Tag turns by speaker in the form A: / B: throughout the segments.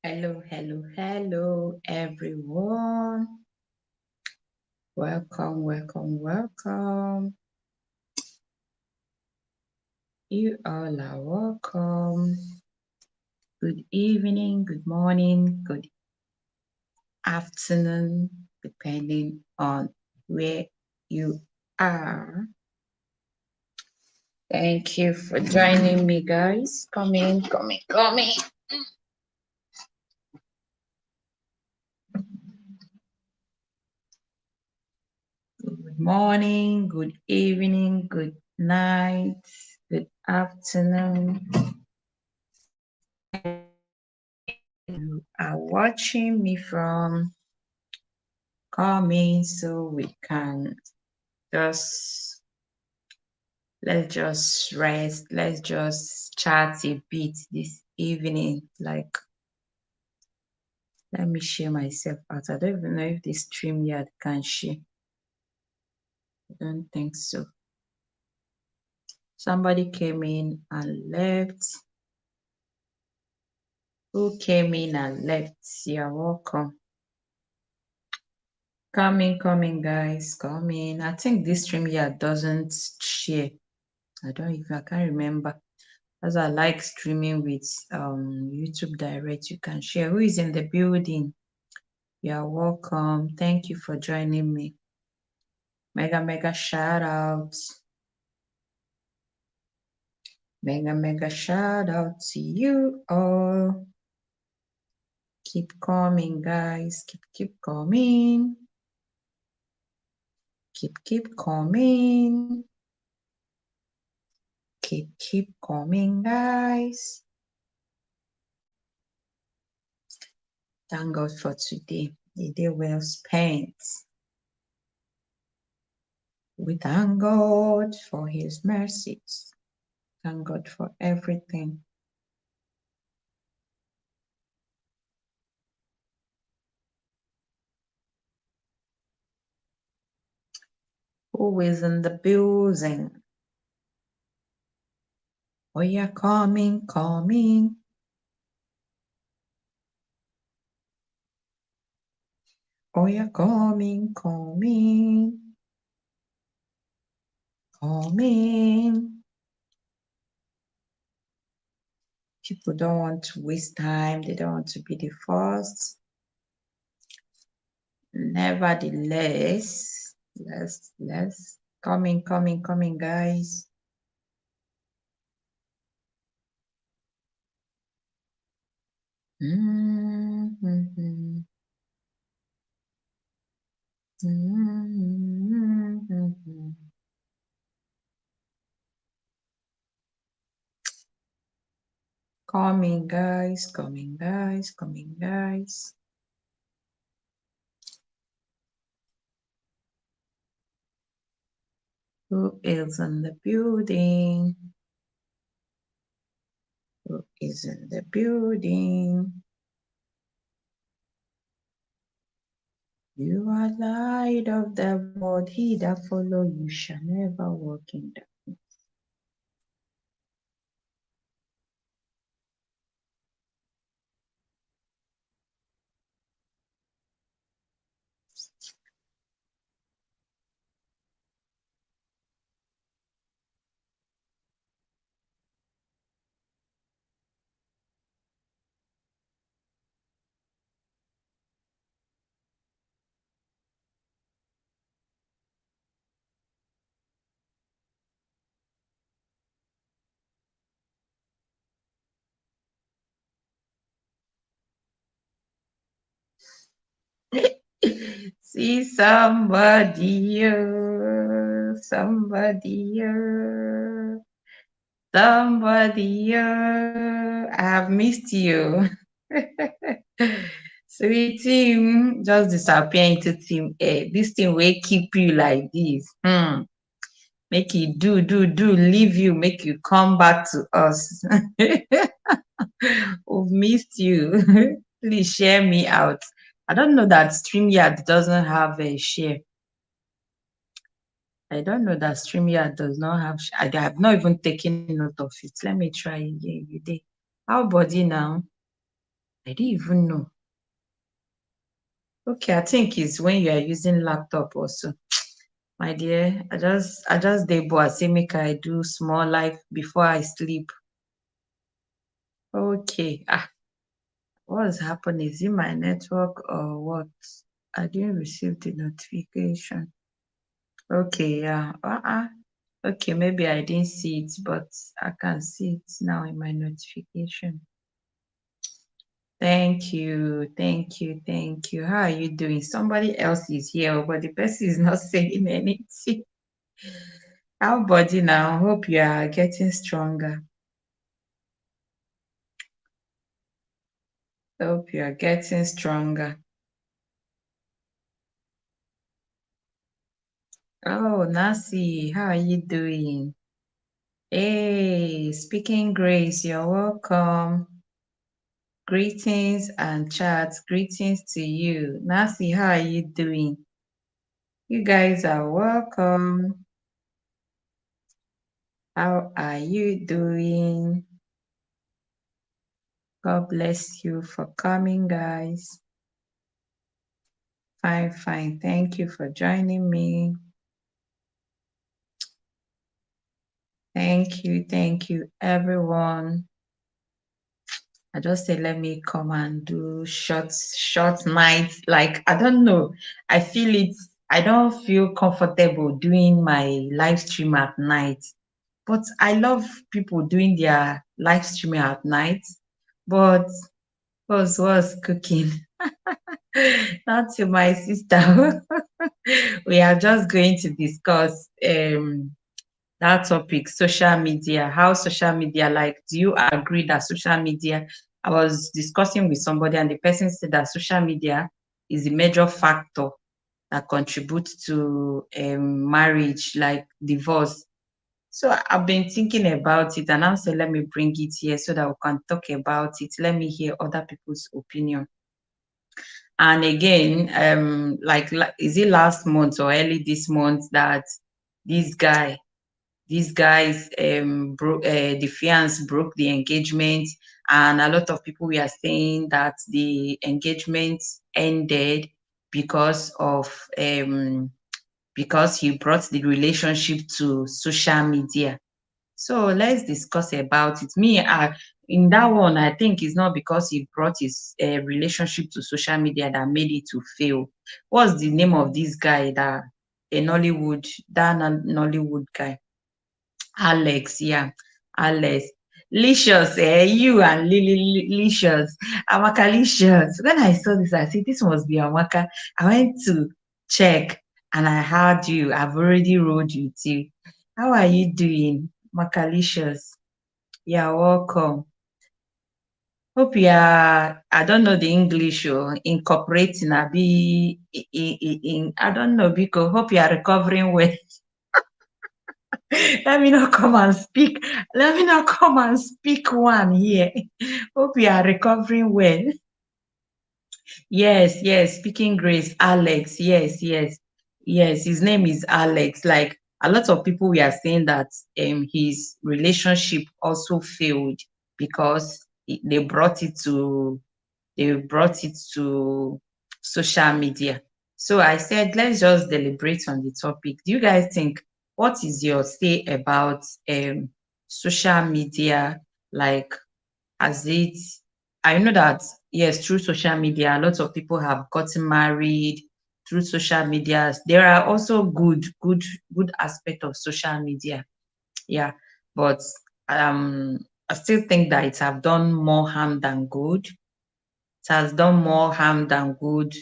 A: Hello, hello, hello, everyone. Welcome, welcome, welcome. You all are welcome. Good evening, good morning, good afternoon, depending on where you are. Thank you for joining me, guys. Come in, come in, come in. Good morning, good evening, good night, good afternoon. You are watching me from, come in so we can just let's just rest, let's just chat a bit this evening. Like, let me share myself out. I don't even know if this StreamYard can share. I don't think so. Somebody came in and left. Who came in and left? You're welcome. Come in, guys. Come in. I think this StreamYard doesn't share. I can't remember. As I like streaming with YouTube Direct, you can share. Who is in the building? You're welcome. Thank you for joining me. Mega shout out. Mega shout out to you all. Keep coming, guys. Keep coming. Keep coming. Keep coming, guys. Thank God for today. A day well spent. We thank God for His mercies. Thank God for everything. Who is in the building? Oh, yeah, coming. Oh, yeah, coming. People don't want to waste time. They don't want to be the first. Nevertheless, let's coming, guys. Coming, guys. Who is in the building? Who is in the building? You are light of the world. He that follow you shall never walk in darkness. See somebody, somebody, somebody. I have missed you. Sweet team, just disappear into team A. This thing will keep you like this. Make you do, leave you, make you come back to us. We've missed you. Please share me out. I don't know that StreamYard doesn't have a share. I don't know that StreamYard does not have. I have not even taken note of it. Let me try again. How body now? I didn't even know. Okay, I think it's when you are using laptop also. My dear, I just dey bored say make I do small life before I sleep. Okay. What's happening? Is it my network or what? I didn't receive the notification. Okay, yeah. Okay, maybe I didn't see it, but I can see it now in my notification. Thank you, thank you, thank you. How are you doing? Somebody else is here, but the person is not saying anything. How body now? Hope you are getting stronger. Hope you are getting stronger. Oh, Nancy, how are you doing? Hey, speaking Grace, you're welcome. Greetings and chats. Greetings to you. Nancy, how are you doing? You guys are welcome. How are you doing? God bless you for coming, guys. Fine, fine. Thank you for joining me. Thank you, everyone. I just said, let me come and do short nights. Like, I don't know. I feel it. I don't feel comfortable doing my live stream at night. But I love people doing their live streaming at night. But was cooking. Not to my sister. We are just going to discuss that topic, social media, how social media, like, do you agree that social media, I was discussing with somebody and the person said that social media is a major factor that contributes to marriage, like divorce. So I've been thinking about it and I said, let me bring it here so that we can talk about it. Let me hear other people's opinion. And again, is it last month or early this month that this guy these guys broke the fiance broke the engagement, and a lot of people were saying that the engagement ended because of because he brought the relationship to social media. So let's discuss about it. In that one, I think it's not because he brought his relationship to social media that made it to fail. What's the name of this guy that Nollywood guy? Alex, yeah, Alex. Licious, you and Licious, Amaka Licious. When I saw this, I said, this must be Amaka. I went to check and I heard you. I've already rolled with you. How are you doing, Makalicious? You're welcome. Hope you are, I don't know the English, or incorporating, I don't know, because hope you are recovering well. Let me not come and speak. Let me not come and speak one here. Hope you are recovering well. Yes, yes. Speaking Grace, Alex. Yes, yes, yes. His name is Alex. Like a lot of people were saying that his relationship also failed because they brought it to social media. So I said, let's just deliberate on the topic. Do you guys think, what is your say about social media? Like, as it, I know that, yes, through social media, a lot of people have gotten married through social media. There are also good aspect of social media. Yeah. But um, I still think that it have done more harm than good. It has done more harm than good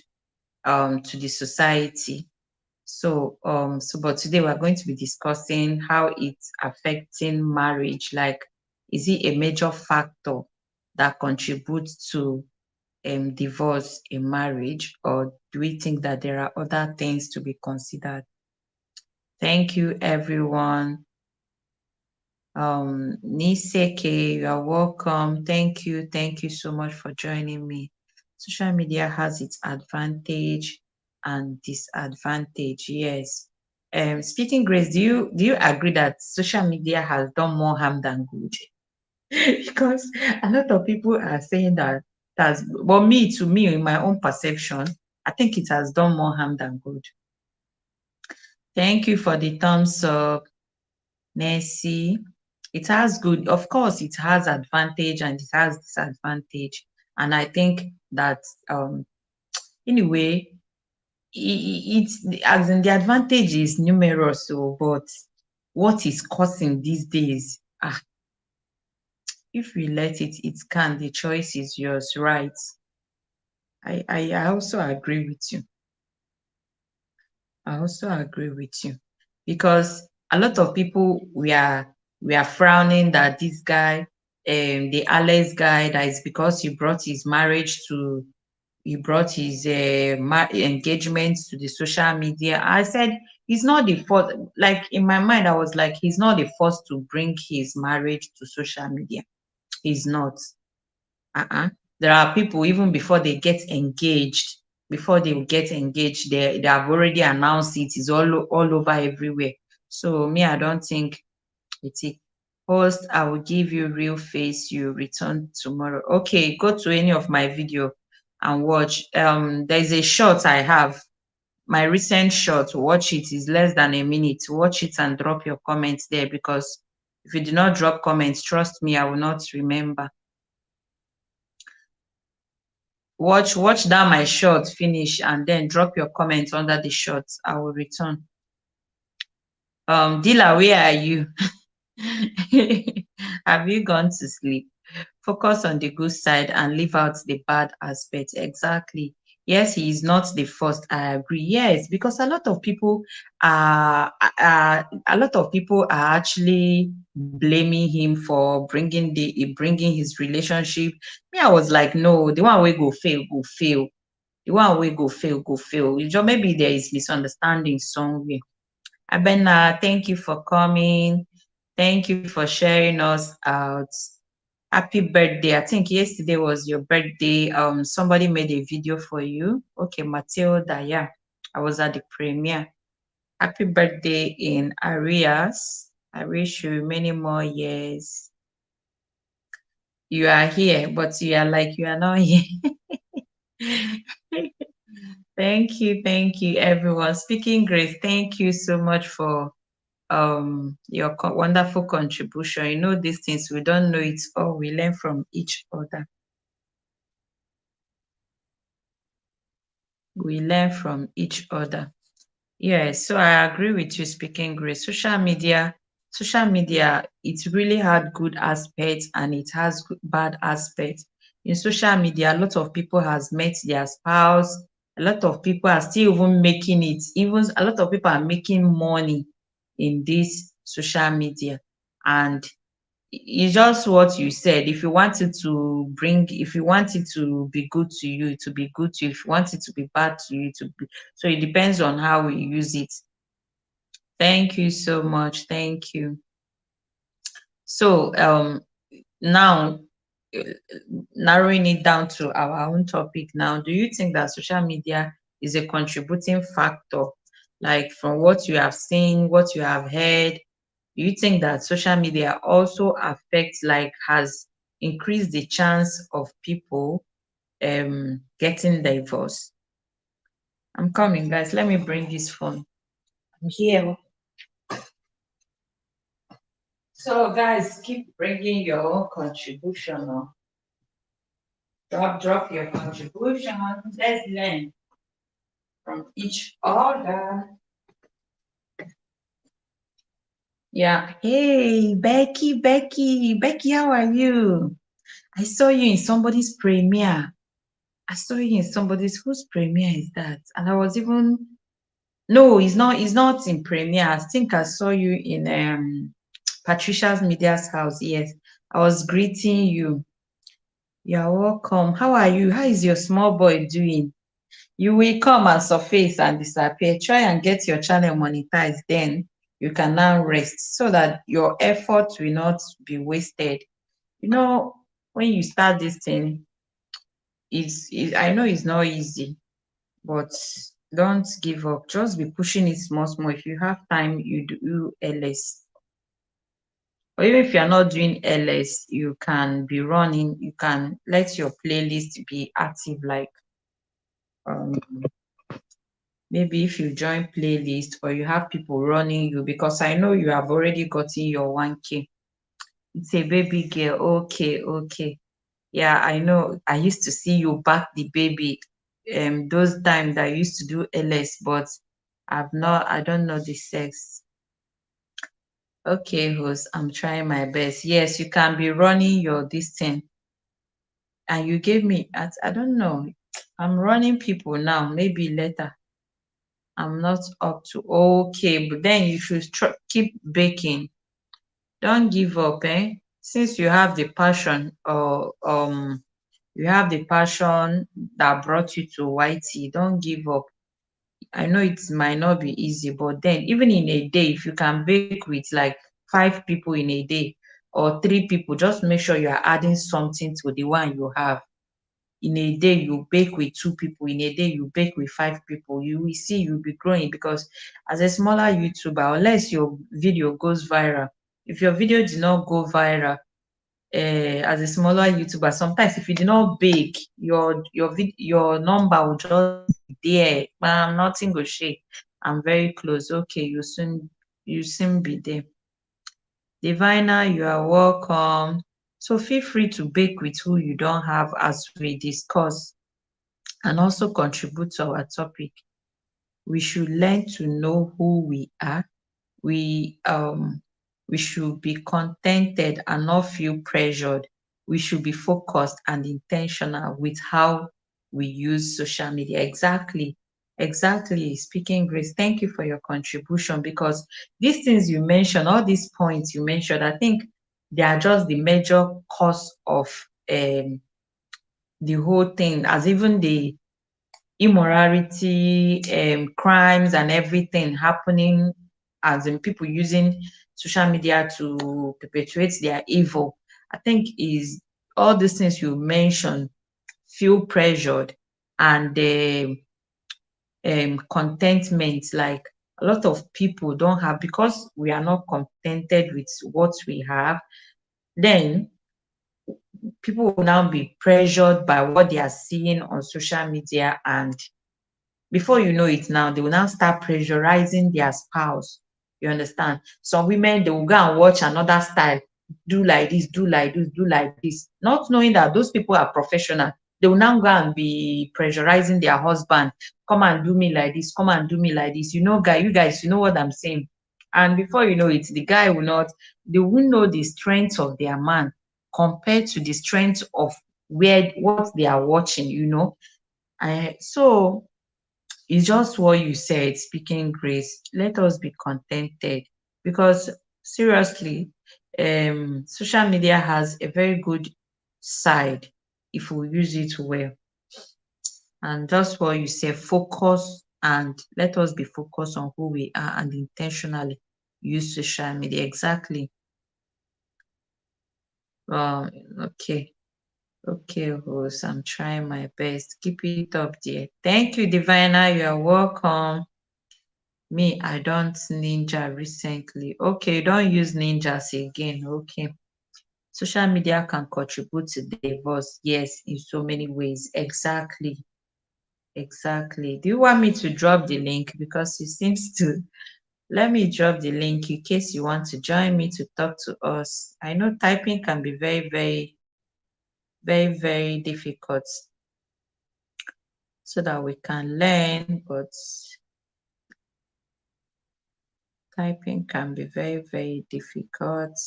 A: to the society. But today we're going to be discussing how it's affecting marriage. Like, is it a major factor that contributes to divorce in marriage, or do we think that there are other things to be considered? Thank you, everyone. Niseke, you are welcome. Thank you so much for joining me. Social media has its advantage and disadvantage. Yes. Speaking Grace, do you agree that social media has done more harm than good? Because a lot of people are saying that But to me, in my own perception, I think it has done more harm than good. Thank you for the thumbs up, Nancy. It has good, of course, it has advantage and it has disadvantage. And I think that anyway, it's as in the advantage is numerous, so but what is causing these days? If we let it, it can. The choice is yours, right? I also agree with you. I also agree with you because a lot of people we are frowning that this guy, the Alex guy, that is because he brought his engagement to the social media. I said he's not the first. Like in my mind, I was like, he's not the first to bring his marriage to social media. He's not. Uh-uh. There are people even before they get engaged, they have already announced it. It's all over everywhere. So me, I don't think it's it. Post, I will give you real face. You return tomorrow. Okay, go to any of my video and watch. There's a short I have. My recent short. Watch it. Is less than a minute. Watch it and drop your comments there because if you do not drop comments, trust me, I will not remember. Watch that my short finish and then drop your comments under the short. I will return. Dila, where are you? Have you gone to sleep? Focus on the good side and leave out the bad aspects. Exactly. Yes, he is not the first. I agree. Yes, because a lot of people are actually blaming him for bringing his relationship. Me, I was like, no, the one way go fail, go fail. The one way go fail, go fail. Maybe there is misunderstanding somewhere. Abena, thank you for coming. Thank you for sharing us out. Happy birthday. I think yesterday was your birthday. Somebody made a video for you. Okay, Matilda, yeah. I was at the premiere. Happy birthday in Arias. I wish you many more years. You are here, but you are like you are not here. Thank you, everyone. Speaking Grace, thank you so much for your wonderful contribution. You know these things, we don't know it all, we learn from each other. We learn from each other. Yes, so I agree with you, Speaking Grace. Social media, it really had good aspects and it has bad aspects. In social media, a lot of people has met their spouse. A lot of people are still even making it. Even a lot of people are making money in this social media. And it's just what you said. If you want it to if you want it to be good to you, to be good to you. If you want it to be bad to you, to be. So it depends on how we use it. Thank you so much. Thank you. So now uh, narrowing it down to our own topic now, do you think that social media is a contributing factor? Like from what you have seen, what you have heard, do you think that social media also affects, like has increased the chance of people getting divorced? I'm coming, guys. Let me bring this phone. I'm here. So, guys, keep bringing your own contribution. Drop your contribution. Let's learn from each other. Yeah. Hey, Becky, how are you? I saw you in somebody's premiere. Whose premiere is that? And I was even no, it's not in premiere. I think I saw you in Patricia's Media's house. Yes. I was greeting you. You're welcome. How are you? How is your small boy doing? You will come and surface and disappear. Try and get your channel monetized, then you can now rest so that your effort will not be wasted. When you start this thing, I know it's not easy, but don't give up. Just be pushing it small. If you have time, you do less. Or even if you're not doing LS, you can be running, you can let your playlist be active, like um maybe if you join playlist or you have people running you, because I know you have already gotten your 1K. It's a baby girl. Okay, okay. Yeah, I know. I used to see you back the baby those times that I used to do LS, but I don't know the sex. Okay, host, I'm trying my best. Yes, you can be running your this thing. And you gave me I don't know. I'm running people now, maybe later. I'm not up to okay, but then you should keep baking. Don't give up, eh? Since you have the passion, or you have the passion that brought you to YT, don't give up. I know it might not be easy, but then even in a day, if you can bake with like 5 people in a day or 3 people, just make sure you are adding something to the one you have. In a day you bake with 2 people, in a day you bake with 5 people, you will see you'll be growing. Because as a smaller YouTuber, unless your video goes viral, if your video did not go viral, as a smaller YouTuber, sometimes if you did not bake, your number will just be there, nothing go shake. I'm very close. Okay, you soon be there. Diviner, you are welcome. So feel free to bake with who you don't have, as we discuss, and also contribute to our topic. We should learn to know who we are. We um we should be contented and not feel pressured. We should be focused and intentional with how we use social media. Exactly. Exactly. Speaking Grace, thank you for your contribution, because these things you mentioned, all these points you mentioned, I think they are just the major cause of the whole thing, as even the immorality, crimes, and everything happening, as in people using social media to perpetuate their evil. I think is all these things you mentioned, feel pressured, and contentment, like a lot of people don't have, because we are not contented with what we have. Then people will now be pressured by what they are seeing on social media, and before you know it now, they will now start pressurizing their spouse. You understand? Some women, they will go and watch another style, do like this, do like this, do like this, not knowing that those people are professional. They will now go and be pressurizing their husband, come and do me like this, come and do me like this. You guys, you know what I'm saying? And before you know it, the guy will not, they will know the strength of their man compared to the strength of what they are watching. So it's just what you said, speaking Grace. Let us be contented, because seriously, social media has a very good side if we use it well. And just what you say, focus, and let us be focused on who we are and intentionally use social media. Exactly. Um, okay. Okay, Rose, I'm trying my best. Keep it up, dear. Thank you, Diviner. You are welcome. Me, I don't Ninja recently. Okay, you don't use Ninjas again. Okay. Social media can contribute to divorce. Yes, in so many ways. Exactly. Exactly. Do you want me to drop the link? Because it seems to. Let me drop the link in case you want to join me to talk to us. I know typing can be very, very, very, very difficult, so that we can learn, but typing can be very, very difficult.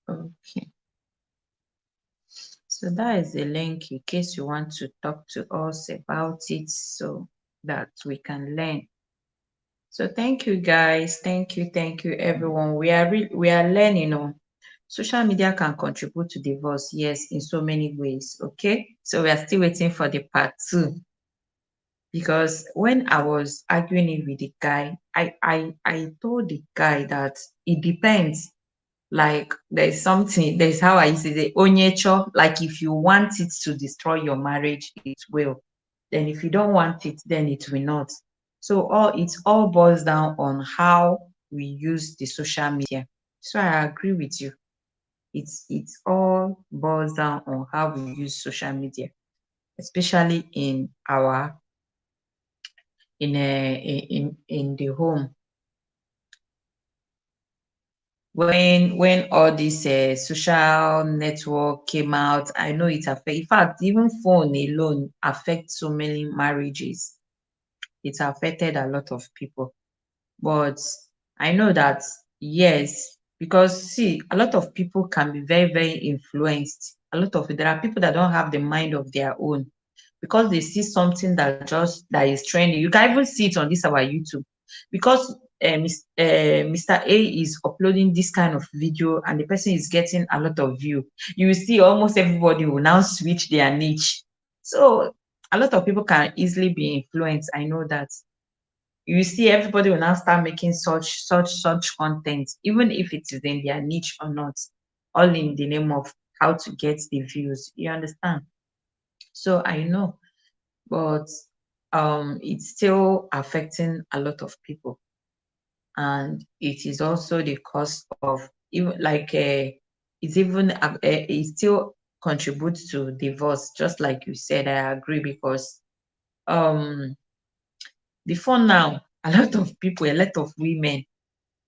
A: Okay. So that is the link in case you want to talk to us about it, so that we can learn. So thank you guys. Thank you everyone. We are learning on social media can contribute to divorce, yes, in so many ways. Okay. So we are still waiting for the part 2. Because when I was arguing it with the guy, I told the guy that it depends. Like there's how I say the onyecho, like if you want it to destroy your marriage, it will. Then if you don't want it, then it will not. So it all boils down on how we use the social media. So I agree with you. It's all boils down on how we use social media, especially in the home. When all this social network came out, I know it affect. In fact, even phone alone affects so many marriages. It affected a lot of people. But I know that, yes, because see, a lot of people can be very, very influenced. There are people that don't have the mind of their own because they see something that is trending. You can even see it on this our YouTube because Mr. A is uploading this kind of video and the person is getting a lot of view. You will see almost everybody will now switch their niche. So a lot of people can easily be influenced. I know that you see everybody will now start making such content, even if it is in their niche or not, all in the name of how to get the views. You understand? So I know, but it's still affecting a lot of people, and it is also the cause of even like it still contributes to divorce, just like you said. I agree because um before now, a lot of people, a lot of women,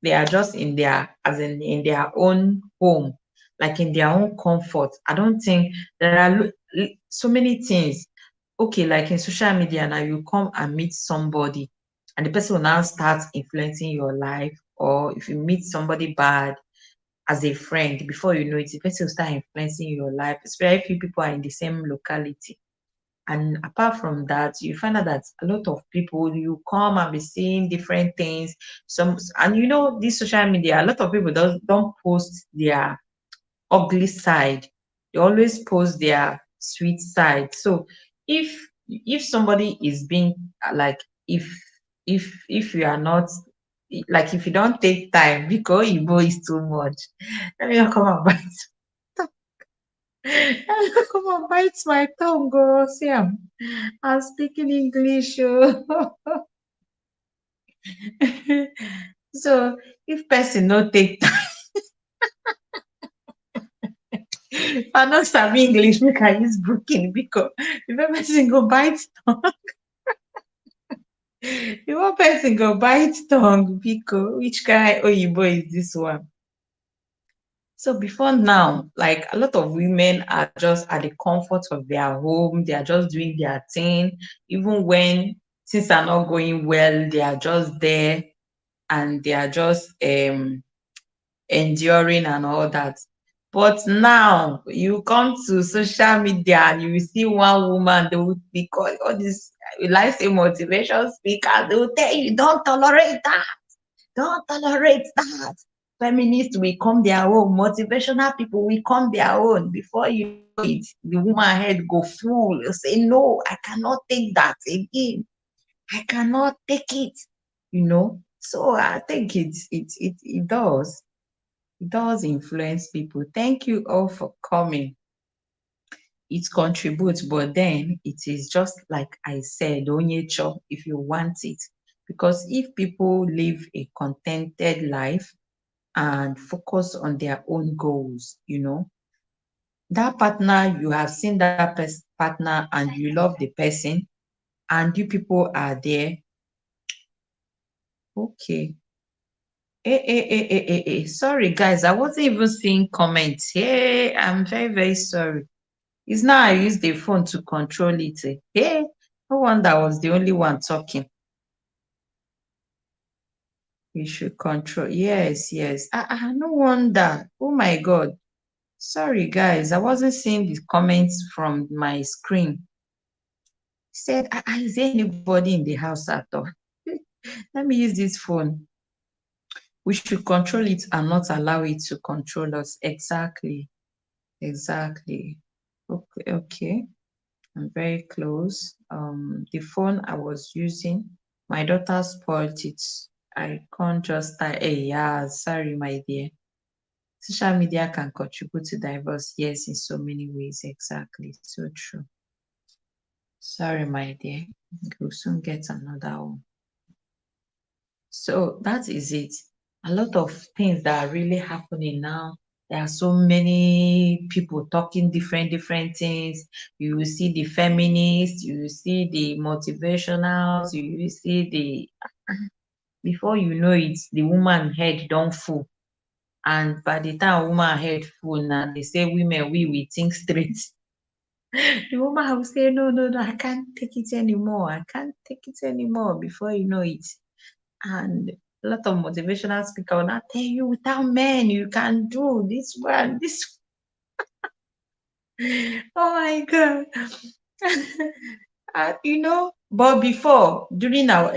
A: they are just in their as in their own home, like in their own comfort. I don't think there are so many things. Okay, like in social media now, you come and meet somebody and the person will now start influencing your life, or if you meet somebody bad as a friend, before you know it, the person will start influencing your life, especially if you people are in the same locality. And apart from that, you find out that a lot of people, you come and be seeing different things. And this social media, a lot of people don't post their ugly side. They always post their sweet side. So if somebody is being like, if you are not, like, if you don't take time because Igbo is too much, let me not come and bite. Come and bite my tongue, go. See, I'm speaking English. Oh. So if person no take time, if I not sabi English, make I use broken because if a person go bite tongue, if one person go bite tongue, because which kind oyibo is this one? So before now, like a lot of women are just at the comfort of their home, they are just doing their thing, even when things are not going well, they are just there and they are just enduring and all that. But now you come to social media and you will see one woman, they will be called all this, like say motivation speakers, they will tell you, don't tolerate that, don't tolerate that. Feminists will come their own, motivational people will come their own. Before you know it, the woman head go full. You say, no, I cannot take that again. I cannot take it. So I think it does influence people. Thank you all for coming. It contributes, but then it is just like I said, onyecho, if you want it. Because if people live a contented life and focus on their own goals, that partner, you have seen that partner and you love the person, and you people are there. Okay. Sorry, guys, I wasn't even seeing comments. Hey, I'm very, very sorry. It's now I use the phone to control it. Hey, no wonder I was the only one talking. We should control. Yes, yes. No wonder. Oh my God. Sorry, guys. I wasn't seeing the comments from my screen. Said, is there anybody in the house at all? Let me use this phone. We should control it and not allow it to control us. Exactly. Exactly. Okay, okay. I'm very close. The phone I was using, my daughter spoiled it. I can't just hey, yeah, sorry, my dear. Social media can contribute to divorce, yes, in so many ways. Exactly. So true. Sorry, my dear. We'll soon get another one. So that is it. A lot of things that are really happening now. There are so many people talking different things. You will see the feminists, you will see the motivationals, you will see the before you know it, the woman head don't full. And by the time woman head full now, they say women we think straight. The woman will say, no, no, no, I can't take it anymore. I can't take it anymore before you know it. And a lot of motivational speaker will not tell you without men you can do this one, this. Oh my god. But before during our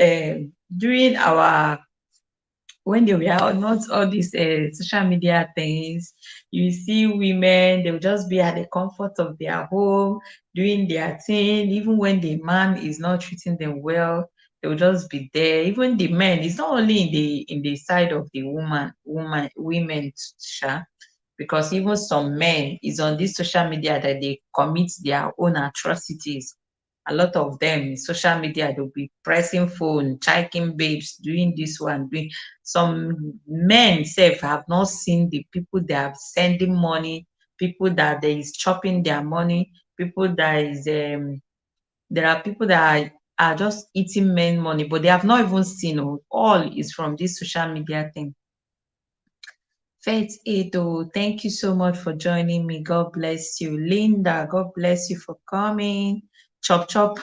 A: when they were not all these social media things, you see women, they'll just be at the comfort of their home, doing their thing, even when the man is not treating them well, they'll just be there. Even the men, it's not only in the side of the women, sha, because even some men is on this social media that they commit their own atrocities. A lot of them in social media, they'll be pressing phone, checking babes, doing this one, doing some men self have not seen the people that are sending money, people that they is chopping their money, people that is there are people that are just eating men money, but they have not even seen. All is from this social media thing. Faith Edo, thank you so much for joining me. God bless you. Linda, God bless you for coming. Chop chop.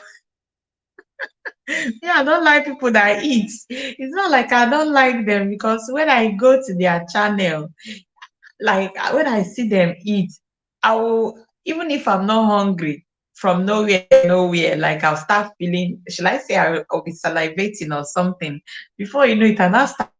A: Yeah, I don't like people that eat. It's not like I don't like them, because when I go to their channel, like when I see them eat, I will, even if I'm not hungry, from nowhere, like I'll start feeling, should I say I'll be salivating or something. Before you know it, and I'll start,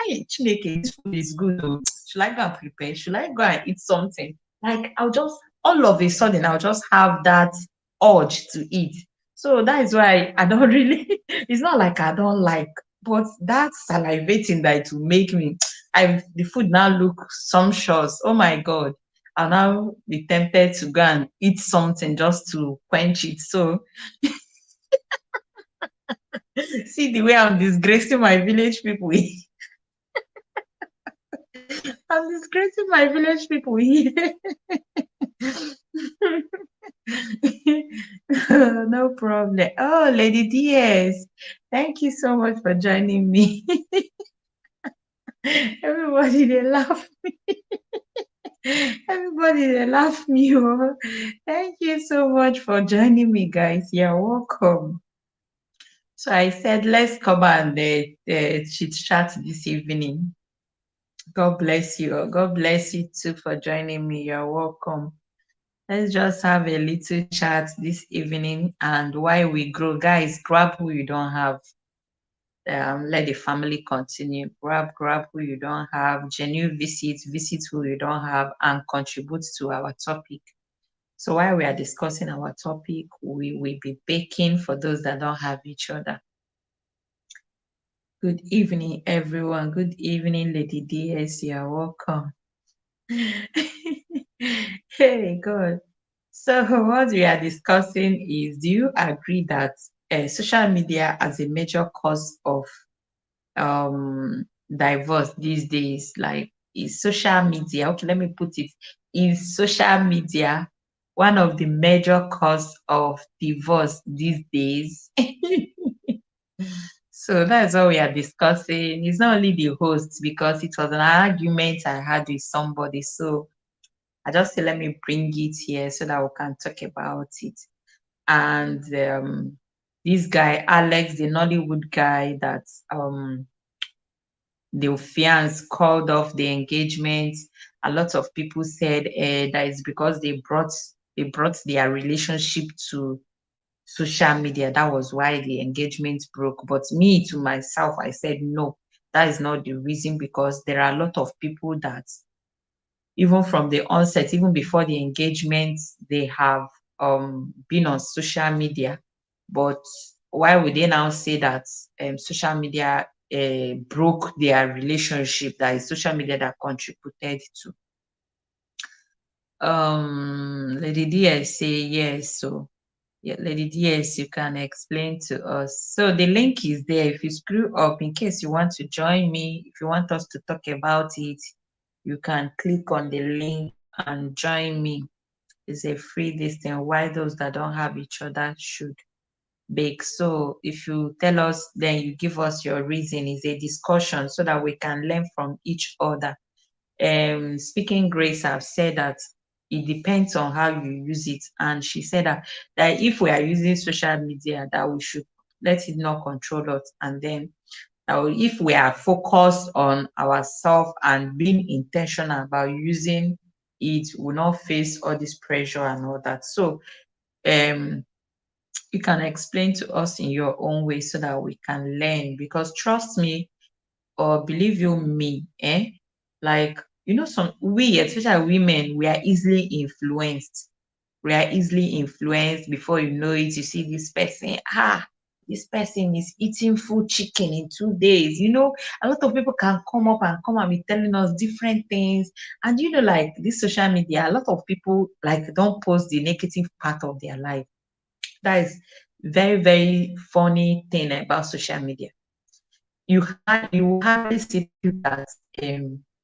A: hey, Chineke, this food is good. Oh. Should I go and prepare? Should I go and eat something? Like I'll just, all of a sudden, I'll just have that urge to eat. So that is why I don't really, it's not like I don't like, but that salivating that it will make me, the food now look sumptuous. Oh my god. I'll now be tempted to go and eat something just to quench it. So see the way I'm disgracing my village people. I'm disgracing my village people here. No problem. Oh, Lady DS, thank you so much for joining me. Everybody they laugh me. Everybody they laugh me. Oh. Thank you so much for joining me, guys. You're welcome. So I said, let's come and chit chat this evening. God bless you. God bless you too for joining me. You're welcome. Let's just have a little chat this evening, and while we grow, guys, grab who you don't have. Let the family continue. Grab who you don't have. Genuine visit who you don't have, and contribute to our topic. So while we are discussing our topic, we will be baking for those that don't have each other. Good evening, everyone. Good evening, Lady DS. You're welcome. Hey, God. So, what we are discussing is, do you agree that social media as a major cause of divorce these days? Like, is social media, okay, let me put it, is social media one of the major cause of divorce these days? So that's what we are discussing. It's not only the host, because it was an argument I had with somebody. So I just say, let me bring it here so that we can talk about it. And this guy, Alex, the Nollywood guy that the fiance called off the engagement. A lot of people said that it's because they brought their relationship to social media. That was why the engagement broke. But me, to myself, I said no, that is not the reason, because there are a lot of people that, even from the onset, even before the engagement, they have been on social media. But why would they now say that social media broke their relationship, that is social media that contributed to? Lady D, I say yes. So Yeah, Lady DS, you can explain to us. So the link is there. If you screw up, in case you want to join me, if you want us to talk about it, you can click on the link and join me. It's a free listing. Why those that don't have each other should bake. So if you tell us, then you give us your reason. It's a discussion so that we can learn from each other. Speaking Grace have said that it depends on how you use it, and she said that if we are using social media, that we should let it not control us, and then if we are focused on ourselves and being intentional about using it, will not face all this pressure and all that. So um you can explain to us in your own way so that we can learn, because trust me, or believe you me, like, some, we, especially women, we are easily influenced. We are easily influenced. Before you know it, you see this person, this person is eating full chicken in 2 days. A lot of people can come and be telling us different things. And like this social media, a lot of people like don't post the negative part of their life. That is very, very funny thing about social media. You hardly see people that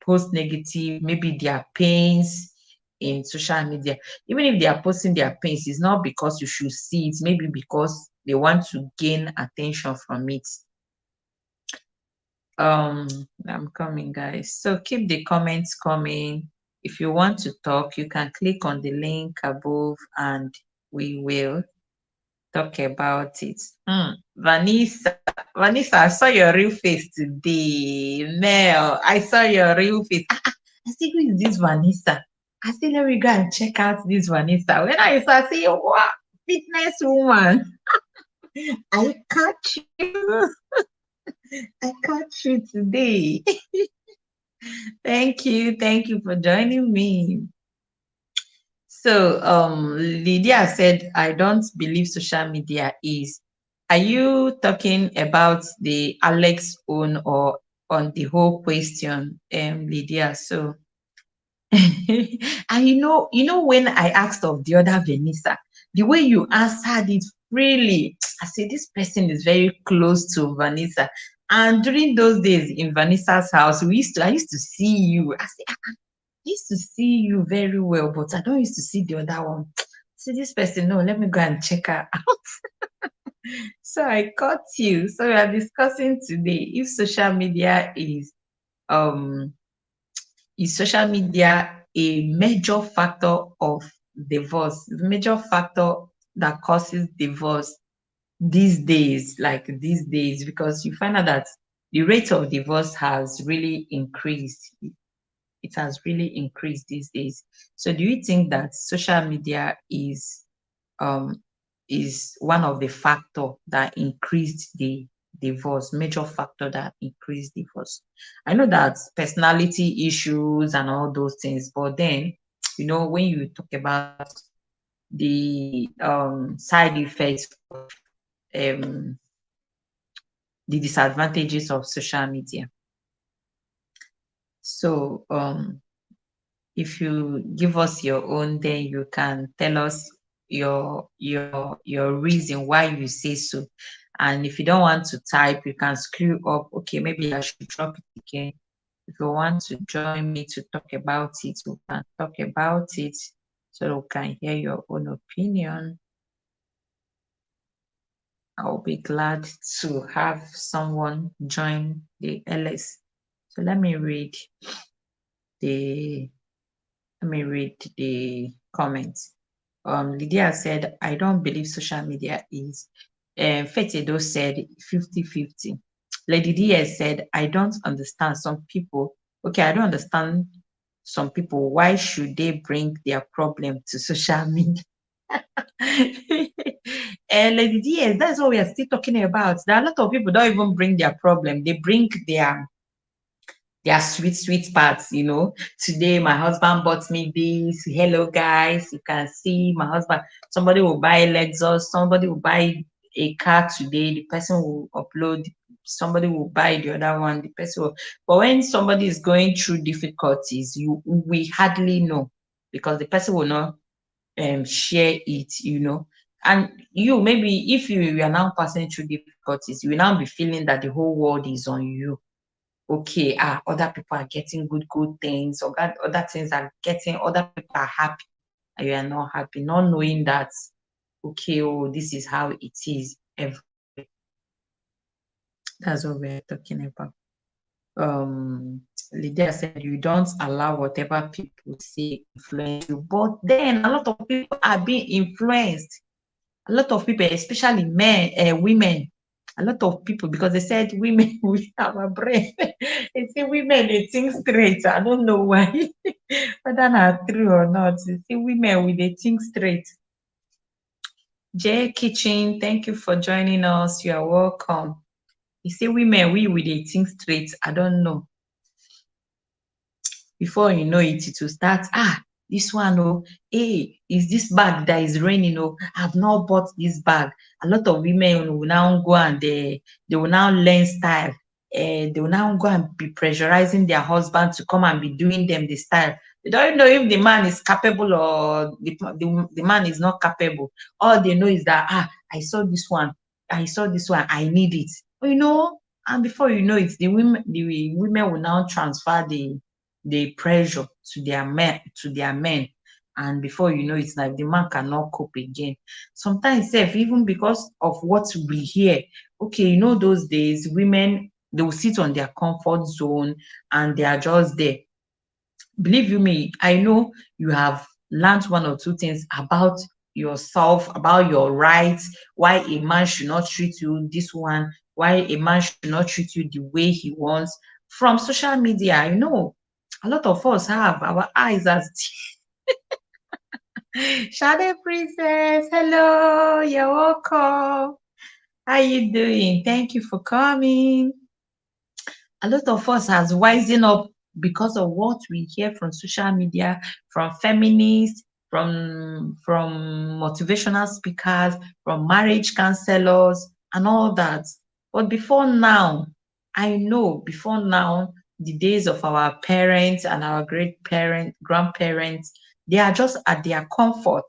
A: post negative, maybe their pains in social media. Even if they are posting their pains, it's not because you should see it, maybe because they want to gain attention from it. I'm coming, guys. So keep the comments coming. If you want to talk, you can click on the link above and we will talk about it. Vanessa, Vanessa, I saw your real face today. Mel, I saw your real face. I said, who is this Vanessa? I said, let me go and check out this Vanessa. When I saw, I said, what? Fitness woman. I catch you. I catch you today. Thank you. Thank you for joining me. So, Lydia said, I don't believe social media is. Are you talking about the Alex own or on the whole question, Lydia? So, and when I asked of the other Vanessa, the way you answered it freely, I said, this person is very close to Vanessa. And during those days in Vanessa's house, I used to see you. I said, used to see you very well, but I don't used to see the other one. See this person, no, let me go and check her out. So I caught you. So we are discussing today if um social media a major factor of divorce, major factor that causes divorce these days, because you find out that the rate of divorce has really increased. It has really increased these days. So do you think that social media um is one of the factor that increased the divorce, major factor that increased divorce? I know that personality issues and all those things, but then when you talk about the side effects of um the disadvantages of social media. So if you give us your own, then you can tell us your reason why you say so. And if you don't want to type, you can screw up. Okay, maybe I should drop it again. If you want to join me to talk about it, we can talk about it so we can hear your own opinion. I'll be glad to have someone join the LS. So let me read the comments. Lydia said, I don't believe social media is. Fetido said 50-50. Lady DS said, I don't understand some people. Okay, I don't understand some people. Why should they bring their problem to social media? And Lady DS, that's what we are still talking about. There are a lot of people don't even bring their problem. They bring their sweet parts. Today my husband bought me this. Hello guys, you can see my husband. Somebody will buy Lexus, somebody will buy a car today, the person will upload, somebody will buy the other one, the person will. But when somebody is going through difficulties, we hardly know, because the person will not share it. And you, maybe if you are now passing through difficulties, you will now be feeling that the whole world is on you. Okay, other people are getting good things, or other things are getting, other people are happy, and you are not happy, not knowing that, okay, oh, this is how it is everywhere. That's what we're talking about. Lydia said you don't allow whatever people say influence you, but then a lot of people are being influenced. A lot of people, especially men, women, a lot of people, because they said women we have a brain. They say women they think straight. I don't know why, whether that's true or not. They say women we they think straight. J Kitchen, thank you for joining us. You are welcome. You say women we they think straight. I don't know. Before you know it, it will start, this one, oh, hey, is this bag that is raining, oh, I've not bought this bag. A lot of women will now go and they will now learn style. They will now go and be pressurizing their husband to come and be doing them the style. They don't know if the man is capable or the man is not capable. All they know is that, I saw this one, I need it. And before you know it, the women will now transfer the pressure to their men, and before you know it's like the man cannot cope again. Sometimes sef, even because of what we hear, okay, those days women, they will sit on their comfort zone and they are just there. Believe you me, I know you have learned one or two things about yourself, about your rights, why a man should not treat you this one, why a man should not treat you the way he wants from social media. A lot of us have our eyes as Shade Princess. Hello, you're welcome. How you doing? Thank you for coming. A lot of us has wising up because of what we hear from social media, from feminists, from motivational speakers, from marriage counselors, and all that. But before now, before now, the days of our parents and our great parents, grandparents, they are just at their comfort.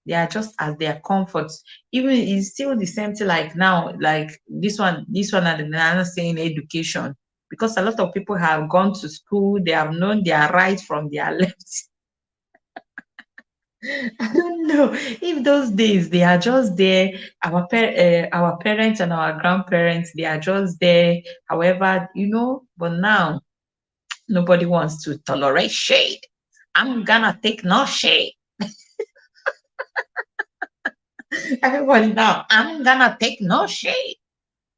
A: They are just at their comfort. Even it's still the same thing like now, like this one and another saying education. Because a lot of people have gone to school, they have known their right from their left. I don't know if those days they are just there. Our parents and our grandparents, they are just there. However, but now nobody wants to tolerate shade. I'm gonna take no shade. Everybody now, I'm gonna take no shade.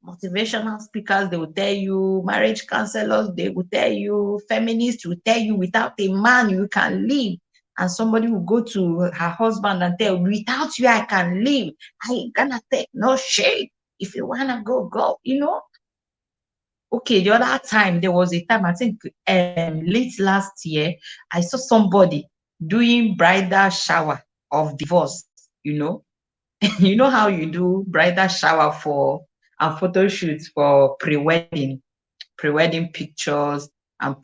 A: Motivational speakers, they will tell you, marriage counselors, they will tell you, feminists will tell you, without a man, you can live. And somebody will go to her husband and tell, without you, I can live. I ain't gonna take no shade. If you wanna go, go. Okay, the other time, there was a time, I think late last year, I saw somebody doing bridal shower of divorce, you know. You know how you do bridal shower for and photo shoots for pre-wedding pictures and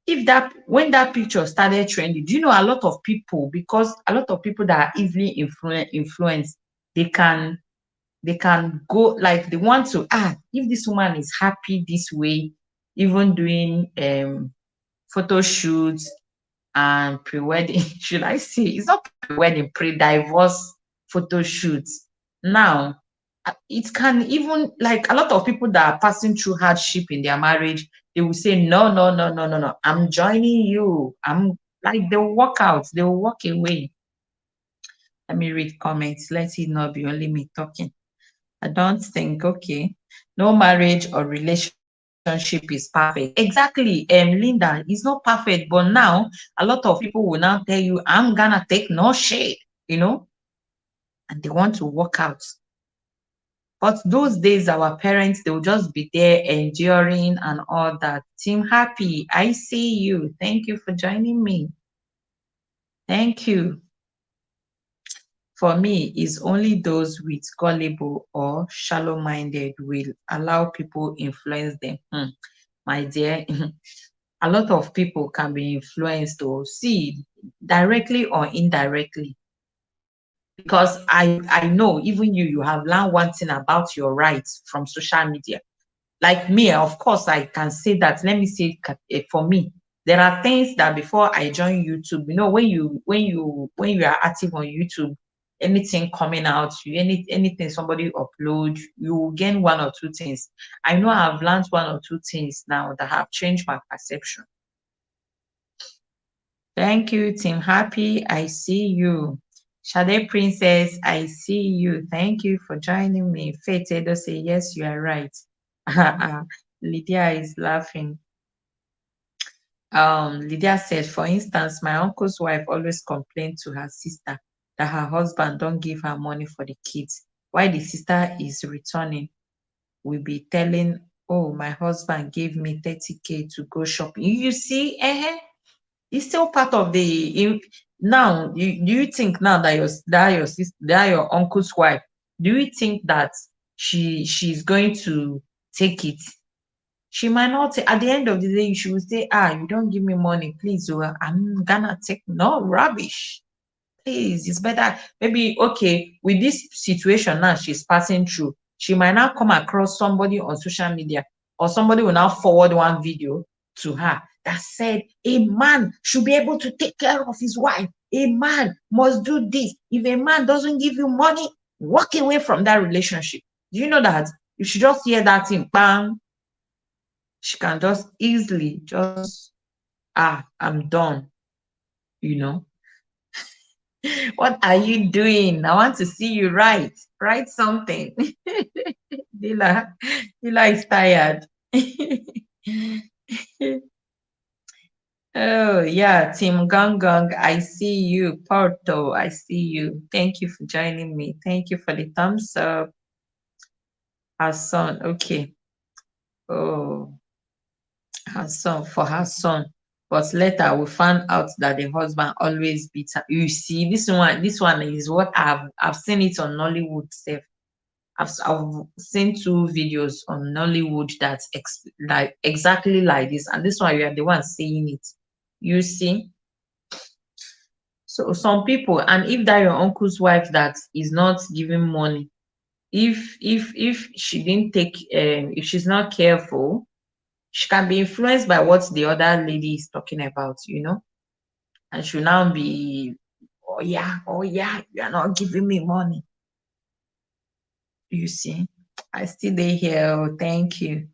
A: if that when that picture started trending, do you know a lot of people, because a lot of people that are easily influenced, they can go, like they want to, if this woman is happy this way, even doing photo shoots and pre-wedding, should I say, it's not pre-wedding, pre-divorce photo shoots. Now, it can even, like a lot of people that are passing through hardship in their marriage, they will say, no, no, no, no, no, no, I'm joining you. I'm like, they'll walk out, they'll walk away. Let me read comments. Let it not be only me talking. I don't think, okay, no marriage or relationship is perfect. Exactly, Linda, it's not perfect, but now a lot of people will now tell you, I'm gonna take no shade, and they want to walk out. But those days, our parents, they will just be there enduring and all that. Team Happy, I see you. Thank you for joining me. Thank you. For me, it's only those with gullible or shallow-minded will allow people influence them. My dear, a lot of people can be influenced, or see, directly or indirectly. because I know even you have learned one thing about your rights from social media. Like me, of course, I can say that. Let me say, for me, there are things that before I join YouTube, when you are active on YouTube, anything coming out, anything somebody upload, you will gain one or two things. I know I've learned one or two things now that have changed my perception. Thank you, Team Happy. I see you. Shade Princess, I see you. Thank you for joining me. Faith Edo say, yes, you are right. Lydia is laughing. Lydia said, for instance, my uncle's wife always complained to her sister that her husband don't give her money for the kids. While the sister is returning, will be telling, oh, my husband gave me 30K to go shopping. You see, it's still part of the now. Do you think now that your sister, that your uncle's wife, do you think that she's going to take it? She might not. At the end of the day, she will say, you don't give me money, please. I'm gonna take no rubbish. Please, it's better. Maybe okay, with this situation now she's passing through, she might now come across somebody on social media, or somebody will now forward one video to her that said a man should be able to take care of his wife. A man must do this. If a man doesn't give you money, walk away from that relationship. Do you know that if she just hear that thing, bang, she can just easily just I'm done, you know. What are you doing? I want to see you write. Write something. Dila, Dila is tired. Oh, yeah, Team Gang Gang, I see you. Porto, I see you. Thank you for joining me. Thank you for the thumbs up. Her son, okay. Oh, her son, for her son. But later we found out that the husband always beats her. You see, this one is what I've seen it on Nollywood stuff. I've seen two videos on Nollywood that's like exactly like this, and this one you are the one saying it. You see, so some people, and if that your uncle's wife that is not giving money, if she didn't take, if she's not careful, she can be influenced by what the other lady is talking about, and she'll now be, oh yeah, you are not giving me money. You see, I still dey here. Oh, thank you.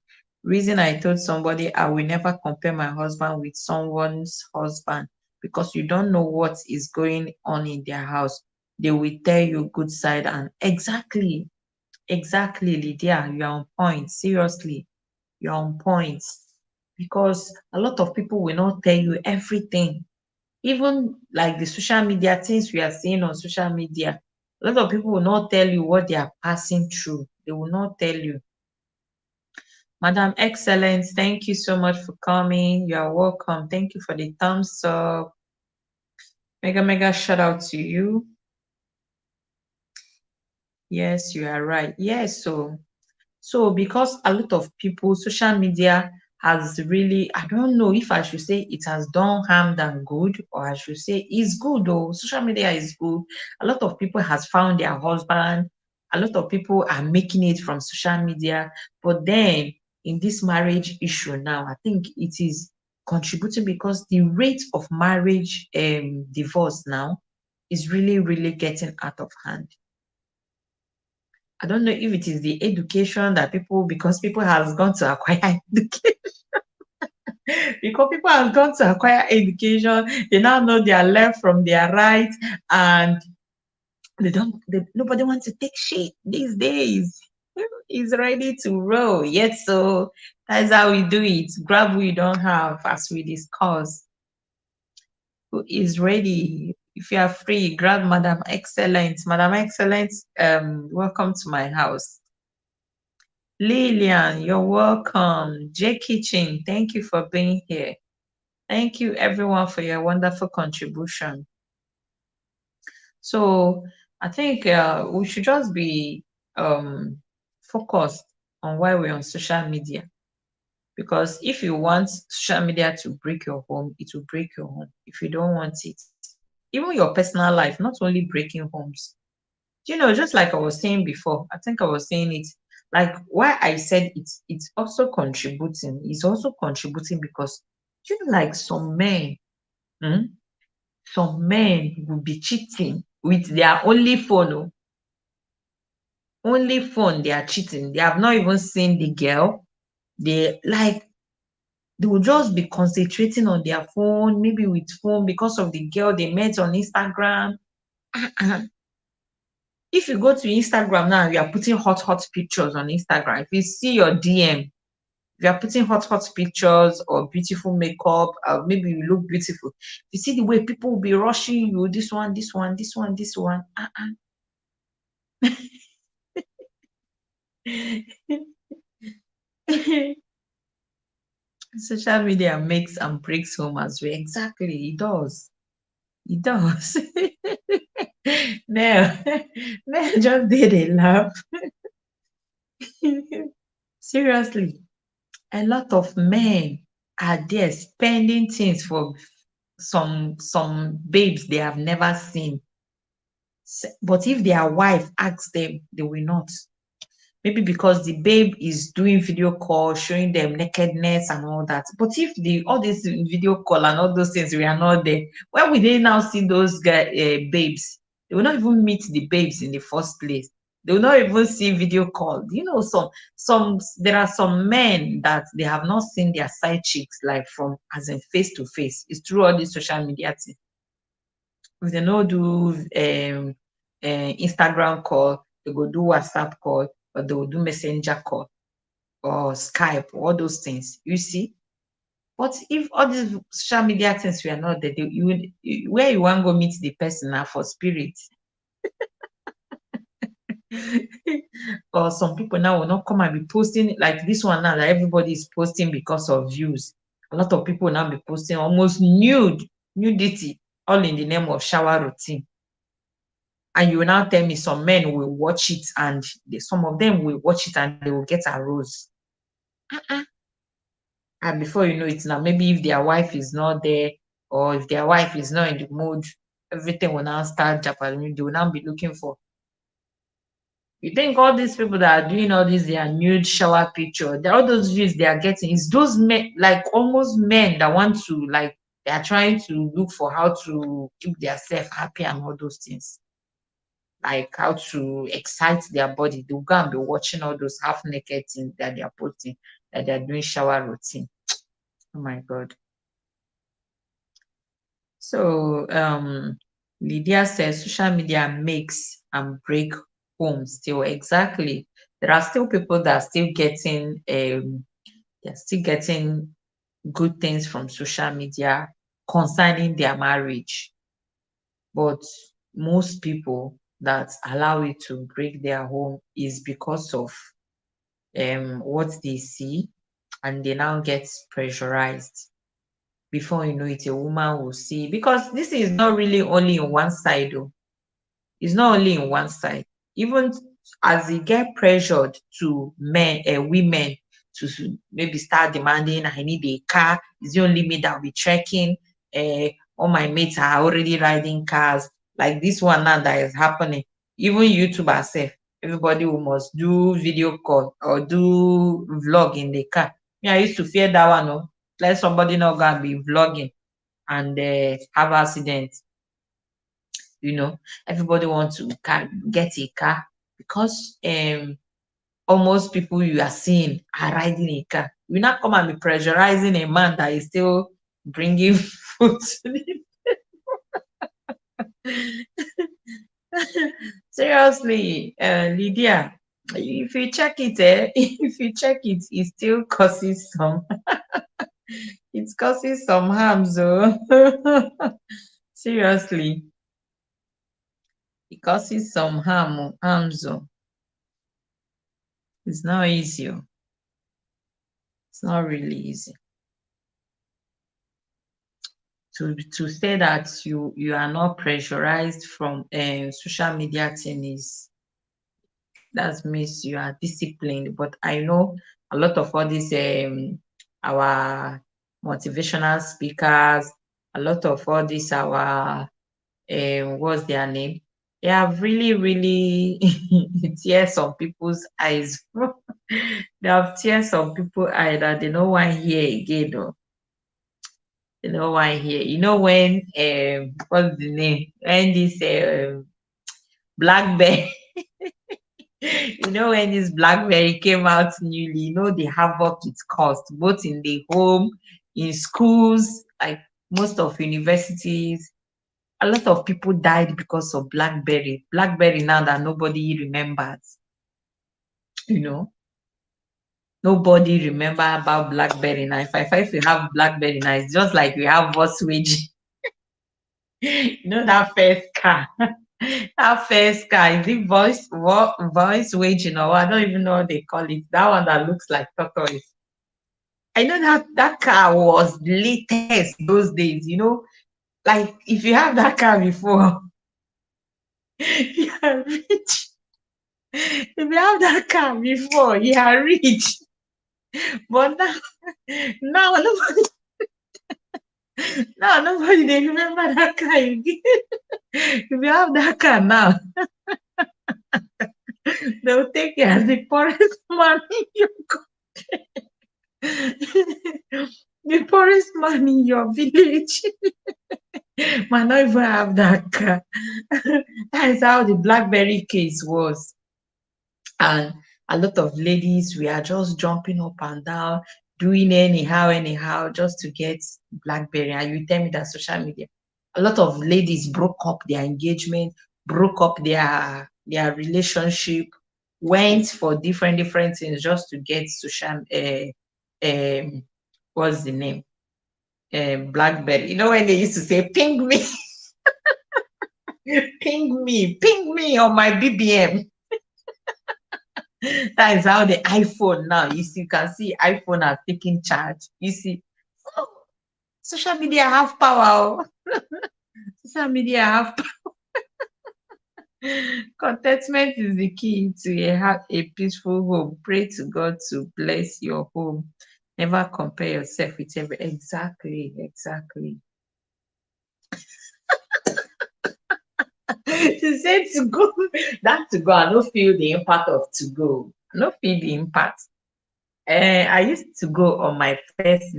A: Reason I told somebody I will never compare my husband with someone's husband, because you don't know what is going on in their house. They will tell you good side, and exactly, Lydia, you're on point. Seriously, you're on point. Because a lot of people will not tell you everything. Even like the social media things we are seeing on social media, a lot of people will not tell you what they are passing through. They will not tell you. Madam Excellence, thank you so much for coming. You are welcome. Thank you for the thumbs up. Mega shout out to you. Yes, you are right. Yes, so because a lot of people, social media has really, I don't know if I should say it has done harm than good, or I should say it's good though. Social media is good. A lot of people has found their husband. A lot of people are making it from social media. But then in this marriage issue now, I think it is contributing because the rate of marriage divorce now is really, really getting out of hand. I don't know if it is the education that because people has gone to acquire education. Because people have gone to acquire education, they now know their left from their right, and nobody wants to take shit these days. Is ready to roll. Yes, so that's how we do it. Grab what you don't have, as we discussed. Who is ready? If you are free, grab Madam Excellent. Madam Excellent, welcome to my house. Lillian, you're welcome. J Kitchen, thank you for being here. Thank you everyone for your wonderful contribution. So I think we should just be focused on why we're on social media. Because if you want social media to break your home, it will break your home. If you don't want it, even your personal life, not only breaking homes, Just like I was saying before, I think I was saying it, like why I said it's also contributing, is also contributing because like hmm, some men will be cheating with their only phone. Only phone they are cheating. They have not even seen the girl. They will just be concentrating on their phone, maybe with phone because of the girl they met on Instagram. If you go to Instagram now, you are putting hot pictures on Instagram. If you see your DM, if you are putting hot pictures or beautiful makeup, maybe you look beautiful. You see the way people will be rushing you, this one, this one, this one, this one. Social media makes and breaks home as well. Exactly, it does. It does. Now, now just did a laugh. Seriously, a lot of men are there spending things for some babes they have never seen. But if their wife asks them, they will not. Maybe because the babe is doing video call, showing them nakedness and all that. But if the all this video call and all those things we are not there, where will they now see those babes? They will not even meet the babes in the first place. They will not even see video call. Some there are some men that they have not seen their side chicks like from as in face to face. It's through all this social media thing. If they no do Instagram call, they go do WhatsApp call, or they will do messenger call or Skype, all those things. You see? But if all these social media things were not there, where you want to go meet the person now for spirit? Or some people now will not come and be posting like this one now that everybody is posting because of views. A lot of people now be posting almost nudity, all in the name of shower routine. And you will now tell me some men will watch it and some of them will watch it and they will get aroused. And before you know it now, maybe if their wife is not there or if their wife is not in the mood, everything will now start Japanese. They will now be looking for. You think all these people that are doing all this, their nude shower picture, all those views they are getting, is those men, like almost men that want to, like, they are trying to look for how to keep themselves happy and all those things. Like how to excite their body. They'll go and be watching all those half naked things that they are putting, that they are doing shower routine. Oh my God. So Lydia says social media makes and break homes still. Exactly. There are still people that are still getting they're still getting good things from social media concerning their marriage. But most people that allow it to break their home is because of what they see, and they now get pressurized. Before you know it, a woman will see, because this is not really only in one side though. It's not only in one side. Even as they get pressured to women to maybe start demanding, I need a car. It's the only me that will be trekking. All my mates are already riding cars. Like this one now that is happening. Even YouTube herself, everybody who must do video call or do vlog in the car. Me, I used to fear that one. No, let somebody not gonna be vlogging and have accident. Everybody wants to get a car because almost people you are seeing are riding a car. You not come and be pressurizing a man that is still bringing food to the seriously, Lydia, if you check it, if you check it, it still causes some it causes some harms, oh. Seriously, it causes some harms, oh. It's not easy, oh. It's not really easy. To say that you are not pressurized from social media thing is, that means you are disciplined. But I know a lot of all these our motivational speakers, a lot of all these our what's their name, They have really, really tears on people's eyes. They have tears on people's eyes that they don't want to hear again. Though. They don't want to hear. You know when what's the name? When this Blackberry, you know when this Blackberry came out newly, you know the havoc it caused both in the home, in schools, like most of universities. A lot of people died because of Blackberry. Blackberry now that nobody remembers, you know. Nobody remember about Blackberry now. If you have Blackberry now, it's just like we have Volkswagen. You know that first car. That first car, is it voice waging or what? I don't even know what they call it. That one that looks like tortoise. I know that that car was latest those days, you know. Like if you have that car before, you are rich. If you have that car before, you are rich. But now nobody, now nobody they remember that car again. If you have that car now, they'll take you as the poorest man in your the poorest man in your village. Might not even have that car. That is how the Blackberry case was. And a lot of ladies we are just jumping up and down, doing anyhow, just to get Blackberry. And you tell me that social media, a lot of ladies broke up their engagement, broke up their relationship, went for different things just to get social what's the name, Blackberry. You know when they used to say ping me, ping me on my BBM. That is how the iPhone now, you can see iPhone are taking charge. You see, oh, social media have power. Social media have contentment is the key to a peaceful home. Pray to God to bless your home. Never compare yourself with every. Exactly. She said to go, that to go. I don't feel the impact of to go. I don't feel the impact. I used to go on my first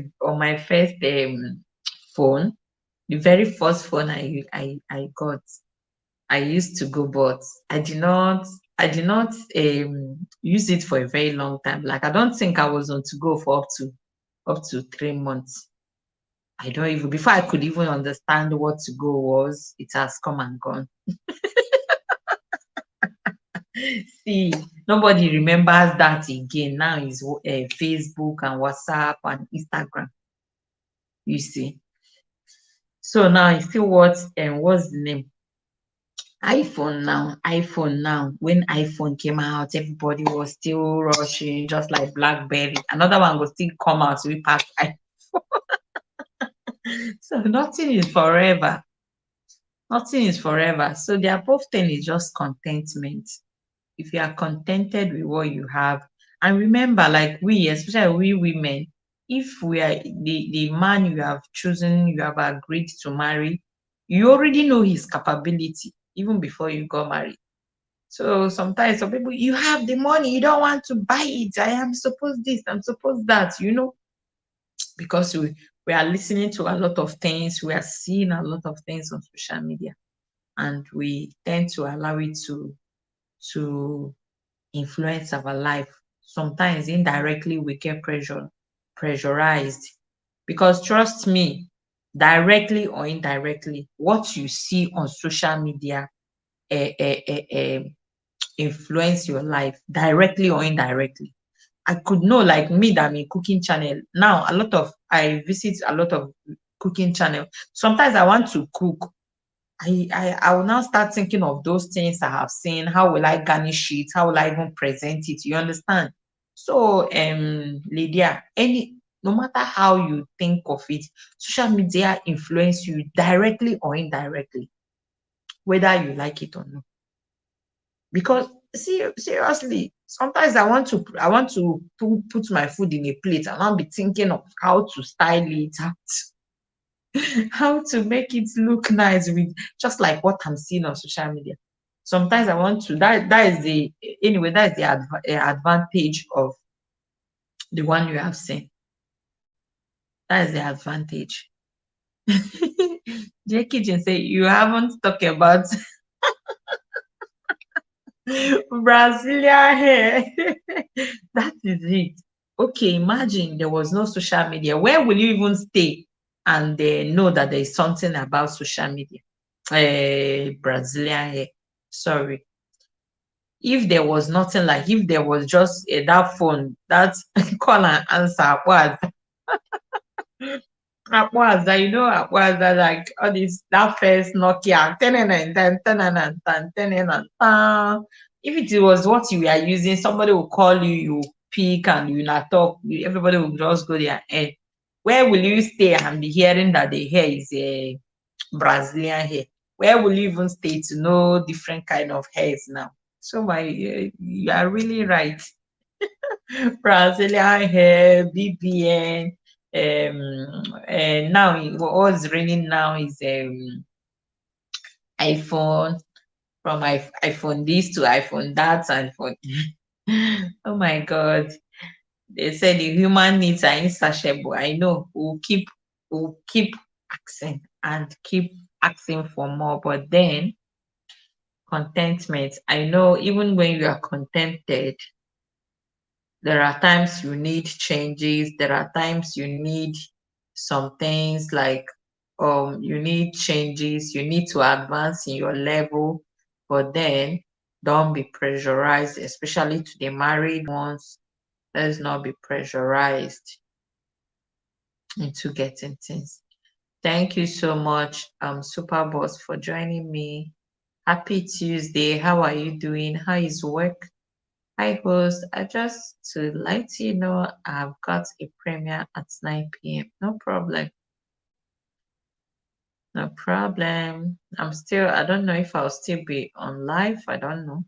A: phone, the very first phone I got. I used to go, but I did not use it for a very long time. Like I don't think I was on to go for up to 3 months. I don't even before I could even understand what to go was. It has come and gone. See, nobody remembers that again. Now is Facebook and WhatsApp and Instagram. You see. So now I see what's the name? iPhone now. When iPhone came out, everybody was still rushing, just like BlackBerry. Another one will still come out. We pass iPhone. So nothing is forever. Nothing is forever. So the above thing is just contentment. If you are contented with what you have, and remember, like we, especially we women, if we are the man you have chosen, you have agreed to marry, you already know his capability even before you got married. So sometimes some people, you have the money, you don't want to buy it. I am supposed this, I'm supposed that, because we are listening to a lot of things, we are seeing a lot of things on social media, and we tend to allow it to influence our life. Sometimes indirectly we get pressurized. Because trust me, directly or indirectly, what you see on social media eh, eh, eh, eh, influence your life directly or indirectly. I could know, like me, that I'm in cooking channel. Now, I visit a lot of cooking channel. Sometimes I want to cook. I will now start thinking of those things I have seen. How will I garnish it? How will I even present it? You understand? So, Lydia, no matter how you think of it, social media influence you directly or indirectly, whether you like it or not. Because seriously, sometimes I want to put my food in a plate and I'll be thinking of how to style it, how to make it look nice with just like what I'm seeing on social media. Sometimes I want to. That is the anyway. That is the advantage of the one you have seen. That is the advantage. J Kitchen say you haven't talked about Brazilian hair. That is it. Okay, imagine there was no social media. Where will you even stay and know that there is something about social media? Brazilian hair. Sorry. If there was nothing, like if there was just that phone, that call and answer, what? Akwaza, you know Akwaza, like all this that first Nokia, ten and ten, ten and ten, ten and ten. If it was what you were using, somebody will call you, you pick and you not talk, everybody will just go there. And where will you stay and be hearing that the hair is a Brazilian hair? Where will you even stay to know different kind of hairs now? So my, you are really right. Brazilian hair, BBN, and now what's raining now is iPhone, from iPhone this to iPhone that, and for oh my god, they said the human needs are insatiable. I know we'll keep asking and keep asking for more, but then contentment. I know even when you are contented, there are times you need changes, there are times you need some things like you need changes, you need to advance in your level, but then don't be pressurized, especially to the married ones. Let's not be pressurized into getting things. Thank you so much, Super Boss, for joining me. Happy Tuesday. How are you doing? How is work? Hi, host. I just to let you know I've got a premiere at 9 p.m. No problem. No problem. I don't know if I'll still be on live. I don't know.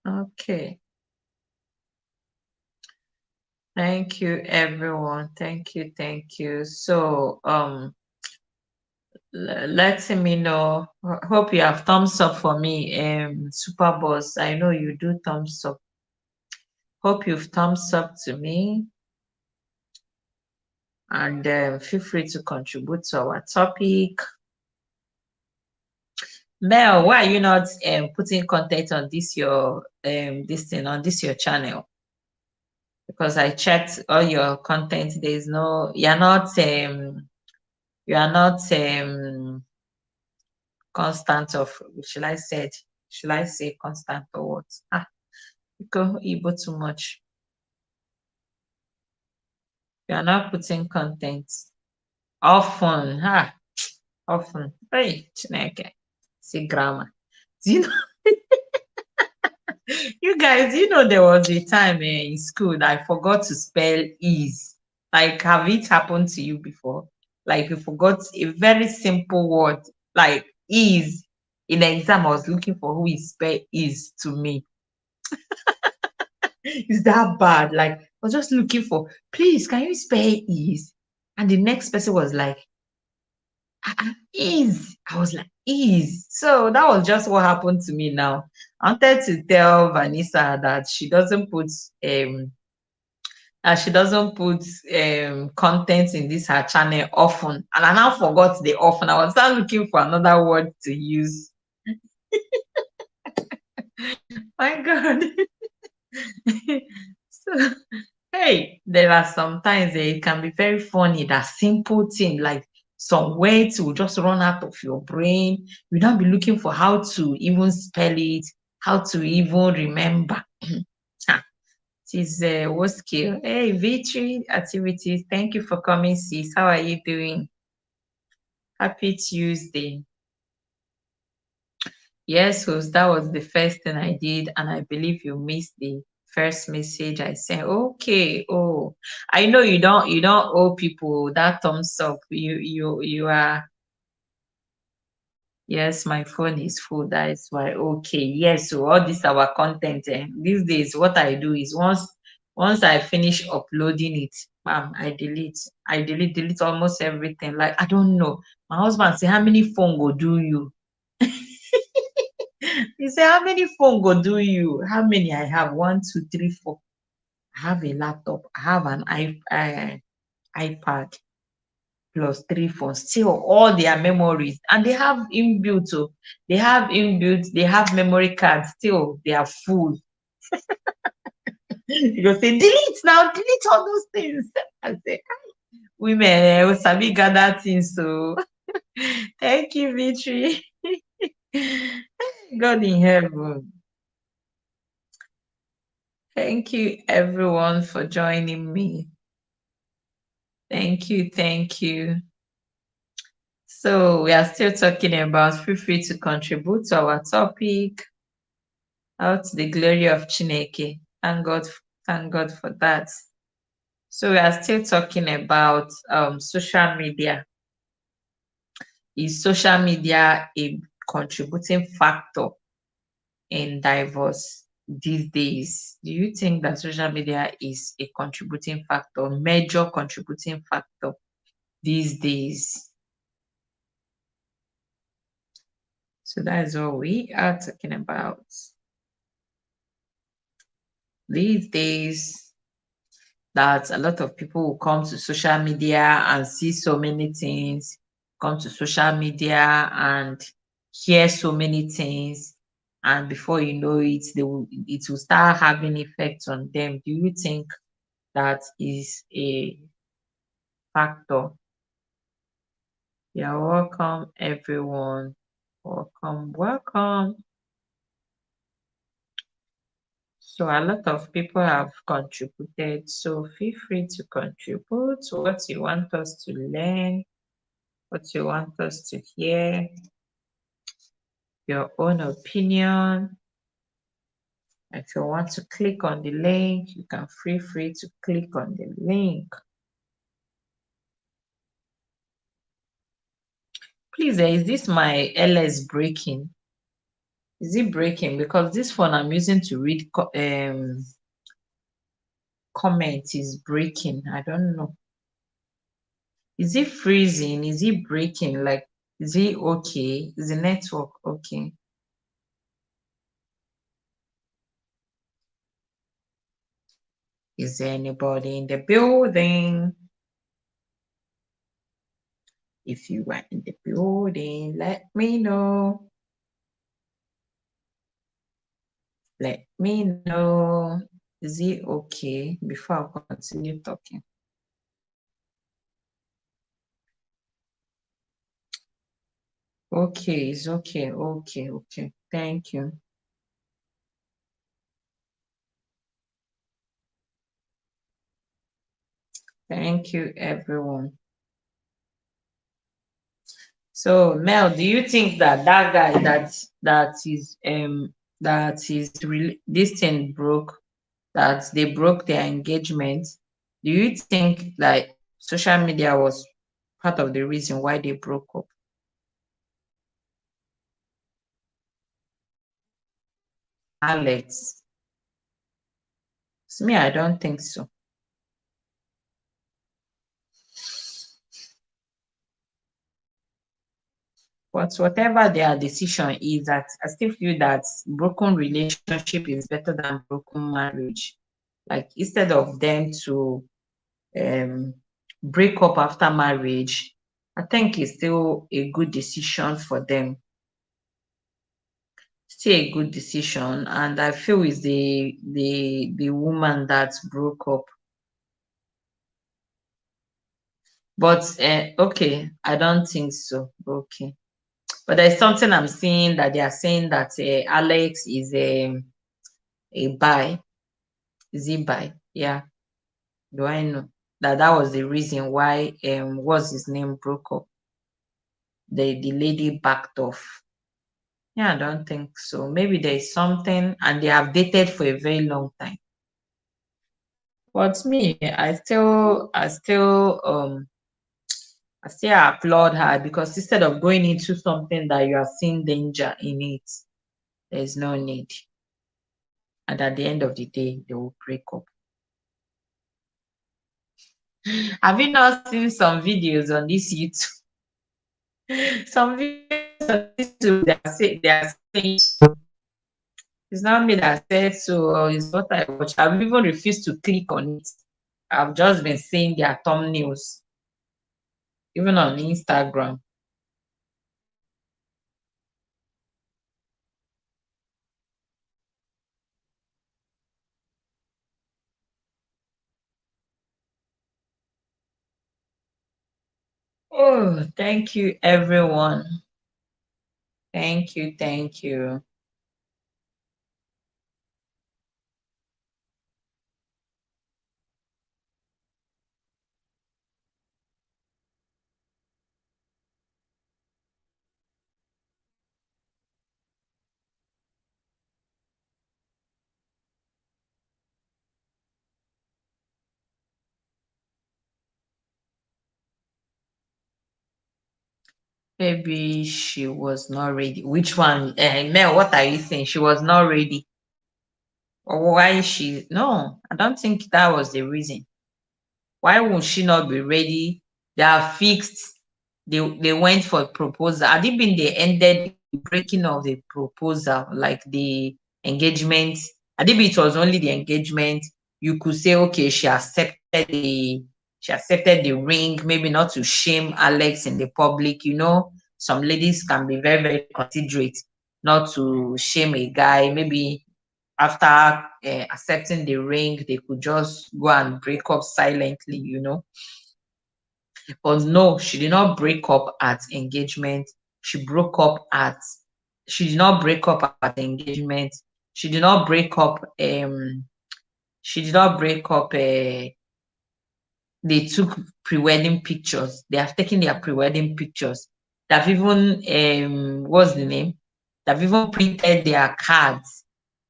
A: Okay. Thank you, everyone. Thank you. Thank you. So, let me know. Hope you have thumbs up for me, Super Boss. I know you do thumbs up. Hope you've thumbs up to me. And feel free to contribute to our topic. Mel, why are you not putting content on this thing on this your channel? Because I checked all your content. There's no, you are not constant of, should I say constant or what? Go Igbo too much. You are not putting content often. Often. Hey, Chineke. See grammar. Do you know? You guys, there was a time in school that I forgot to spell ease. Like, have it happened to you before? Like, you forgot a very simple word, like ease. In the exam, I was looking for who is spell ease to me. Is that bad? Like, I was just looking for, please, can you spell ease? And the next person was like, ease. I was like, ease. So that was just what happened to me now. I wanted to tell Vanessa that she doesn't put content in this her channel often. And I now forgot the often. I was now looking for another word to use. My God. So hey, there are sometimes it can be very funny, that simple thing, like some words will just run out of your brain. You don't be looking for how to even spell it, how to even remember. Ah, it is what skill? Hey, Victory Activities, thank you for coming, sis. How are you doing? Happy Tuesday. Yes, host, that was the first thing I did, and I believe you missed the first message I sent. Okay, oh, I know you don't owe people that thumbs up. You are, yes, my phone is full. That is why. Okay, yes, so all this our content. These days, what I do is once I finish uploading it, I delete. Delete almost everything. Like, I don't know. My husband say, how many phone go do you? He said, how many phone go do you? How many I have? 1, 2, 3, 4. I have a laptop. I have an iPad plus 3 phones. Still all their memories. And they have inbuilt. Oh, they have memory cards. Still, they are full. You go say, delete now, delete all those things. I say, women, we sabi gather things. So thank you, Vitri. God in heaven. Thank you, everyone, for joining me. Thank you, thank you. So we are still talking about, feel free to contribute to our topic, out to the glory of Chineke. Thank God for that. So we are still talking about social media. Is social media a contributing factor in divorce these days? Do you think that social media is a contributing factor, major contributing factor these days? So that is what we are talking about. These days, that a lot of people will come to social media and see so many things, come to social media and hear so many things, and before you know it, it will start having effects on them. Do you think that is a factor? You're welcome, everyone. Welcome, welcome. So a lot of people have contributed. So feel free to contribute what you want us to learn, what you want us to hear, your own opinion. If you want to click on the link, you can feel free to click on the link. Please, is this my LS breaking? Is it breaking? Because this phone I'm using to read comments is breaking. I don't know. Is it freezing? Is it breaking? Like, is it okay? Is the network okay? Is there anybody in the building? If you are in the building, let me know. Let me know. Is it okay before I continue talking? Okay, it's okay. Okay, okay. Thank you. Thank you, everyone. So, Mel, do you think that guy this thing broke, that they broke their engagement? Do you think like social media was part of the reason why they broke up? Alex, to me, I don't think so. But whatever their decision is, that I still feel that broken relationship is better than broken marriage. Like, instead of them to um, break up after marriage, I think it's still a good decision for them. Still a good decision, and I feel it's the woman that broke up. But okay, I don't think so. Okay. But there's something I'm seeing that they are saying that Alex is a bi. Is he bi? Yeah. Do I know that was the reason why what's his name broke up? The lady backed off. Yeah, I don't think so. Maybe there's something, and they have dated for a very long time. But me, I still applaud her, because instead of going into something that you are seeing danger in it, there's no need. And at the end of the day, they will break up. Have you not seen some videos on this YouTube? Some videos on YouTube, they are saying so. It's not me that said so, or it's what I watch. I've even refused to click on it. I've just been seeing their thumbnails, even on Instagram. Oh, thank you, everyone. Thank you, thank you. Maybe she was not ready. Which one? Mel, what are you saying? She was not ready. Or why is she? No, I don't think that was the reason. Why would she not be ready? They are fixed. They went for a proposal. Had it been they ended the breaking of the proposal, like the engagement? Had it been it was only the engagement, you could say, okay, she accepted the ring, maybe not to shame Alex in the public. Some ladies can be very, very considerate, not to shame a guy. Maybe after accepting the ring, they could just go and break up silently. But no, she did not break up at engagement. She broke up at, she did not break up at engagement. She did not break up, she did not break up, they took pre-wedding pictures. They have taken their pre-wedding pictures. They've even what's the name? They've even printed their cards.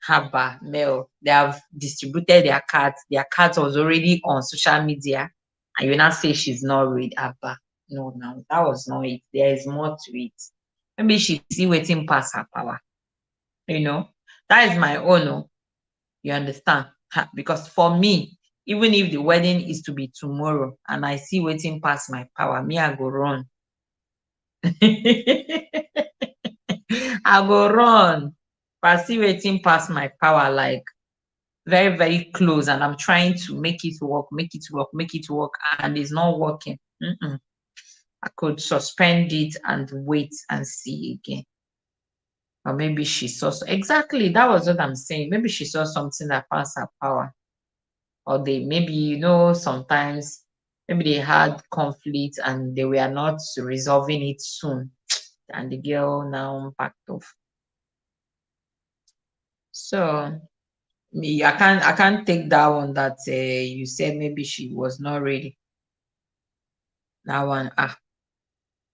A: Haba, Mel. They have distributed their cards. Their cards was already on social media. And you now say she's not read Haba. No, no, that was not it. There is more to it. Maybe she see waiting past her power. You know, that is my own. Oh. You understand? Because for me, even if the wedding is to be tomorrow and I see waiting past my power, me, I go run. I go run. If I see waiting past my power, like very, very close, and I'm trying to make it work, make it work, make it work, and it's not working. I could suspend it and wait and see again. Or maybe she saw exactly that was what I'm saying. Maybe she saw something that passed her power. Or they maybe sometimes maybe they had conflict and they were not resolving it soon and the girl now backed off. So me, I can't take that one that you said maybe she was not ready. That one,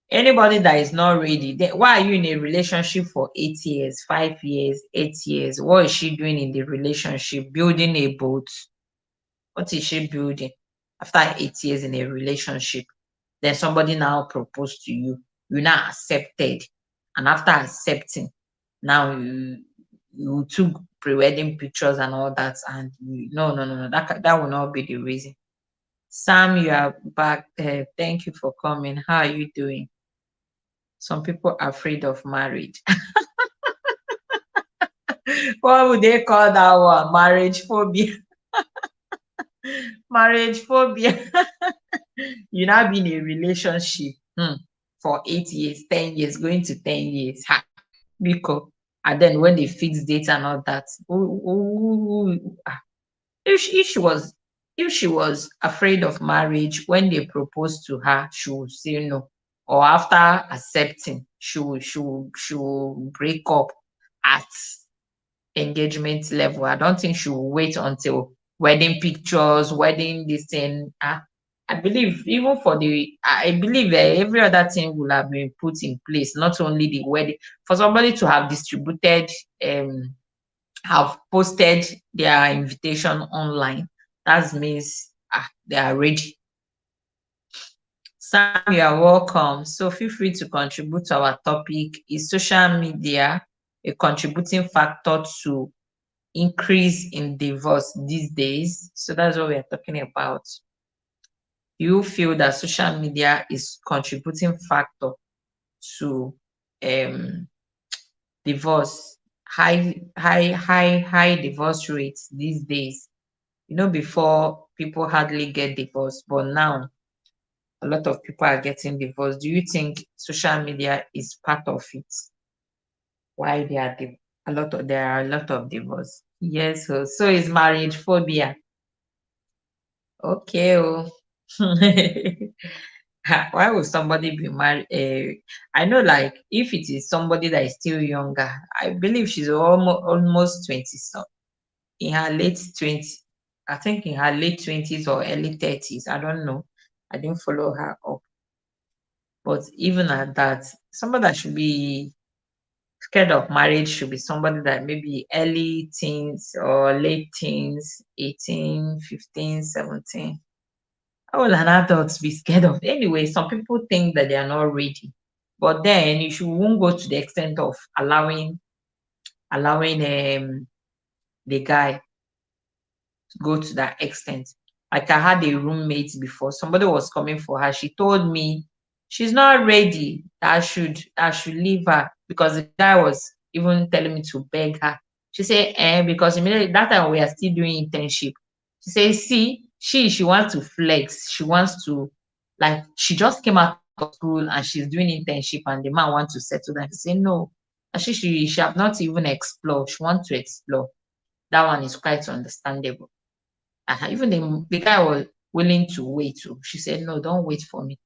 A: anybody that is not ready, why are you in a relationship for 8 years, 5 years, 8 years? What is she doing in the relationship? Building a boat? What is she building after 8 years in a relationship? Then somebody now proposed to you, you now accepted, and after accepting, now you took pre-wedding pictures and all that, and no, no, no, no, that will not be the reason. Sam, you are back. Thank you for coming. How are you doing? Some people are afraid of marriage. What would they call that one? Marriage phobia. Marriage phobia. You now be in a relationship for 8 years, 10 years, going to 10 years. Because and then when they fix date and all that, if she was afraid of marriage when they proposed to her, she would say no. Or after accepting, she will break up at engagement level. I don't think she will wait until wedding pictures, wedding this thing. I believe even for I believe every other thing will have been put in place, not only the wedding. For somebody to have distributed, have posted their invitation online, that means they are ready. Sam, you are welcome. So feel free to contribute to our topic. Is social media a contributing factor to increase in divorce these days? So that's what we are talking about. Do you feel that social media is contributing factor to um divorce, high divorce rates these days. Before people hardly get divorced, but now a lot of people are getting divorced. Do you think social media is part of it? Why there are a lot of divorce? Yes, so is marriage phobia. Okay, oh. Why would somebody be married? I know, like, if it is somebody that is still younger, I believe she's almost 20, so in her late 20s, I think in her late 20s or early 30s. I don't know. I didn't follow her up. But even at that, somebody that should be scared of marriage should be somebody that maybe early teens or late teens, 18, 15, 17. How will an adult be scared of? Anyway, some people think that they are not ready. But then you won't go to the extent of allowing the guy go to that extent. Like, I had a roommate before. Somebody was coming for her. She told me she's not ready. That I should leave her, because the guy was even telling me to beg her. She said, because immediately that time we are still doing internship. She said, see, she wants to flex. She wants to, like, she just came out of school and she's doing internship, and the man wants to settle down. She said no. Actually, she have not even explored. She wants to explore. That one is quite understandable. Even the guy was willing to wait too. She said, no, don't wait for me,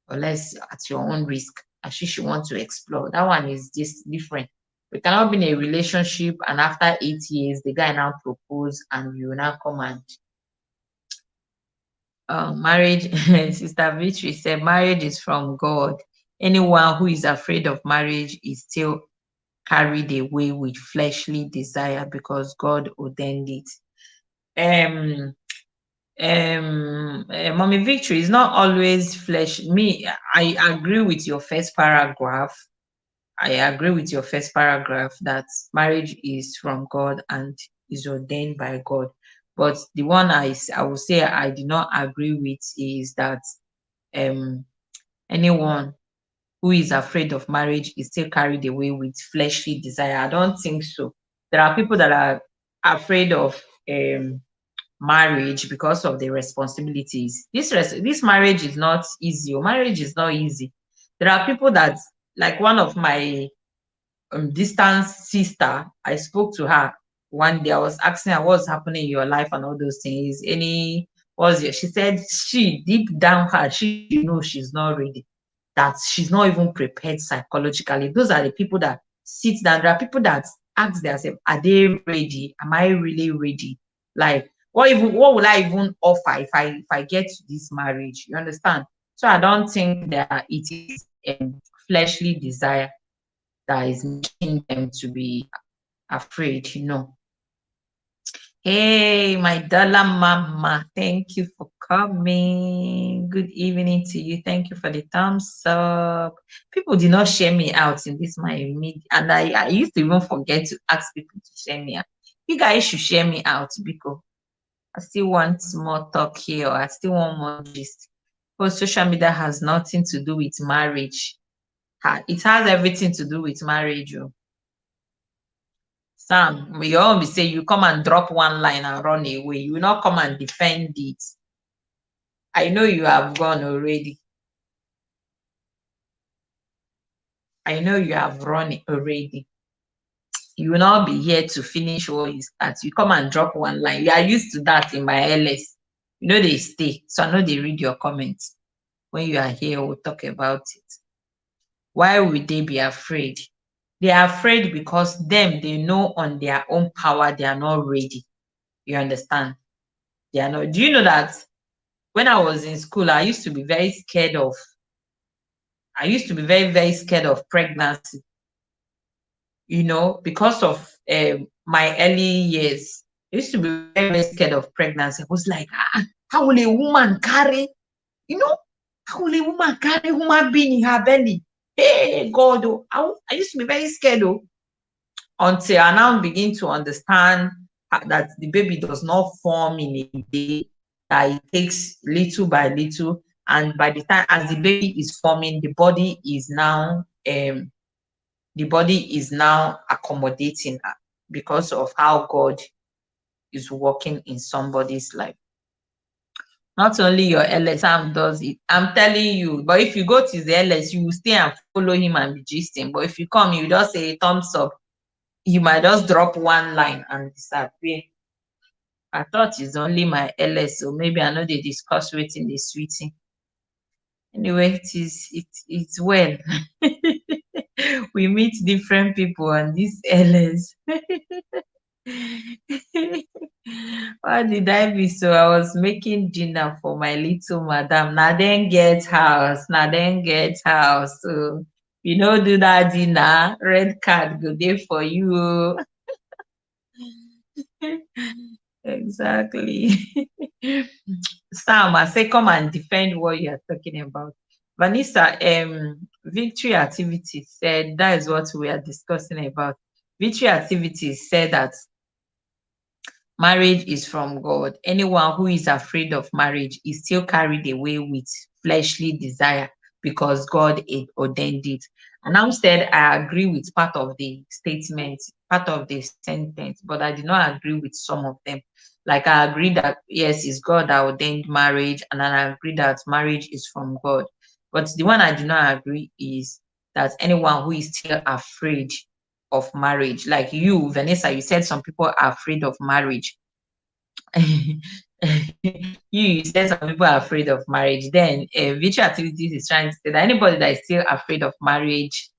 A: unless at your own risk. And she wants to explore. That one is just different. We cannot be in a relationship, and after 8 years, the guy now propose and you now come and marriage. Sister Victory said, marriage is from God. Anyone who is afraid of marriage is still carried away with fleshly desire, because God ordained it. Um, Mommy Victory is not always flesh. I agree with your first paragraph. I agree with your first paragraph that marriage is from God and is ordained by God. But the one I would say I do not agree with is that um anyone who is afraid of marriage is still carried away with fleshly desire. I don't think so. There are people that are afraid of marriage because of the responsibilities. This marriage is not easy. Marriage is not easy. There are people that, like, one of my distance sister, I spoke to her one day. I was asking her what's happening in your life and all those things. She said she deep down her, she knows she's not ready, that she's not even prepared psychologically. Those are the people that sit down. There are people that ask themselves, are they ready? Am I really ready? Like, what will I even offer if I get to this marriage? You understand? So I don't think that it is fleshly desire that is making them to be afraid. Hey, my dollar mama, thank you for coming. Good evening to you. Thank you for the thumbs up. People did not share me out in this my media, and I used to even forget to ask people to share me out. You guys should share me out, because I still want more talk here. Or I still want more gist. Because social media has nothing to do with marriage. It has everything to do with marriage. Oh. Sam, we all be say you come and drop one line and run away. You will not come and defend it. I know you have gone already. I know you have run already. You will not be here to finish what you start. You come and drop one line. You are used to that in my LS. They stay. So I know they read your comments. When you are here, we'll talk about it. Why would they be afraid? They are afraid because they know on their own power they are not ready. You understand? They are not. Do you know that when I was in school, I used to be very, very scared of pregnancy, because of my early years. I used to be very, very scared of pregnancy. I was like, how will a woman carry, how will a woman carry human being in her belly? Hey, God, oh, I used to be very scared, until I now begin to understand that the baby does not form in a day, that it takes little by little, and by the time as the baby is forming, the body is now the body is now accommodating because of how God is working in somebody's life. Not only your LS Sam does it, I'm telling you. But if you go to the LS, you will stay and follow him and be gisting. But if you come, you just say thumbs up. You might just drop one line and disappear. I thought it's only my LS, so maybe I know they discuss waiting the sweetie. Anyway, it's well. We meet different people on this LS. Why did I be so? I was making dinner for my little madam. Now then get house. Now then get house. So you know, do that dinner. Red card go there for you. Exactly. Sam, I say come and defend what you are talking about. Vanessa, Victory Activities said that is what we are discussing about. Victory Activities said that marriage is from God. Anyone who is afraid of marriage is still carried away with fleshly desire because God ordained it. And I said I agree with part of the statement, part of the sentence, but I did not agree with some of them. Like I agree that yes, it's God that ordained marriage, and then I agree that marriage is from God. But the one I do not agree is that anyone who is still afraid of marriage, like you, Vanessa, you said some people are afraid of marriage. You said some people are afraid of marriage. Then Virtual Activities is trying to say that anybody that is still afraid of marriage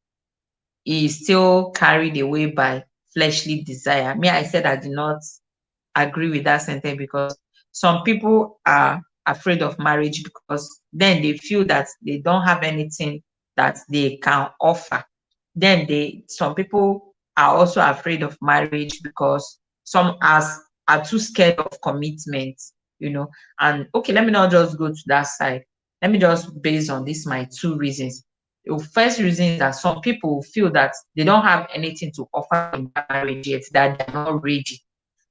A: is still carried away by fleshly desire. Me, I said I did not agree with that sentence because some people are afraid of marriage because then they feel that they don't have anything that they can offer. Then some people are also afraid of marriage because some are too scared of commitment, you know. And okay, let me not just go to that side. Let me just base on this my two reasons. The first reason is that some people feel that they don't have anything to offer in marriage yet, that they're not ready.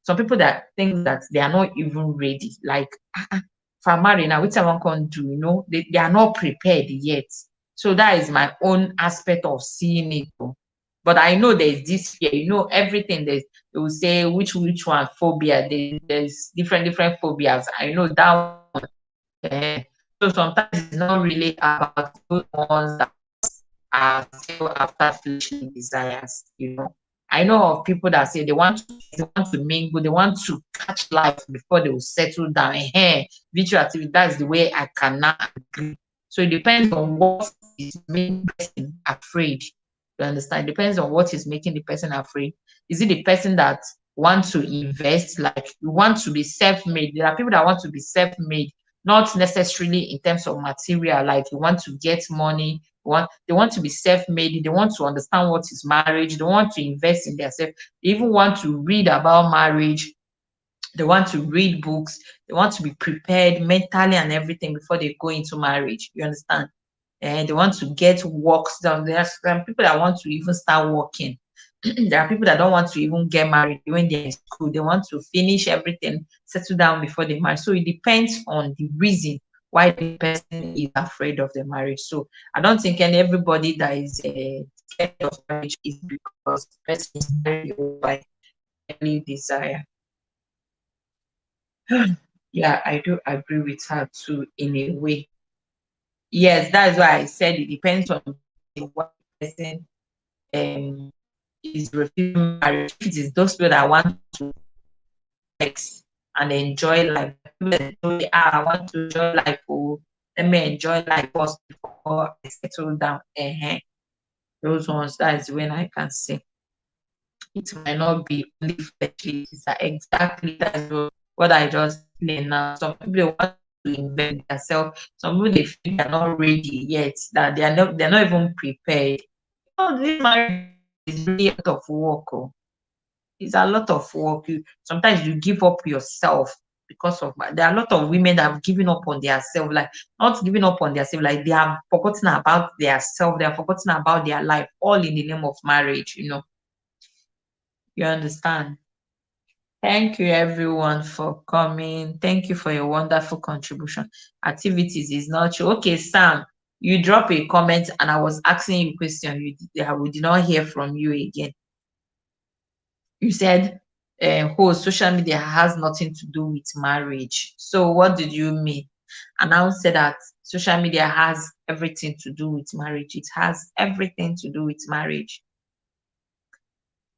A: Some people that think that they are not even ready, like if I'm married now, which someone can do, you know, they are not prepared yet. So that is my own aspect of seeing it. But I know there's this fear, you know, everything they will say which one phobia. There's different phobias. I know that one. So sometimes it's not really about those ones that are still after fleshly desires, you know. I know of people that say they want to mingle, they want to catch life before they will settle down. Virtual activity, that's the way I cannot agree. So it depends on what is making the person afraid. You understand? It depends on what is making the person afraid. Is it the person that wants to invest, like you want to be self-made? There are people that want to be self-made, not necessarily in terms of material, like you want to get money, they want to be self-made, they want to understand what is marriage, they want to invest in themselves, they even want to read about marriage, they want to read books, they want to be prepared mentally and everything before they go into marriage. You understand? And they want to get works done. There are some people that want to even start working. There are people that don't want to even get married when they're in school. They want to finish everything, settle down before they marry. So it depends on the reason why the person is afraid of the marriage. So I don't think everybody that is scared of marriage is because the person is carried away by any desire. Yeah, I do agree with her too in a way. Yes, that's why I said it depends on what person um is refusing marriage. If it is those people that want to sex and enjoy life, people that say, I want to enjoy life, oh, let me enjoy life first before I settle down. Those ones, that is when I can say it might not be only fleshly. It's exactly that's what I just explained now. Some people want to invent themselves. Some people they feel they're not ready yet, that they're not even prepared. Oh, this marriage is really a lot of work. Oh. It's a lot of work. Sometimes you give up yourself because of there are a lot of women that have given up on their self, like not giving up on their self, like they have forgotten about their self, they have forgotten about their life, all in the name of marriage, you know. You understand? Thank you everyone for coming. Thank you for your wonderful contribution. Activities is not true. Okay, Sam. You drop a comment and I was asking you a question. We did not hear from you again. You said, oh, social media has nothing to do with marriage. So what did you mean? And I said that social media has everything to do with marriage. It has everything to do with marriage.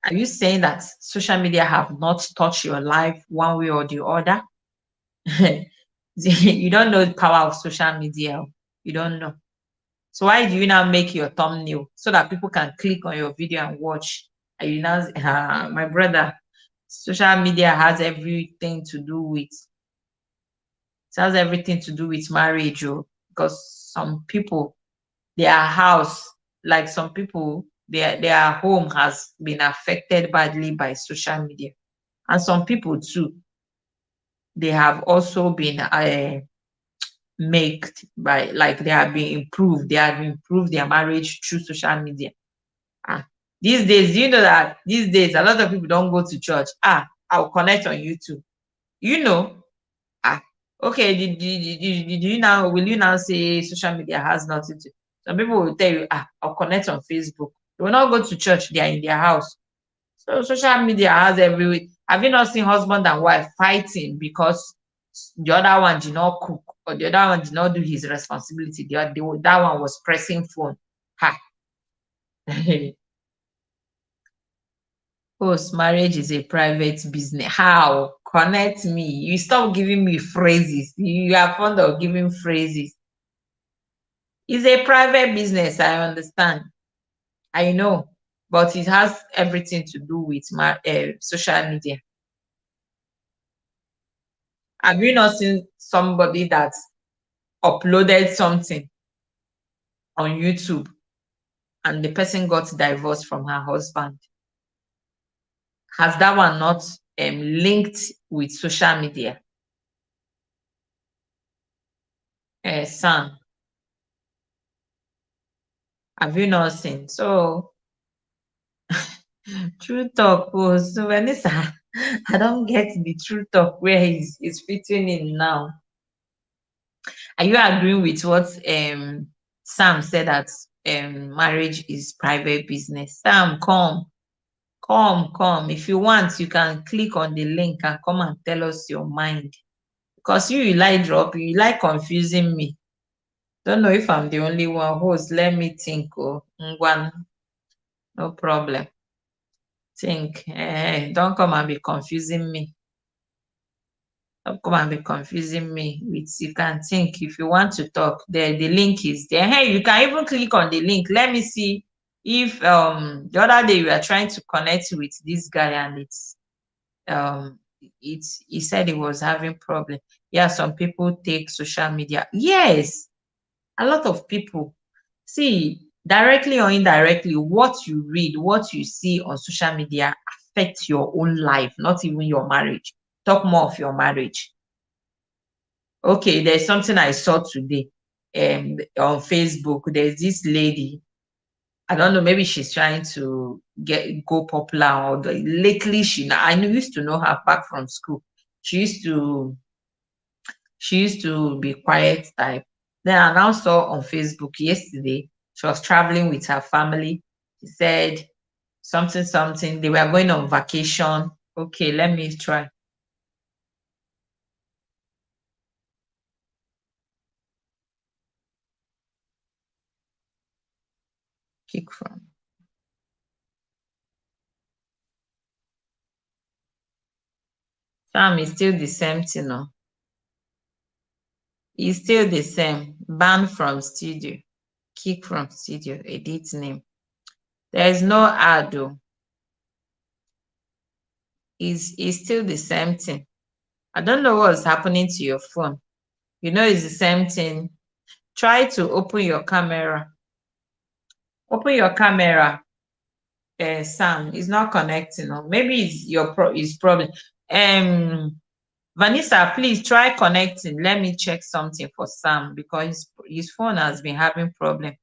A: Are you saying that social media have not touched your life one way or the other? You don't know the power of social media. You don't know. So why do you now make your thumbnail so that people can click on your video and watch? And you now, my brother, social media has everything to do with marriage, oh, because some people, their house, like some people, their home has been affected badly by social media, and some people too, they have also been made by, like, they have improved their marriage through social media. These days, you know that these days a lot of people don't go to church. I'll connect on YouTube. You know, ah, okay, did you now, will you now say social media has nothing to, some people will tell you, I'll connect on Facebook. They will not go to church, they are in their house. So social media has every, have you not seen husband and wife fighting because the other one did not cook, or the other one did not do his responsibility? That one was pressing phone. Ha. Post marriage is a private business. How? Connect me. You stop giving me phrases. You are fond of giving phrases. It's a private business, I understand. I know. But it has everything to do with my social media. Have you not seen somebody that uploaded something on YouTube and the person got divorced from her husband? Has that one not linked with social media? Sam, have you not seen? So, true talk. Oh, so Vanessa, I don't get the true talk where he's fitting in now. Are you agreeing with what Sam said, that marriage is private business? Sam, come. If you want, you can click on the link and come and tell us your mind. Because you like you like confusing me. Don't know if I'm the only one. Host, let me think. Oh, Ngwan, no problem. Think. Don't come and be confusing me. Don't come and be confusing me with, you can think. If you want to talk, the link is there. Hey, you can even click on the link. Let me see if the other day we were trying to connect with this guy and he said he was having problem. Yeah, some people take social media. Yes, a lot of people. See, directly or indirectly, what you read, what you see on social media affects your own life, not even your marriage. Talk more of your marriage. Okay, there's something I saw today on Facebook. There's this lady, I don't know, maybe she's trying to go popular, or lately I used to know her back from school. She used to be quiet type. Then I now saw on Facebook yesterday she was traveling with her family. She said something. They were going on vacation. Okay, let me try. Kick from. Sam is still the same thing, no? It's still the same. Ban from studio. Kick from studio. Edit name. There is no ad though. It's still the same thing. I don't know what's happening to your phone. You know it's the same thing. Try to open your camera. Open your camera. Sam, it's not connecting. Or maybe it's his problem. Vanessa, please try connecting. Let me check something for Sam, because his phone has been having problem.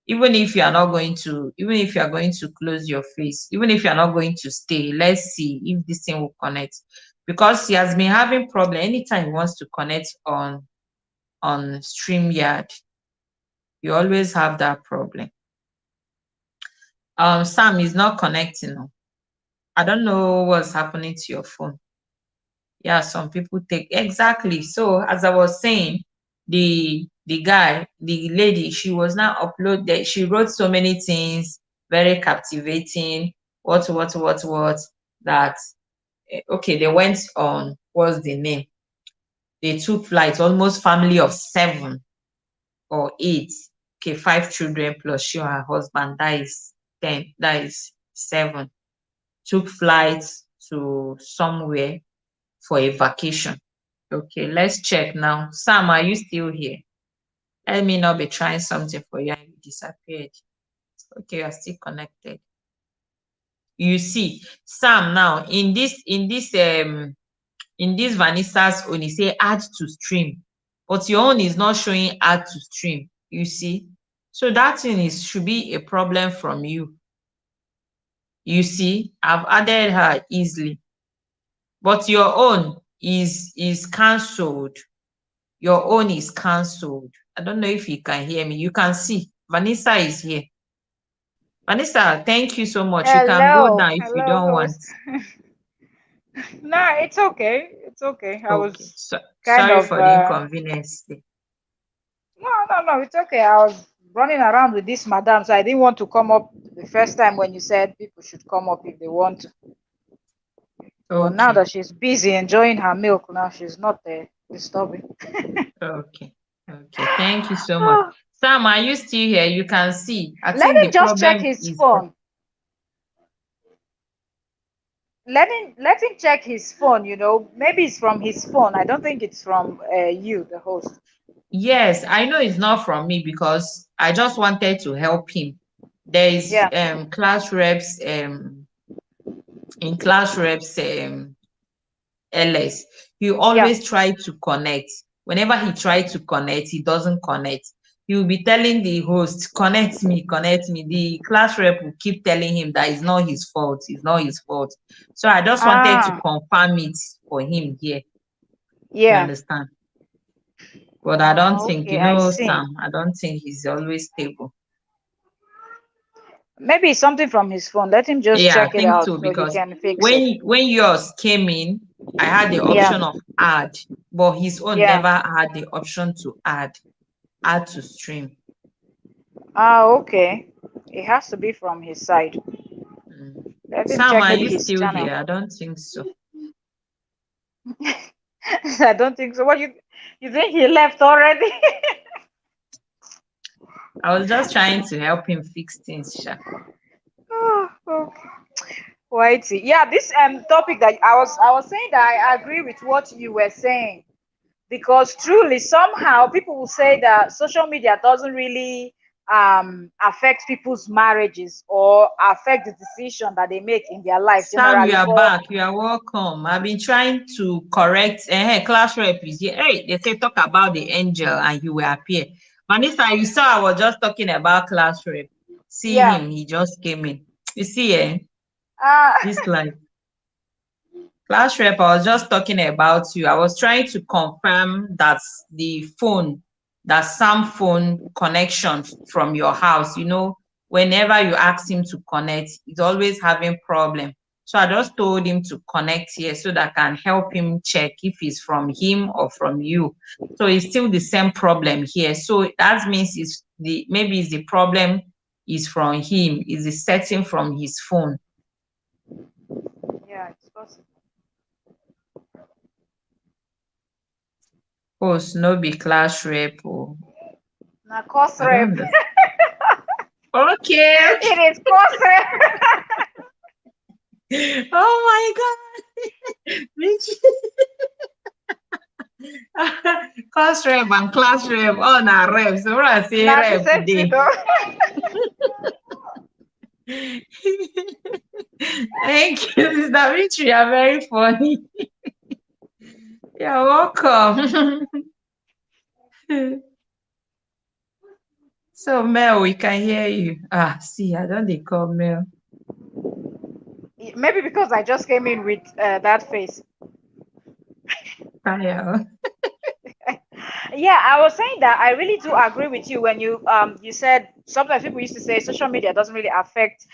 A: Even if you are not going to, even if you are going to close your face, even if you are not going to stay, let's see if this thing will connect. Because he has been having problem anytime he wants to connect on StreamYard. You always have that problem. Sam is not connecting. Oh. I don't know what's happening to your phone. Yeah, some people take exactly. So as I was saying, the lady, she was now uploaded. She wrote so many things, very captivating. What that okay, they went on, what's the name? They took flight, almost family of 7 or 8. Okay, 5 children plus she and her husband. That is 10. That is 7. Took flights to somewhere for a vacation. Okay, let's check now. Sam, are you still here? Let me not be trying something for you and you disappeared. Okay, you are still connected. You see, Sam, now in this Vanessa's own, it say add to stream, but your own is not showing add to stream. You see, so that thing should be a problem from you. You see, I've added her easily, but your own is cancelled. Your own is cancelled. I don't know if you can hear me. You can see Vanessa is here. Vanessa, thank you so much. You can go
B: Hello,
A: down if you
B: hello,
A: don't want.
B: host. No, it's okay. It's okay. I
A: Okay.
B: was
A: So,
B: kind
A: sorry
B: of
A: for the inconvenience.
B: no, it's okay. I was running around with this madam, so I didn't want to come up the first time when you said people should come up if they want to. But now
A: Okay.
B: that she's busy enjoying her milk, now she's not disturbing.
A: Okay. Okay. Thank you so much.
B: Oh,
A: Sam, are you still here? You can see. I
B: let
A: think
B: him
A: the
B: just check
A: problem
B: his
A: is
B: phone. Let him check his phone. Maybe it's from his phone. I don't think it's from you, the host.
A: yes, I know it's not from me because I just wanted to help him. There is
B: Yeah.
A: class reps in class reps LS. He
B: Yeah.
A: always try to connect. Whenever he try to connect, he doesn't connect. He will be telling the host, connect me, connect me. The class rep will keep telling him that it's not his fault, it's not his fault. So I just wanted to
B: Ah,
A: confirm it for him here. You
B: yeah.
A: understand? But I don't think,
B: Okay, I see.
A: Sam, I don't think he's always stable.
B: Maybe it's something from his phone. Let him just
A: Yeah, I
B: check it
A: think
B: out
A: so
B: so he
A: because
B: can fix it.
A: when yours came in, I had the
B: Yeah.
A: option of add, but his own
B: Yeah.
A: never had the option to add to stream.
B: Ah, okay. It has to be from his side.
A: Mm.
B: Let him
A: Sam,
B: check
A: are
B: maybe
A: you
B: his
A: still
B: channel.
A: here? I don't think so.
B: I don't think so. What you think he left already?
A: I was just trying to help him fix things, Sha.
B: Oh, okay. Whitey. Yeah, this topic that I was saying that I agree with what you were saying, because truly somehow people will say that social media doesn't really affect people's marriages or affect the decision that they make in their life
A: Sam, you
B: generally.
A: are
B: But
A: back. You are welcome. I've been trying to correct. Hey, class rep is here. Hey, they say talk about the angel and you will appear. Vanessa, you saw I was just talking about class rep. See
B: yeah.
A: him, he just came in. You see,
B: uh,
A: this life. Class rep, I was just talking about you. I was trying to confirm that that Sam phone connection from your house, whenever you ask him to connect, he's always having problem. So I just told him to connect here so that I can help him check if it's from him or from you. So it's still the same problem here. So that means maybe it's the problem is from him, is the setting from his phone.
B: yeah, it's possible.
A: Post no be class rep. Oh.
B: Now course
A: I don't
B: rep.
A: understand. Okay, okay.
B: It is course rep.
A: Oh my God. Which class rep and class rep, all na rep. So when I say
B: Now the
A: rep
B: same thing
A: day.
B: though.
A: Thank you, Sister Rich. You are very funny. You're welcome. So Mel, we can hear you. See, I don't they call Mel.
B: Maybe because I just came in with that face.
A: Kyle.
B: Yeah, I was saying that I really do agree with you when you said sometimes people used to say social media doesn't really affect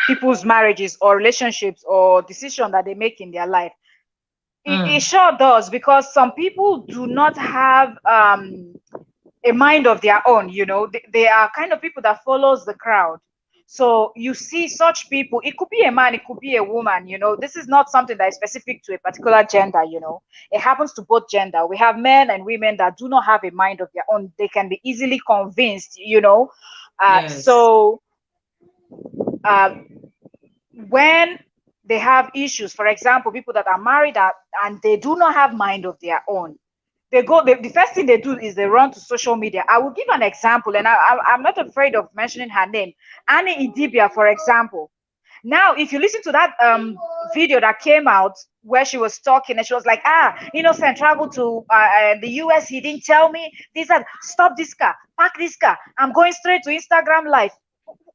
B: people's marriages or relationships or decision that they make in their life. It
A: Mm,
B: sure does, because some people do not have a mind of their own. They are kind of people that follows the crowd. So you see such people, it could be a man, it could be a woman. This is not something that is specific to a particular gender. It happens to both gender. We have men and women that do not have a mind of their own. They can be easily convinced.
A: yes.
B: So uh, when they have issues, for example, people that are married and they do not have mind of their own, the first thing they do is they run to social media. I will give an example, and I'm not afraid of mentioning her name. Annie Idibia, for example. Now, if you listen to that video that came out where she was talking and she was like, Innocent traveled to the US, he didn't tell me this, that, stop this car, park this car, I'm going straight to Instagram live.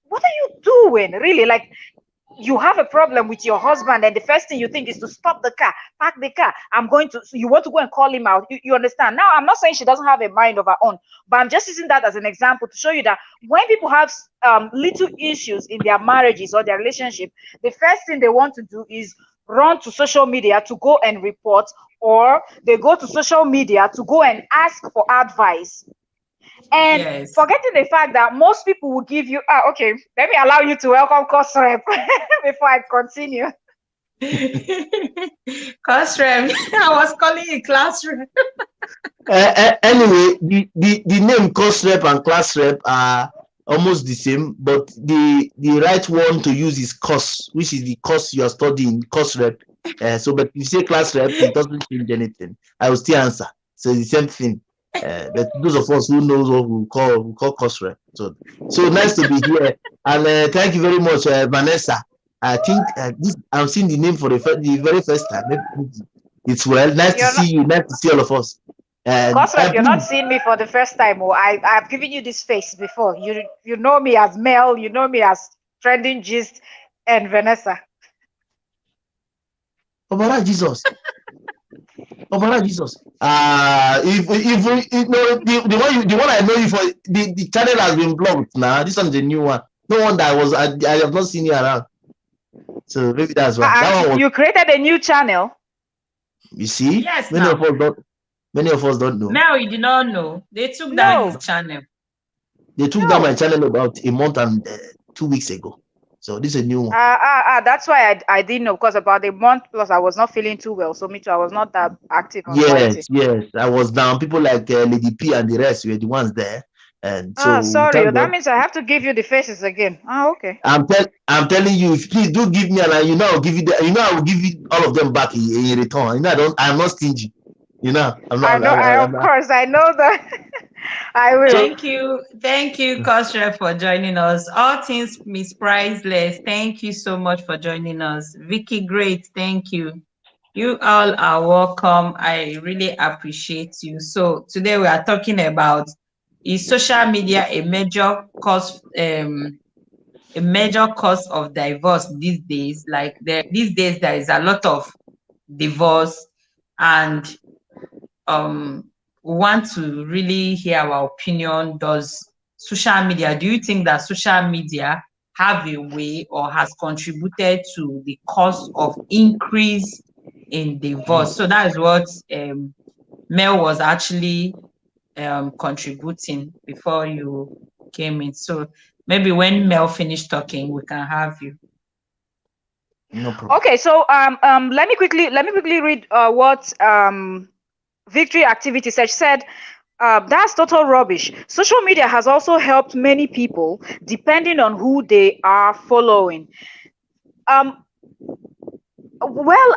B: What are you doing, really? Like, you have a problem with your husband and the first thing you think is to stop the car, park the car, I'm going to, so you want to go and call him out. You understand? Now, I'm not saying she doesn't have a mind of her own, but I'm just using that as an example to show you that when people have little issues in their marriages or their relationship, the first thing they want to do is run to social media to go and report, or they go to social media to go and ask for advice, and
A: Yes.
B: forgetting the fact that most people will give you, okay, let me allow you to welcome course rep before I continue.
A: Classroom. I was calling it classroom.
C: Anyway, the name course rep and class rep are almost the same, but the right one to use is course, which is the course you are studying, course rep. But if you say class rep, it doesn't change anything. I will still answer. So it's the same thing. But those of us who knows what we call course rep. So nice to be here, and thank you very much, Vanessa. I think I'm seeing the name for the very first time. Maybe it's well. Nice to
B: You're not
C: see you. Nice to see all of us. And
B: course rep, you're not
C: please,
B: seeing me for the first time. I've given you this face before. You know me as Mel, you know me as Trending Gist and Vanessa.
C: Obara Jesus, Obara Jesus. If no, the one I know you for, the channel has been blocked now. This one's a new one. No wonder I have not seen you around. So maybe that's why. That one was,
B: You created a new channel.
C: you see,
A: Yes, now.
C: many of us don't know.
A: Now you did not know. They took down
B: No,
A: his channel.
C: They took down my
B: no.
C: channel about a month and 2 weeks ago. So this is a new one.
B: That's why I didn't know, because about a month plus I was not feeling too well. So me too, I was not that active on YT.
C: Yes. I was down. People like Lady P and the rest were the ones there. And so
B: Sorry.
C: thank
B: That
C: God.
B: means I have to give you the faces again. Okay.
C: I'm telling you, please do give me, and I'll give you I will give you all of them back in return. I'm not stingy. I'm
B: I
C: not.
B: know. Of course, I know that. I will.
A: Thank you, Kosher, for joining us. All things Miss Priceless. Thank you so much for joining us. Vicky, great. Thank you. You all are welcome. I really appreciate you. So today we are talking about, is social media a major cause of divorce these days? Like these days there is a lot of divorce, and we want to really hear our opinion. Do you think that social media have a way or has contributed to the cause of increase in divorce? So that is what Mel was actually contributing before you came in. So maybe when Mel finished talking, we can have you.
C: No problem.
B: Okay. So let me quickly read what Victory Activity said. That's total rubbish. Social media has also helped many people depending on who they are following. Well,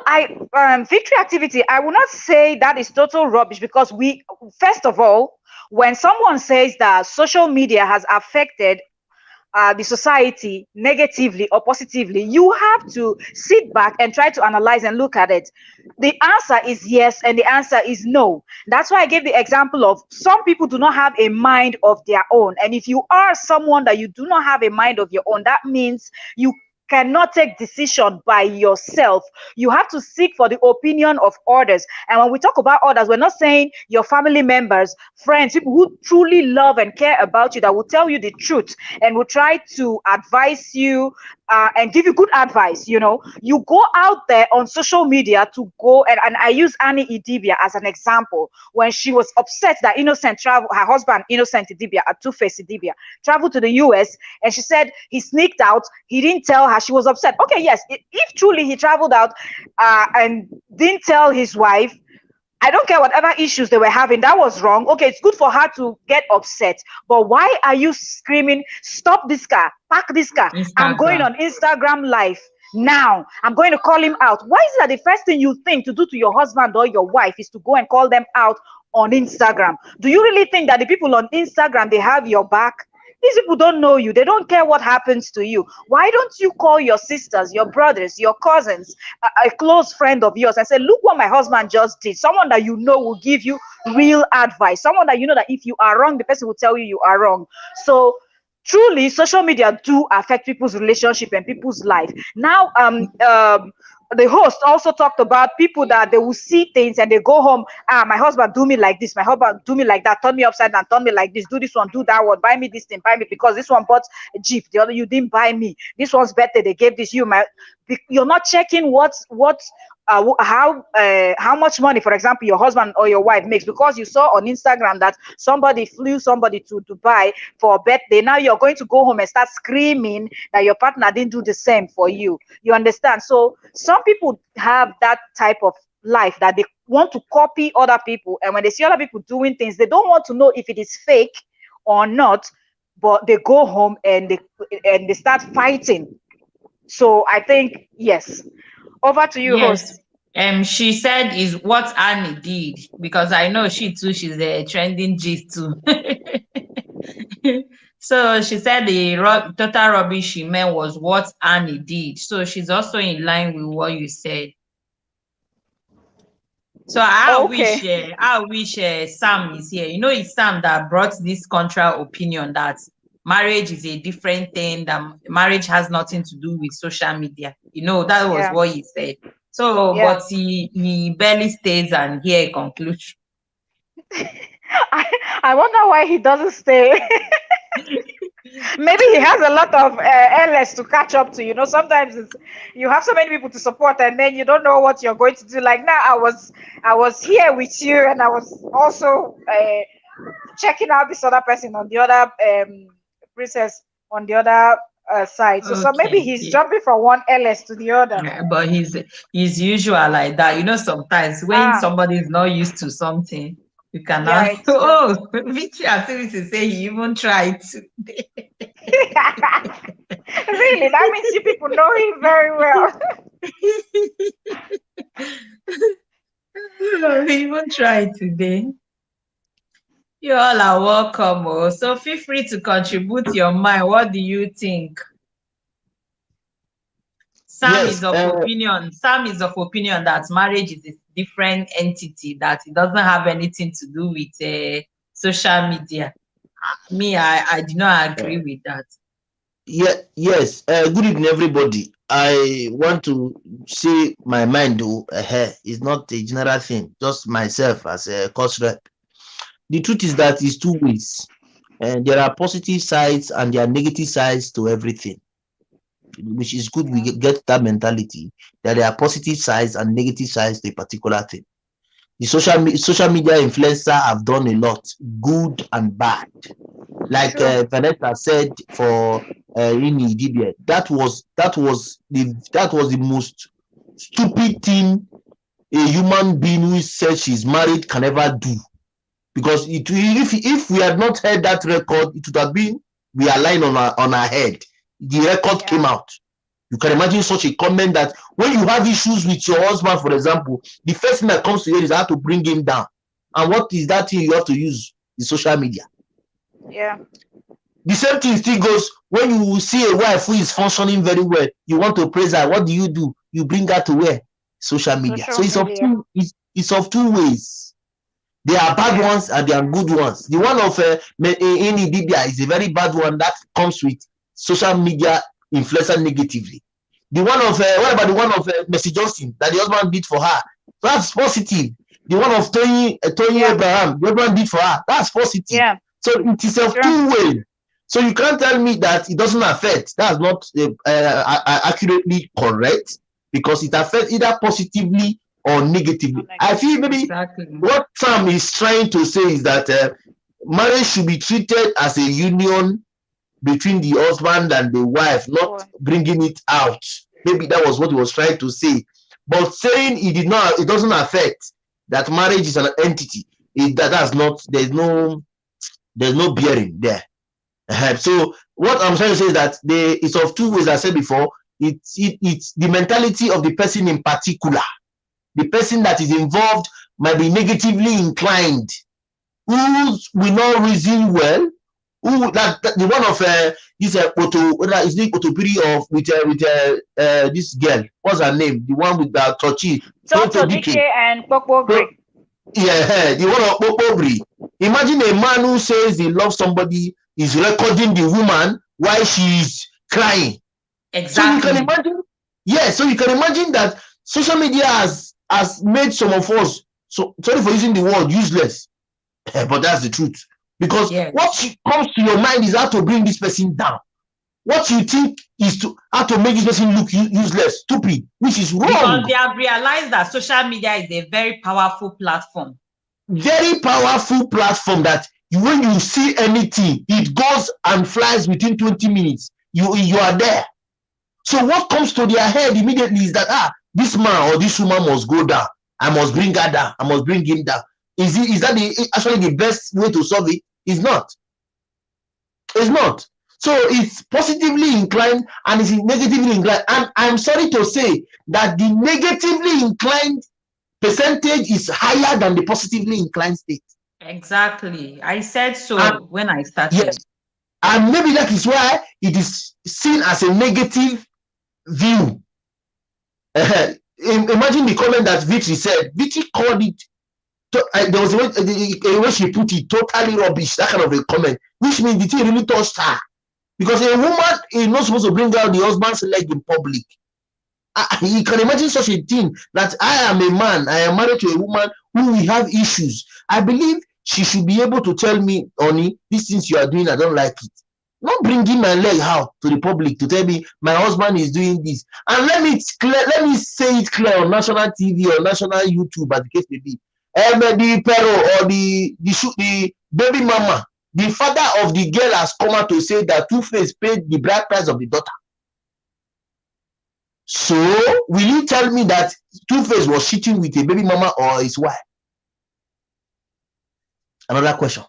B: Victory Activity, I will not say that is total rubbish, because first of all, when someone says that social media has affected the society negatively or positively, you have to sit back and try to analyze and look at it. The answer is yes, and the answer is no. That's why I gave the example of some people do not have a mind of their own. And if you are someone that you do not have a mind of your own, that means you cannot take decision by yourself. You have to seek for the opinion of others. And when we talk about others, we're not saying your family members, friends, people who truly love and care about you, that will tell you the truth and will try to advise you and give you good advice. You go out there on social media to go, and I use Annie Idibia as an example. When she was upset that Innocent traveled, her husband Innocent Idibia, a Two-Face Idibia, traveled to the US, and she said he sneaked out, he didn't tell her. She was upset. Okay, yes, if truly he traveled out and didn't tell his wife, I don't care whatever issues they were having, that was wrong. Okay, it's good for her to get upset. But why are you screaming, stop this car, park this car? I'm going on Instagram Live now. I'm going to call him out. Why is that the first thing you think to do to your husband or your wife is to go and call them out on Instagram? Do you really think that the people on Instagram, they have your back? These people don't know you. They don't care what happens to you. Why don't you call your sisters, your brothers, your cousins, a close friend of yours, and say, look what my husband just did? Someone that you know will give you real advice. Someone that you know that if you are wrong, the person will tell you you are wrong. So truly, social media do affect people's relationship and people's life. Now, the host also talked about people that they will see things and they go home. My husband do me like this, my husband do me like that, turn me upside down, turn me like this, do this one, do that one, buy me this thing, buy me, because this one bought a Jeep, the other you didn't buy me. This one's better, they gave this you. You're not checking how much money, for example, your husband or your wife makes, because you saw on Instagram that somebody flew somebody to Dubai for a birthday. Now you're going to go home and start screaming that your partner didn't do the same for you. You understand? So some people have that type of life that they want to copy other people, and when they see other people doing things, they don't want to know if it is fake or not, but they go home and they start fighting. So I think, yes. Over to you, host.
A: She said is what Annie did, because I know she too, she's a trending gist too. So she said the total rubbish she meant was what Annie did. So she's also in line with what you said. So I wish Sam is here. It's Sam that brought this contra opinion that marriage is a different thing, that marriage has nothing to do with social media. That was what he said. So, but he barely stays and hear a conclusion.
B: I wonder why he doesn't stay. Maybe he has a lot of LS to catch up to. Sometimes you have so many people to support, and then you don't know what you're going to do. Like now, I was here with you, and I was also checking out this other person on the other princess on the other side. So maybe he's jumping from one LS to the other.
A: Yeah, but he's usual like that. Sometimes when somebody is not used to something, you can ask, Victory activity say he even tried to.
B: Really? That means you people know him very well.
A: He even tried today. You all are welcome. So feel free to contribute your mind. What do you think? Sam is of opinion that marriage is a different entity, that it doesn't have anything to do with social media. Me, I do not agree with that.
C: Yes. Good evening, everybody. I want to say my mind, though. It's not a general thing, just myself as a course rep. The truth is that it's two ways, and there are positive sides and there are negative sides to everything, which is good. We get that mentality that there are positive sides and negative sides to a particular thing. The social media influencers have done a lot, good and bad. Like Vanessa said for Rini Idibia, that was the most stupid thing a human being who says she's married can ever do. Because if we had not heard that record, it would have been we are lying on our head. The record came out. You can imagine such a comment that when you have issues with your husband, for example, the first thing that comes to you is how to bring him down. And what is that thing you have to use? The social media.
B: Yeah.
C: The same thing still goes when you see a wife who is functioning very well. You want to praise her. What do? You bring her to where? Social media. So it's of two ways. There are bad ones and there are good ones. The one of Eni Dibia is a very bad one that comes with social media influencer negatively. The one of what about the one of Mercy Johnson that the husband did for her? That's positive. The one of Tony Abraham, the husband did for her. That's positive.
B: Yeah.
C: So it is of two ways. So you can't tell me that it doesn't affect. That's not accurately correct, because it affects either positively or negatively. I feel maybe what Sam is trying to say is that marriage should be treated as a union between the husband and the wife, not bringing it out. Maybe that was what he was trying to say. But saying it doesn't affect that marriage is an entity. There's no bearing there. So what I'm trying to say is that it's of two ways. I said before, it's the mentality of the person in particular. The person that is involved might be negatively inclined, who will not reason well, who the one of this Otopiri of with this girl, what's her name? The one with the Tochi
B: and Pokpobri.
C: Yeah, the one of Pokpobri. Imagine a man who says he loves somebody is recording the woman while she's crying.
A: Exactly.
C: So you can imagine. Yeah, so you can imagine that social media has made some of us, so sorry for using the word, useless. But that's the truth. Because what comes to your mind is how to bring this person down. What you think is how to make this person look useless, stupid, which is wrong.
A: Because they have realized that social media is a very powerful platform.
C: Very powerful platform that when you see anything, it goes and flies within 20 minutes. You are there. So what comes to their head immediately is that this man or this woman must go down. I must bring her down. I must bring him down. Is that actually the best way to solve it? It's not. It's not. So it's positively inclined and it's negatively inclined. And I'm sorry to say that the negatively inclined percentage is higher than the positively inclined state.
A: Exactly. I said so when I started.
C: Yes. And maybe that is why it is seen as a negative view. Imagine the comment that Vicky said. Vicky called it, there was a way she put it, totally rubbish, that kind of a comment, which means the thing really touched her. Because a woman is not supposed to bring out the husband's leg in public. You can imagine such a thing, that I am a man, I am married to a woman who will have issues. I believe she should be able to tell me, honey, these things you are doing, I don't like it. Not bringing my leg out to the public to tell me my husband is doing this. And let me say it clear on national TV or national YouTube, as the case may be. The pero or the baby mama, the father of the girl has come out to say that Two-Face paid the bride price of the daughter. So will you tell me that Two-Face was cheating with a baby mama or his wife? Another question.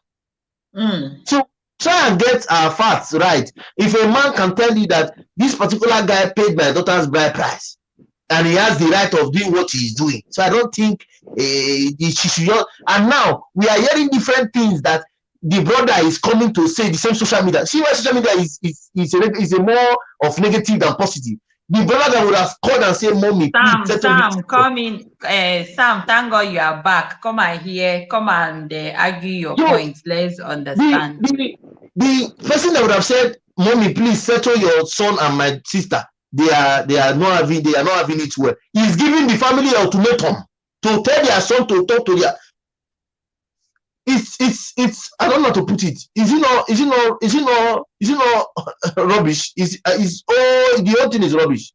C: So try and get our facts right. If a man can tell you that this particular guy paid my daughter's bride price, and he has the right of doing what he's doing, so I don't think she should. And now we are hearing different things that the brother is coming to say. The same social media. See why social media is a more of negative than positive. The brother that would have called and say, "Mommy,
A: Sam, come in. Sam, thank God you are back. Come and hear. Come and argue your points. Let's understand."
C: The person that would have said, "Mommy, please settle your son and my sister. They are not having it well." He's giving the family ultimatum to tell their son to talk to their. It's I don't know how to put it. Is it not rubbish? The whole thing is rubbish.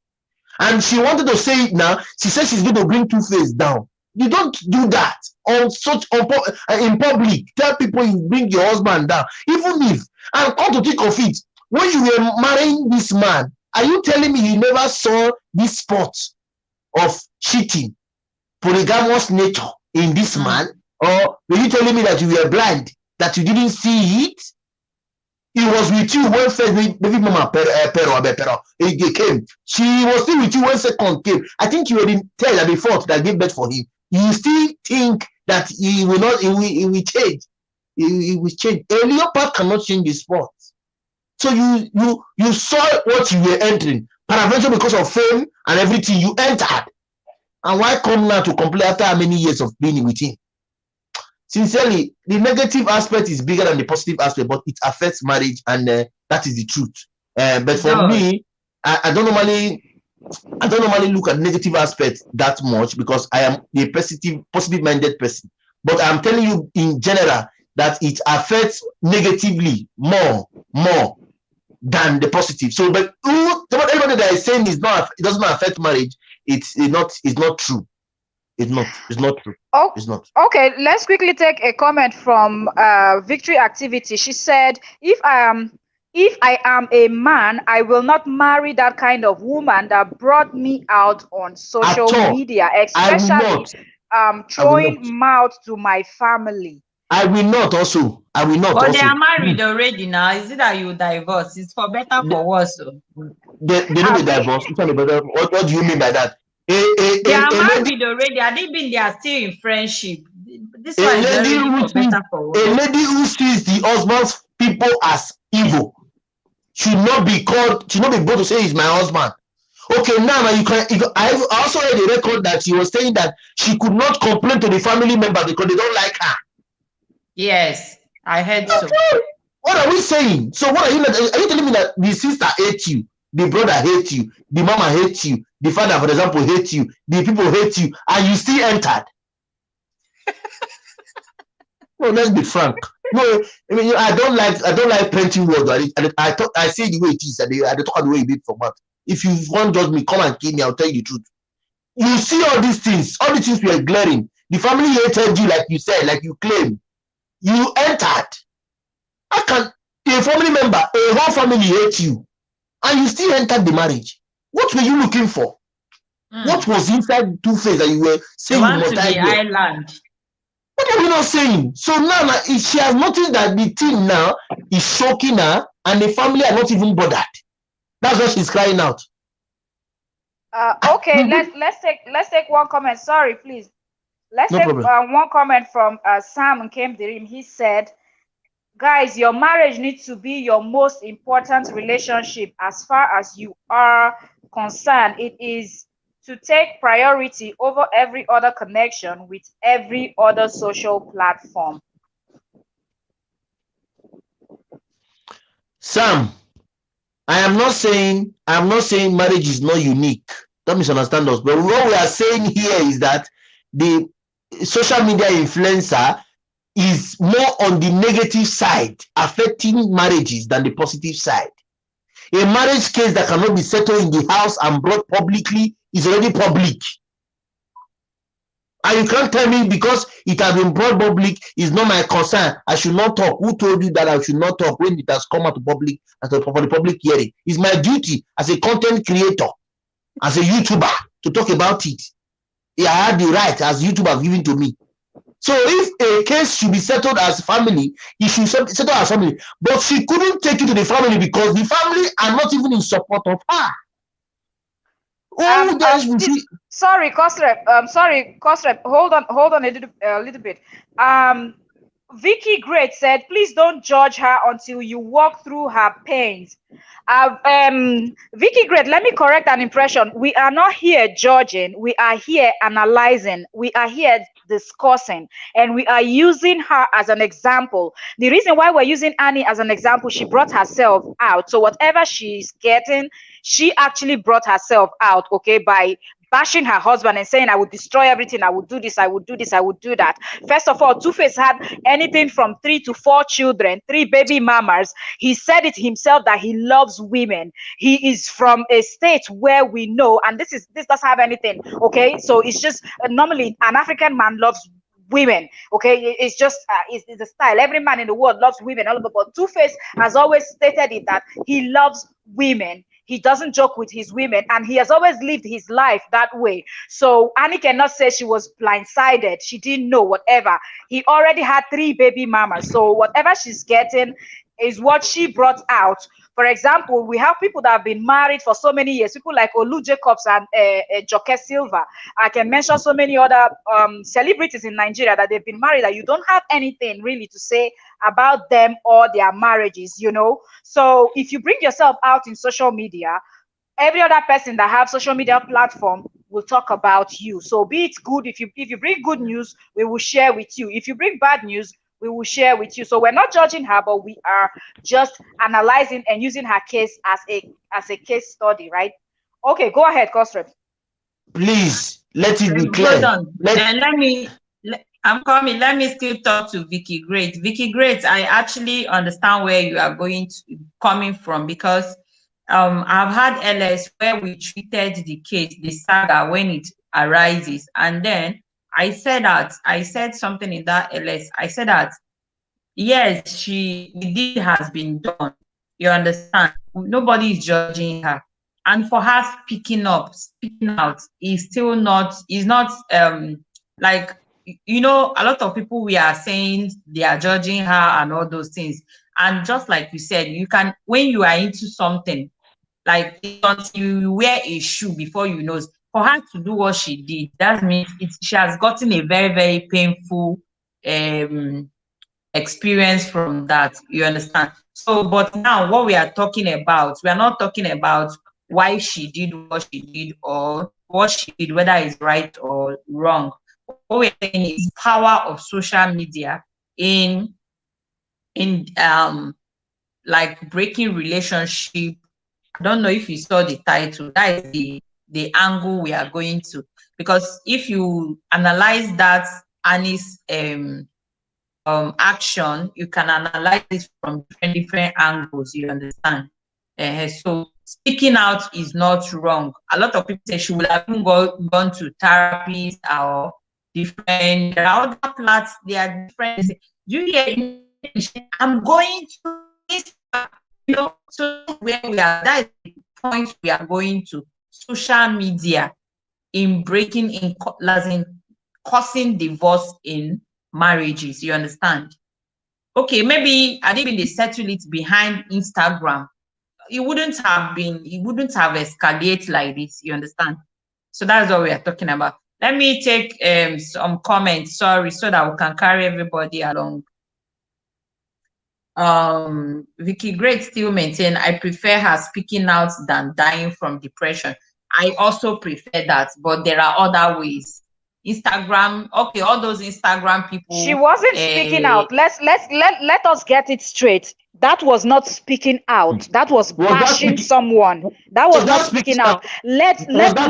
C: And she wanted to say it now. She said she's going to bring Two-Face down. You don't do that in public. Tell people you bring your husband down. Even if, and come to think of it, when you were marrying this man, are you telling me you never saw this spot of cheating, polygamous nature in this man? Or were you telling me that you were blind, that you didn't see it? He was with you when first baby mama pero he came. She was still with you when second came. I think you were in third and the fourth that gave birth for him. You still think that he will not, he will change. He will change. A leopard cannot change the spot. So you saw what you were entering. Peradventure, because of fame and everything, you entered. And why come now to complain after how many years of being with him? Sincerely, the negative aspect is bigger than the positive aspect, but it affects marriage, and that is the truth. But for me, I don't normally I don't normally look at negative aspects that much because I am a positive minded person. But I'm telling you in general that it affects negatively more than the positive. So, but everybody that is saying it doesn't affect marriage, it's not true. It's not true.
B: Oh,
C: It's not.
B: okay. Let's quickly take a comment from Victory Activity. She said, if I am a man, I will not marry that kind of woman that brought me out on
C: At
B: social
C: all.
B: media,
C: I will
B: especially
C: not. I will not.
B: throwing mouth to my family.
C: I will not also. I will not
A: But they are
C: also.
A: married already now. Is it that you divorce? It's for better
C: They,
A: for worse. Oh.
C: they know the
B: Abi,
C: divorce. What do you mean by that?
A: They are
C: A lady
A: married already. Are they been? They are still in friendship. This
C: a
A: one is
C: lady
A: already
C: who
A: for
C: sees
A: better for worse.
C: the husband's people as evil should not be able to say he's my husband. Okay, now I also heard a record that she was saying that she could not complain to the family member because they don't like her.
A: Yes, I heard so.
C: What are we saying? So what are you telling me that the sister hates you, the brother hates you, the mama hates you, the father, for example, hates you, the people hate you, and you still entered? No, let's be frank. No, I mean I don't like painting words. I say the way it is, I talk the way it is for months. If you want to judge me, come and kill me, I'll tell you the truth. You see all these things were glaring. The family hated you, like you said, like you claim. You entered. How can a family member, a whole family hate you, and you still entered the marriage? What were you looking for? What was inside Two-Face that you were saying you must die here?
A: Island.
C: What are you not saying? So now she has noticed that the thing now is shocking her, and the family are not even bothered. That's why she's crying out.
B: okay, let's take one comment. Sorry, please. Let's
C: No
B: take
C: problem.
B: one comment from Sam Came Dream. He said, guys, your marriage needs to be your most important relationship as far as you are concerned. It is to take priority over every other connection with every other social platform.
C: Sam, I'm not saying marriage is not unique. Don't misunderstand us. But what we are saying here is that the social media influencer is more on the negative side, affecting marriages, than the positive side. A marriage case that cannot be settled in the house and brought publicly is already public. And you can't tell me because it has been brought public is not my concern. I should not talk. Who told you that I should not talk when it has come out to public for the public hearing? It's my duty as a content creator, as a YouTuber, to talk about it. I had the right as YouTuber given to me. So if a case should be settled as family, it should settle as family. But she couldn't take it to the family because the family are not even in support of her.
B: Sorry, Kosrep. Sorry, Kosrep. Hold on a little bit. Vicky Great said, please don't judge her until you walk through her pains. Vicky Great, let me correct an impression. We are not here judging. We are here analyzing. We are here discussing, and we are using her as an example. The reason why we're using Annie as an example, she brought herself out. So whatever she's getting, she actually brought herself out, okay, by bashing her husband and saying, I would destroy everything, I would do this, I would do this, I would do that. First of all, Two-Face had anything from 3 to 4 children, 3 baby mamas. He said it himself that he loves women. He is from a state where we know, and this doesn't have anything, okay? So it's just normally an African man loves women, okay? It's just it's a style. Every man in the world loves women, all over. But Two-Face has always stated it that he loves women. He doesn't joke with his women, and he has always lived his life that way. So Annie cannot say she was blindsided. She didn't know whatever. He already had 3 baby mamas. So whatever she's getting is what she brought out. For example, we have people that have been married for so many years, people like Olu Jacobs and Joke Silva. I can mention so many other celebrities in Nigeria that they've been married that you don't have anything really to say about them or their marriages, you know. So if you bring yourself out in social media, every other person that have social media platform will talk about you. So be it good, if you bring good news, we will share with you. If you bring bad news, we will share with you. So we're not judging her, but we are just analyzing and using her case as a case study, right? Okay, go ahead, Cosrep.
C: Please let it be
A: Hold
C: clear.
A: on. Then I'm coming. Let me still talk to Vicky Great. Vicky Great, I actually understand where you are coming from, because I've had LS where we treated the case, the saga, when it arises, and then I said something in that LS. I said that yes, the deed has been done. You understand? Nobody is judging her. And for her speaking out is still not, like, a lot of people, we are saying they are judging her and all those things. And just like you said, when you are into something, like, you wear a shoe before you know. For her to do what she did, that means she has gotten a very, very painful experience from that. You understand? So, but now what we are talking about, we are not talking about why she did what she did, or what she did, whether it's right or wrong. What we're saying is power of social media in like breaking relationship. I don't know if you saw the title. That is the angle we are going to. Because if you analyze that Annie's action, you can analyze it from different angles. You understand? So speaking out is not wrong. A lot of people say she would have gone to therapies or different. There are other plats. They are different. They say, do you hear? I'm going to this. So where we are. That is the point we are going to. Social media in breaking in, causing divorce in marriages. You understand? Okay, maybe I didn't they settle it behind Instagram. It wouldn't have escalated like this. You understand? So that's what we are talking about. Let me take some comments, sorry, so that we can carry everybody along. Vicky Great still maintain, I prefer her speaking out than dying from depression. I also prefer that, but there are other ways. Instagram, okay, all those Instagram people.
B: She wasn't speaking out. Let us get it straight. That was not speaking out. That was bashing someone. That was not speaking out. Let's not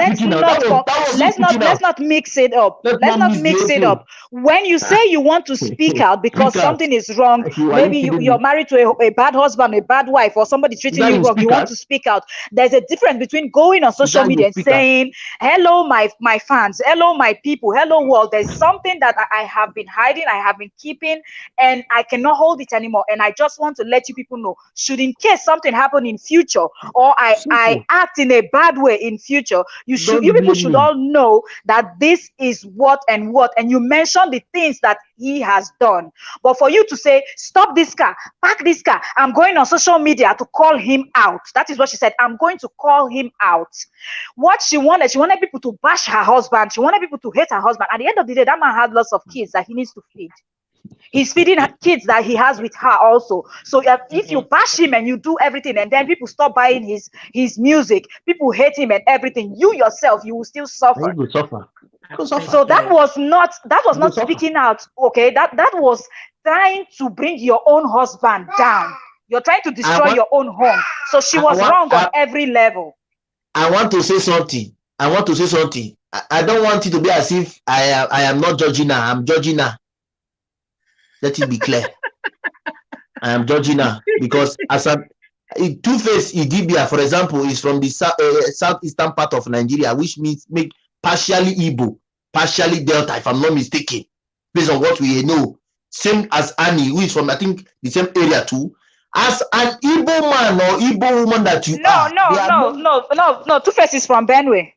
B: mix it up. Let's not mix it up. When you say you want to speak out because something is wrong, maybe you're married to a bad husband, a bad wife, or somebody treating you wrong, you want to speak out. There's a difference between going on social media and saying, hello, my fans, hello, my people, hello, world. There's something that I have been hiding, I have been keeping, and I cannot hold it anymore. And I just want to let you people know, should in case something happen in future, or I act in a bad way in future, you people should all know that this is what, and you mention the things that he has done. But for you to say, stop this car, park this car, I'm going on social media to call him out. That is what she said. I'm going to call him out. What she wanted people to bash her husband. She wanted people to hate her husband. At the end of the day, that man had lots of kids that he needs to feed. He's feeding kids that he has with her also. So if you bash him and you do everything, and then people stop buying his music, people hate him and everything, you yourself, you will still suffer.
C: You will suffer.
B: So that was not speaking out. Okay, that was trying to bring your own husband down. You're trying to destroy your own home. So she was wrong on every level.
C: I want to say something. I don't want it to be as if I am not judging her. I'm judging her. Let it be clear. I am judging her because as a Two-Face Idibia, for example, is from the southeastern part of Nigeria, which means partially Igbo, partially Delta, if I'm not mistaken, based on what we know. Same as Annie, who is from, I think, the same area too. As an Igbo man or Igbo woman that you are.
B: No. Two-Face is from Benue.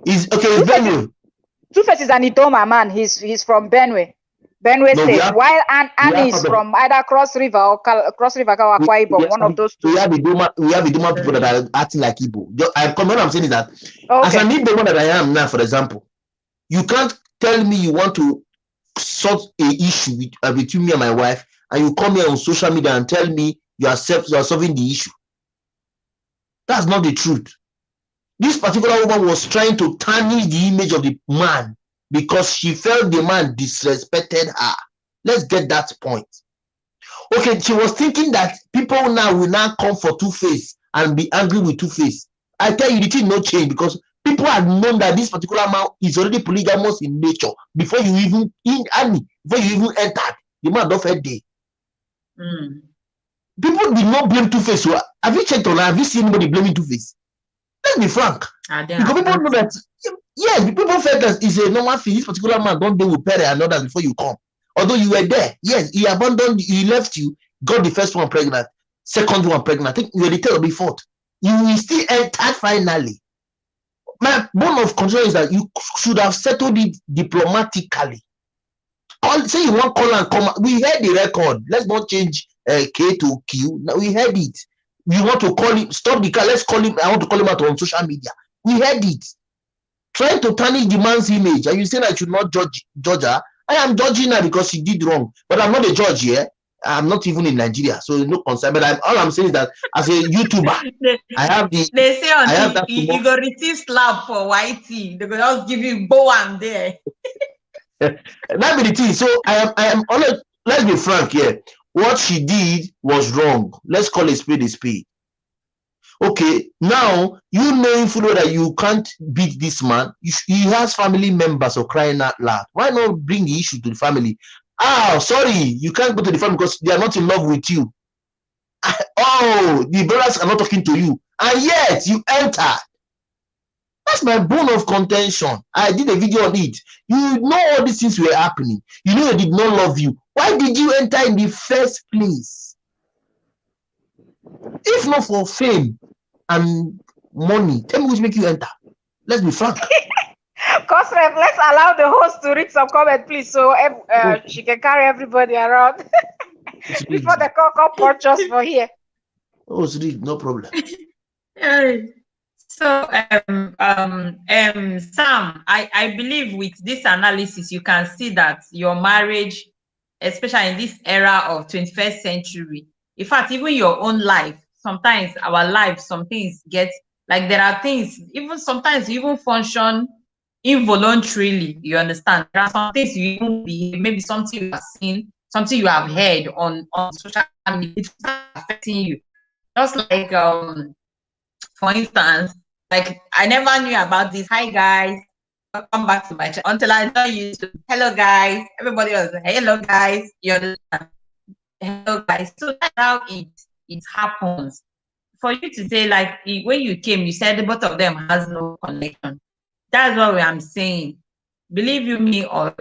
C: It's Benue.
B: Two-Face is an Idoma man. He's from Benue. Benue State, while Annie is from either Cross River or Akwa Ibom, one of those two.
C: We have Idoma people that are acting like Igbo. What I'm saying is that, as an Igbo one that I am now, for example, you can't tell me you want to sort a issue between me and my wife, and you come here on social media and tell me you are solving the issue. That's not the truth. This particular woman was trying to tarnish the image of the man, because she felt the man disrespected her. Let's get that point. Okay, she was thinking that people now will now come for Two-Face and be angry with Two-Face. I tell you, the thing no change because people have known that this particular man is already polygamous in nature before you even before you even entered. The man don't fed day. People did not blame Two-Face. So have you checked online? Have you seen anybody blaming Two-Face? Let's be frank. Because people know that, yes, people felt that it's a normal thing. This particular man don't deal with Perry and others before you come. Although you were there, yes, he abandoned, he left you, got the first one pregnant, second one pregnant. I think you were the third or the fourth. You still entered finally. My bone of concern is that you should have settled it diplomatically. Say you want call and come. We heard the record. Let's not change K to Q. Now we heard it. We want to call him. Stop the car. Let's call him. I want to call him out on social media. We heard it. Trying to tarnish the man's image. And you say I should not judge her. I am judging her because she did wrong. But I'm not a judge here. I'm not even in Nigeria, so no concern. But all I'm saying is that as a YouTuber, I have the.
A: They say until you go receive slap for YT, they go just give you bow and there.
C: That be the thing. So I am honest. Let's be frank here. What she did was wrong. Let's call a spade a spade. Okay, now you knowing fully that you can't beat this man. He has family members or crying out loud. Why not bring the issue to the family? Oh, sorry, you can't go to the family because they are not in love with you. Oh, the brothers are not talking to you, and yet you entered. That's my bone of contention. I did a video on it. You know all these things were happening. You know they did not love you. Why did you enter in the first place? If not for fame and money, tell me which make you enter. Let's be frank.
B: Cosref, let's allow the host to read some comment, please, so she can carry everybody around before the come purchase for here.
C: Oh, read, no problem.
A: So, Sam, I believe with this analysis, you can see that your marriage, especially in this era of 21st century, in fact, even your own life, sometimes our life, some things get, like there are things, even sometimes you even function involuntarily, you understand? There are some things you even be, maybe something you have seen, something you have heard on social media, it's affecting you. Just like, for instance, like I never knew about this. Hi guys, welcome back to my channel. Until I know you. Hello guys, everybody was like, hello guys. You understand? Hello guys. So that's how it happens. For you to say like when you came, you said both of them has no connection. That's what I'm saying. Believe you me, or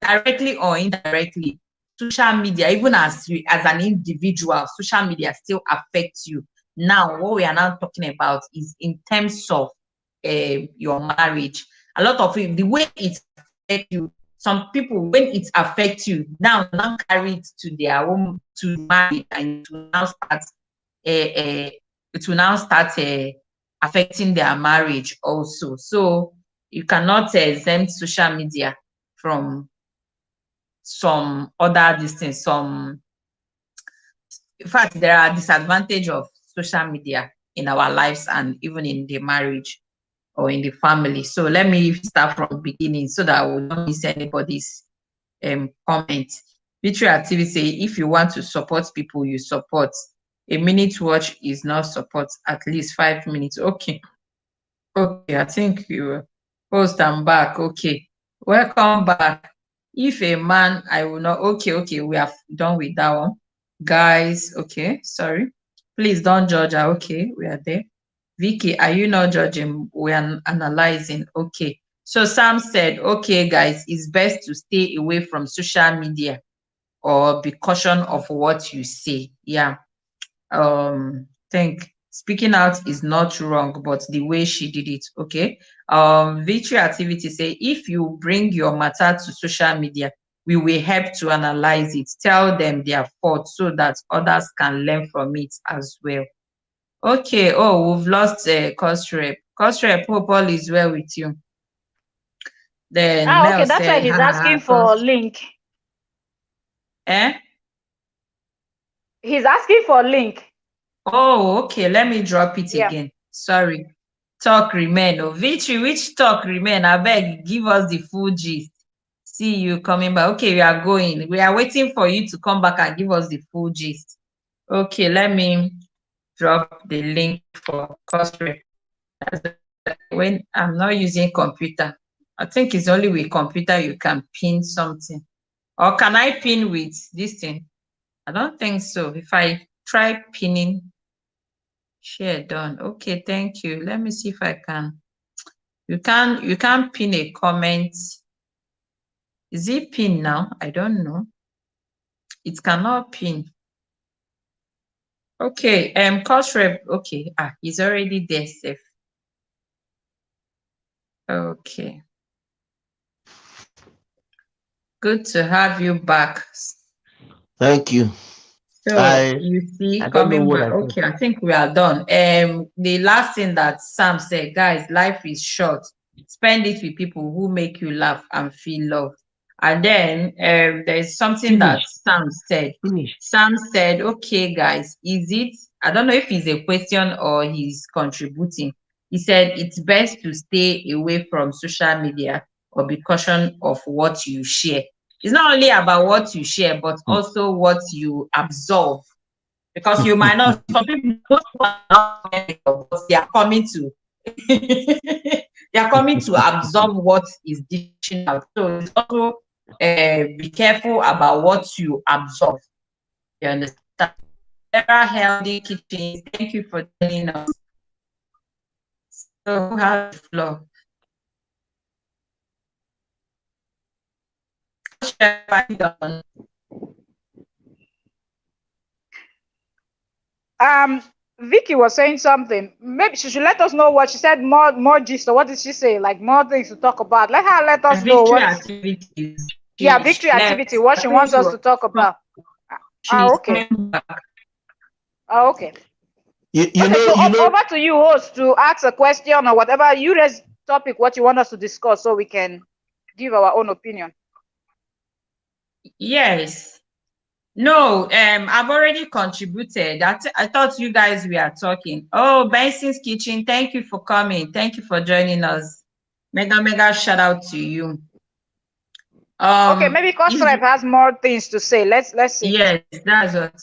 A: directly or indirectly, social media, even as an individual, social media still affects you. Now, what we are now talking about is in terms of your marriage. A lot of it, the way it affects you, some people, when it affects you, now carry it to their home to marry, and it will now start affecting their marriage also. So you cannot exempt social media from some other distance. In fact, there are disadvantages of social media in our lives and even in the marriage or in the family. So let me start from the beginning so that I will not miss anybody's comment. Victory Activity say, if you want to support people, you support. A minute watch is not support, at least 5 minutes. Okay, I think you post and back. Okay, welcome back. If a man, I will not. Okay, we have done with that one, guys. Okay, sorry, please don't judge her. Okay, we are there. Vicky, are you not judging? We are analyzing. Okay, so Sam said, okay guys, it's best to stay away from social media or be cautious of what you say. Yeah, think speaking out is not wrong, but the way she did it. Okay, Victory Activity say, if you bring your matter to social media, we will help to analyze it, tell them their fault so that others can learn from it as well. Okay, oh, we've lost Cosrep. Cosrep, hope all is well with you. Then
B: okay, that's why he's asking for a link. He's asking for a link.
A: Oh, okay, let me drop it again. Sorry. Talk remain. Oh, Victory, which talk remain? I beg, give us the full gist. See you coming back. Okay, we are going. We are waiting for you to come back and give us the full gist. Okay, let me drop the link for course rep. When I'm not using computer, I think it's only with computer you can pin something. Or can I pin with this thing? I don't think so. If I try pinning, share done. Okay, thank you. Let me see if I can. You can pin a comment. Is it pin now? I don't know. It cannot pin. Okay, course rep. Okay, he's already there, safe. Okay. Good to have you back.
C: Thank you.
A: So you see,
C: I don't know
A: coming
C: what
A: back.
C: I
A: Okay, I think we are done. The last thing that Sam said, guys, life is short. Spend it with people who make you laugh and feel loved. And then there's something that Sam said. Sam said, okay, guys, is it, I don't know if it's a question or he's contributing. He said it's best to stay away from social media or be cautious of what you share. It's not only about what you share, but also what you absorb. Because you might not, some people but they are coming to they are coming to absorb what is dishing out. So it's also be careful about what you absorb. You understand? Sarah Healthy Kitchen, thank you for joining us. So who has the floor?
B: Vicky was saying something. Maybe she should let us know what she said. More gist, or what did she say? Like more things to talk about. Let her let us know what.
A: Activities.
B: Yeah, victory activity. What she wants us to talk about. Okay. Okay. Over to you, host, to ask a question or whatever. You raise topic what you want us to discuss, so we can give our own opinion.
A: Yes. No, I've already contributed. I thought you guys were talking. Oh, Benson's Kitchen, thank you for coming. Thank you for joining us. Mega shout out to you.
B: Okay, maybe Kosrep has more things to say. Let's see.
A: Yes, that's what.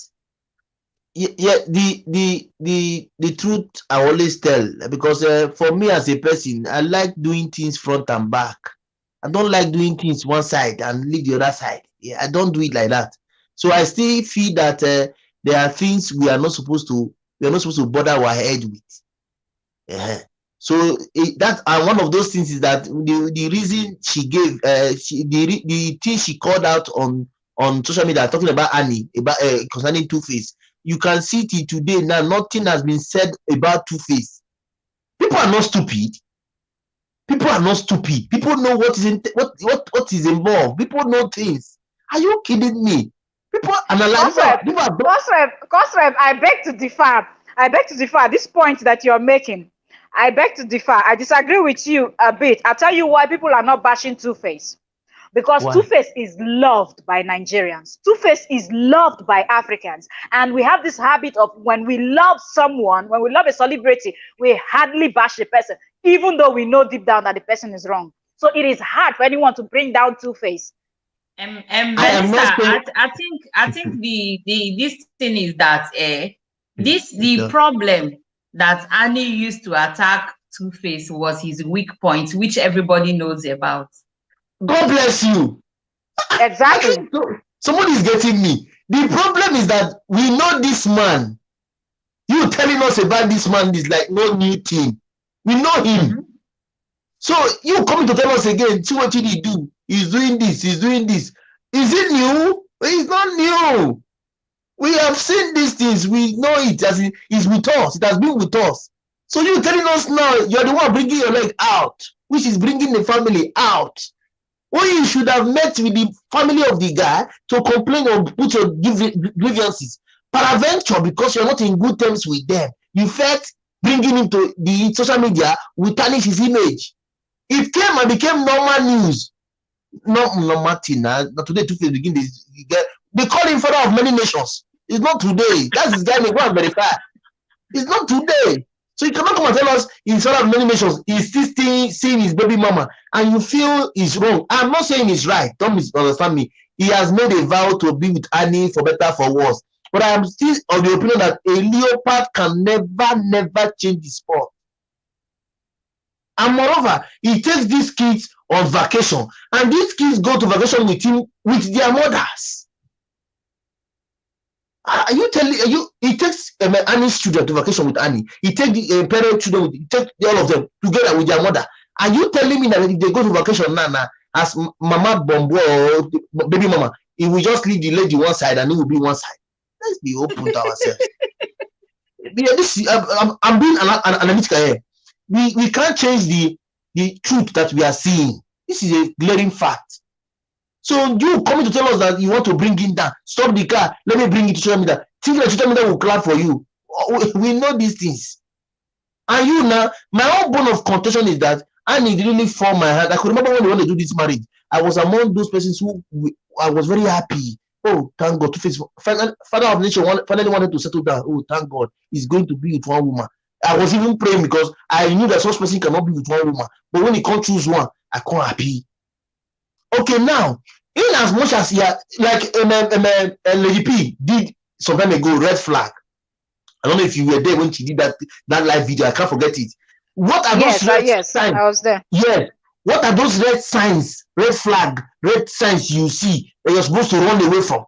C: Yeah, the truth I always tell, because for me as a person, I like doing things front and back. I don't like doing things one side and leave the other side. Yeah, I don't do it like that. So I still feel that there are things we are not supposed to bother our head with. So that one of those things is that the reason she gave the thing she called out on social media talking about Annie about concerning Two-Face. You can see till today now nothing has been said about Two-Face. People are not stupid. People are not stupid. People know what is what is involved. People know things. Are you kidding me? People analyze.
B: Kosrep, I beg to differ. I beg to differ. This point that you're making, I beg to differ. I disagree with you a bit. I'll tell you why people are not bashing Two-Face. Because Two-Face is loved by Nigerians. Two-Face is loved by Africans. And we have this habit of when we love someone, when we love a celebrity, we hardly bash the person, even though we know deep down that the person is wrong. So it is hard for anyone to bring down Two-Face.
A: Vanessa, I think this thing is that the problem that Annie used to attack Two-Face was his weak point, which everybody knows about.
C: God bless you.
B: Exactly.
C: Somebody is getting me. The problem is that we know this man. You telling us about this man is like no new thing. We know him. So you coming to tell us again, see what did he do? He's doing this, he's doing this. Is it new? It's not new. We have seen these things. We know it as it is with us. It has been with us. So you telling us now, you're the one bringing your leg out, which is bringing the family out. When you should have met with the family of the guy to complain or put your grievances. Peradventure, because you're not in good terms with them, you felt bringing him to the social media will tarnish his image. It came and became normal news. Not normal thing now. Today, Two-Face begin this. They call him father of many nations. It's not today. That's his guy. May go and verify. It's not today. So you cannot come and tell us he's father of many nations. He's still seeing his baby mama, and you feel he's wrong. I'm not saying he's right. Don't misunderstand me. He has made a vow to be with Annie for better, for worse. But I am still of the opinion that a leopard can never change the sport. And moreover, he takes these kids on vacation, and these kids go to vacation with him, with their mothers. Are you telling you? He takes Annie's children to vacation with Annie. He takes the parent children. He takes all of them together with their mother. Are you telling me that if they go to vacation now, as Mama Bombo or baby mama, he will just leave the lady one side and he will be one side? Let's be open to ourselves. Yeah, this I'm being analytical here. We can't change the truth that we are seeing. This is a glaring fact. So you coming to tell us that you want to bring him down, stop the car, let me bring it to social media. Think that social media will clap for you. We know these things. And you now, my own bone of contention is that Annie really formed my heart. I could remember when we wanted to do this marriage. I was among those persons who I was very happy. Oh, thank God. Father of Nation finally wanted to settle down. Oh, thank God. He's going to be with one woman. I was even praying because I knew that such person cannot be with one woman. But when he can't choose one, I can't happy. Okay, now, in as much as like Lady P did some time ago, red flag. I don't know if you were there when she did that live video. I can't forget it. What are those red signs?
B: I was there.
C: Yes. What are those red signs, red flag, red signs you see that you're supposed to run away from?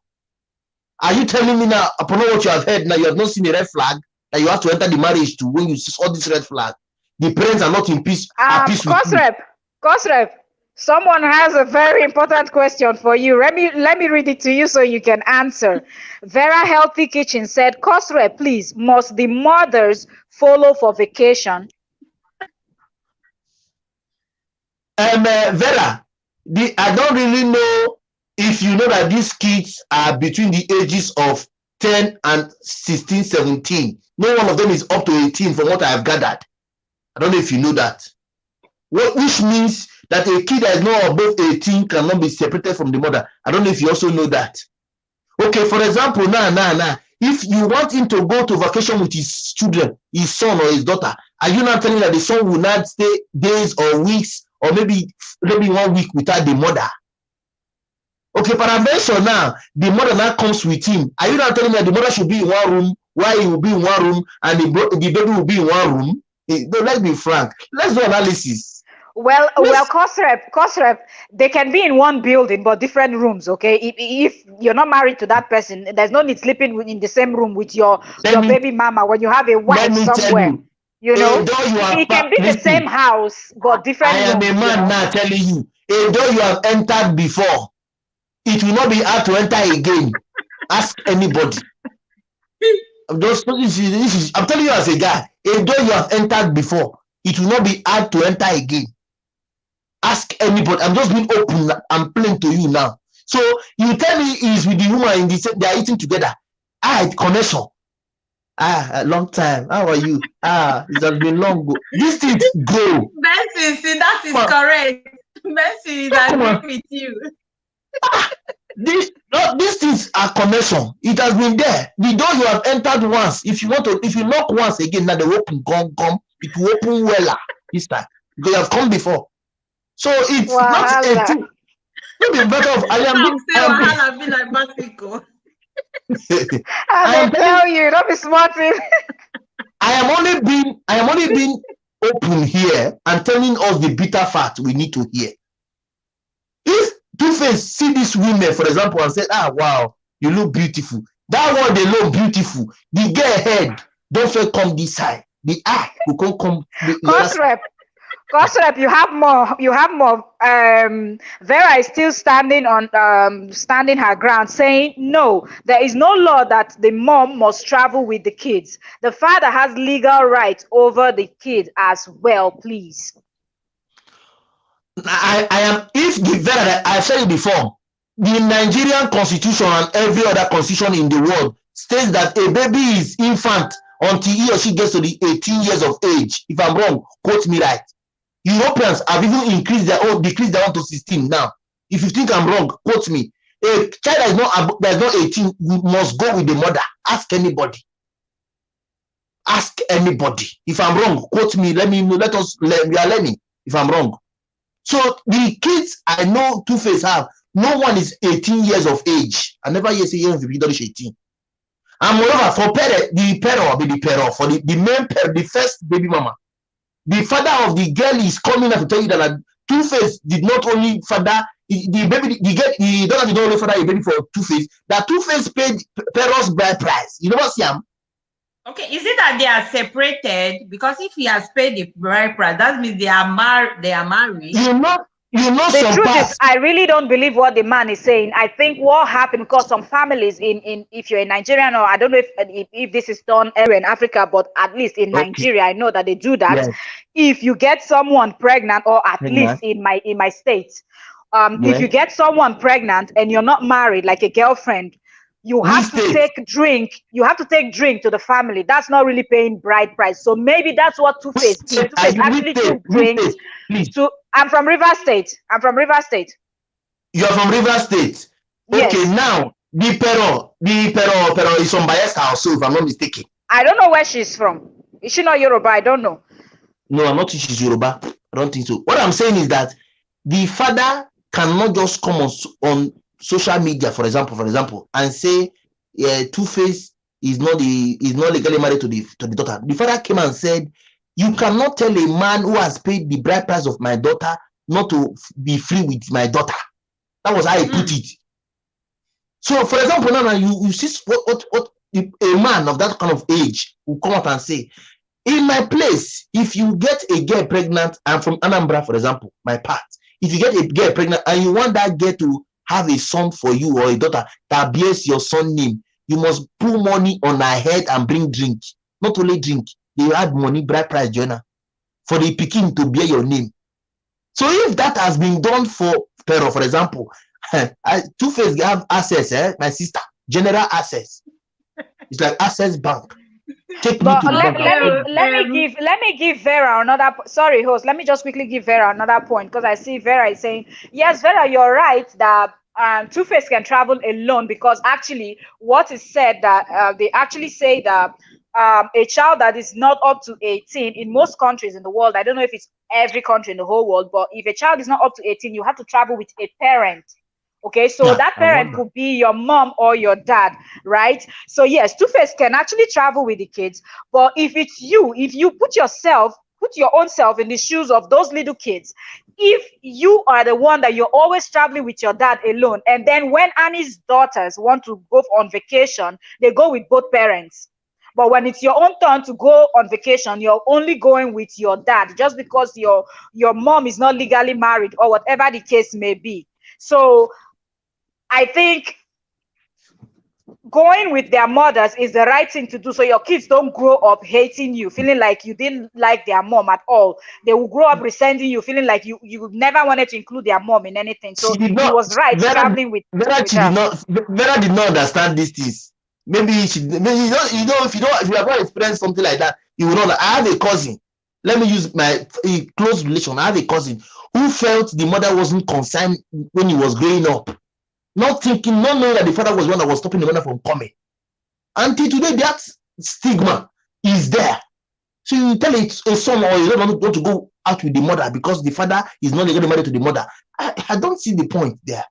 C: Are you telling me now, upon what you have heard, now you have not seen a red flag that you have to enter the marriage to when you saw this red flag? The parents are not in peace.
B: Cosrep, someone has a very important question for you. Let me read it to you so you can answer. Vera Healthy Kitchen said, Cosrep, please, must the mothers follow for vacation?
C: Vera, I don't really know if you know that these kids are between the ages of 10 and 16, 17. No one of them is up to 18 from what I have gathered. I don't know if you know that. Which means that a kid that is not above 18 cannot be separated from the mother. I don't know if you also know that. Okay, for example, now, if you want him to go to vacation with his children, his son or his daughter, are you not telling that the son will not stay days or weeks or maybe 1 week without the mother? Okay, peradventure now, the mother now comes with him. Are you not telling me that the mother should be in one room, while he will be in one room, and the baby will be in one room? Let's be frank. Let's do analysis.
B: Well, Cosrep, they can be in one building but different rooms. Okay, if you're not married to that person, there's no need sleeping in the same room with your baby mama when you have a wife somewhere. You know, it can be the same house but different rooms.
C: I am a man now telling you, though you have entered before, it will not be hard to enter again. Ask anybody. I'm telling you as a guy, though you have entered before, it will not be hard to enter again. Ask anybody. I'm just being open and plain to you now. So you tell me he's with the woman they are eating together. Connection. A long time. How are you? It has been long. These things go.
A: Benson, see, that is correct. Benson is agreeing with you.
C: These things are connection. It has been there. The door you have entered once. If you knock once again, now the open come. It will open well this time because you have come before. So it's not a thing. Maybe better of I
B: tell you, don't be smart.
C: I am only being open here and telling us the bitter fact we need to hear. If Two-Face see these women, for example, and say, wow, you look beautiful. That one they look beautiful. The girl head don't feel come this side. The eye will come.
B: Cosrep, you have more. Vera is still standing her ground, saying no, there is no law that the mom must travel with the kids. The father has legal rights over the kids as well, please.
C: I am, if the Vera, I've said it before, the Nigerian constitution and every other constitution in the world states that a baby is infant until he or she gets to the 18 years of age. If I'm wrong, quote me right. Europeans have even decreased their own to 16 now. If you think I'm wrong, quote me. A child that is not 18 must go with the mother. Ask anybody. Ask anybody. If I'm wrong, quote me. Let me know. We are learning. If I'm wrong. So the kids I know Two-Face have, no one is 18 years of age. I never hear say 18. And moreover, for the parent, for the main parent, the first baby mama, the father of the girl is coming up to tell you that Two-Face did not only father the baby, the daughter did not only father a baby for Two-Face. That Two-Face paid parents bride price. You know what, Siam?
A: Okay, is it that they are separated? Because if he has paid the bride price, that means they are married.
C: You know
B: the truth is, I really don't believe what the man is saying. I think what happened, because some families in if you're a Nigerian, or I don't know if this is done everywhere in Africa, but at least in Nigeria, I know that they do that. Yes. If you get someone pregnant, or at least in my state, if you get someone pregnant and you're not married, like a girlfriend, you have to take drink. You have to take drink to the family. That's not really paying bride price. So maybe that's what Two-Face did. Two-Face actually took drinks. So I'm from Rivers State.
C: You're from Rivers State.
B: Yes.
C: Okay, now the pero is from Bayelsa also, if I'm not mistaken.
B: I don't know where she's from. Is she not Yoruba? I don't know.
C: No, I'm not sure she's Yoruba. I don't think so. What I'm saying is that the father cannot just come on social media, for example, and say Two-Face is not legally married to the daughter. The father came and said, you cannot tell a man who has paid the bride price of my daughter not to be free with my daughter. That was how he put it. So, for example, now you see what a man of that kind of age will come out and say, in my place, if you get a girl pregnant, I'm from Anambra, for example, my part. If you get a girl pregnant and you want that girl to have a son for you, or a daughter that bears your son name, you must put money on her head and bring drink. Not only drink, they add money, bride price, Jonah, for the pikin to bear your name. So if that has been done for example, Two-Face have access, my sister, general access. It's like Access Bank.
B: But let me give Vera another. Sorry, host. Let me just quickly give Vera another point, because I see Vera is saying, yes, Vera, you're right that Two-Face can travel alone, because actually what is said that they actually say that a child that is not up to 18 in most countries in the world, I don't know if it's every country in the whole world, but if a child is not up to 18, you have to travel with a parent. Okay, so that parent could be your mom or your dad, right? So yes, Two-Face can actually travel with the kids, but if it's you, if you put your own self in the shoes of those little kids, if you are the one that you're always traveling with your dad alone, and then when Annie's daughters want to go on vacation, they go with both parents. But when it's your own turn to go on vacation, you're only going with your dad, just because your mom is not legally married, or whatever the case may be. So I think going with their mothers is the right thing to do, so your kids don't grow up hating you, feeling like you didn't like their mom at all. They will grow up resenting you, feeling like you never wanted to include their mom in anything. So he was right traveling with
C: Vera did not understand these things. Maybe if you have not experienced something like that, you will know. I have a cousin. Let me use my close relation. I have a cousin who felt the mother wasn't concerned when he was growing up. Not knowing that the father was the one that was stopping the mother from coming. Until today, that stigma is there. So you tell a son, or you don't want to go out with the mother because the father is not legally married to the mother. I don't see the point there.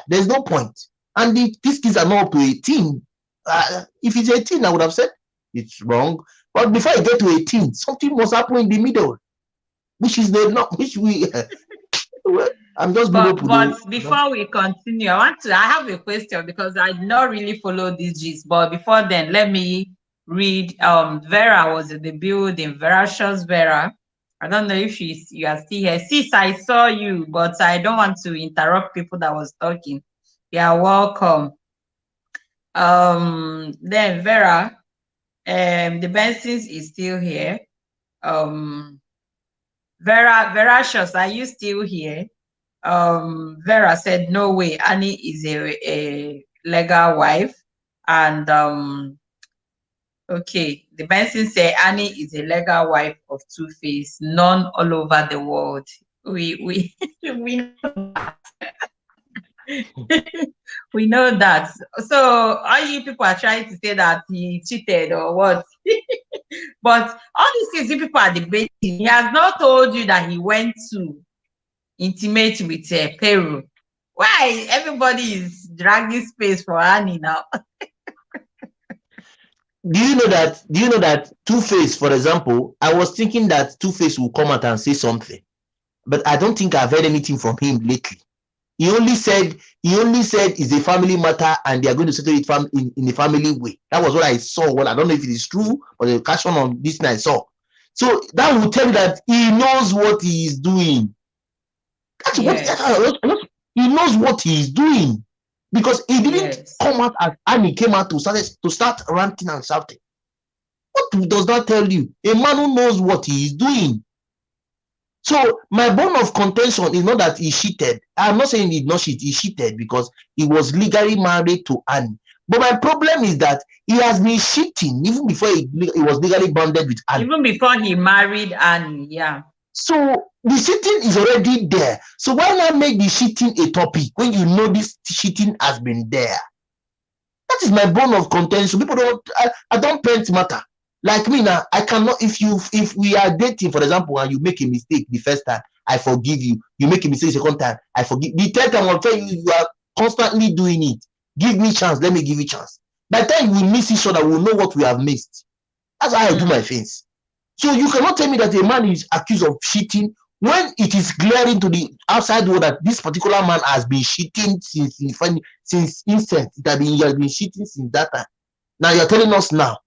C: There's no point. And these kids are not up to 18. If it's 18, I would have said it's wrong. But before I get to 18, something must happen in the middle, which we. I'm just.
A: But before we continue, I have a question, because I did not really follow these gist. But before then, let me read. Vera was in the building. Vera. I don't know if you are still here. Sis, I saw you, but I don't want to interrupt people that was talking. Yeah, welcome. Then Vera, the Bensons is still here. Vera Shots, are you still here? Vera said, no way, Annie is a legal wife. And okay, the Benson say Annie is a legal wife of Two-Face, known all over the world. We know that. We know that. So all you people are trying to say that he cheated or what? But all these things you people are debating. He has not told you that he went to intimate with Peru. Why everybody is dragging space for Annie now.
C: Do you know that Two-Face, for example, I was thinking that Two-Face will come out and say something, but I don't think I've heard anything from him lately. He only said it's a family matter and they are going to settle it in a family way. That was what I saw. Well, I don't know if it is true, but the caption on this night I saw. So that will tell you that he knows what he is doing. That's what he knows what he is doing, because he didn't come out as Annie came out to start ranting and shouting. What does that tell you? A man who knows what he is doing. So my bone of contention is not that he cheated. I'm not saying he did not cheat. He cheated because he was legally married to Annie. But my problem is that he has been cheating even before he was legally bonded with Annie.
A: Even before he married Annie, yeah.
C: So the cheating is already there. So why not make the cheating a topic when you know this cheating has been there? That is my bone of contention. People don't. I don't paint matter. Like me now, I cannot. If we are dating, for example, and you make a mistake the first time, I forgive you. You make a mistake the second time, I forgive. The third time, I'll tell you, you are constantly doing it. Give me chance. Let me give you chance. By the time we miss each other, we'll know what we have missed. That's how I do my things. So you cannot tell me that a man is accused of cheating when it is glaring to the outside world that this particular man has been cheating since instant. He has been cheating since that time. Now you're telling us now.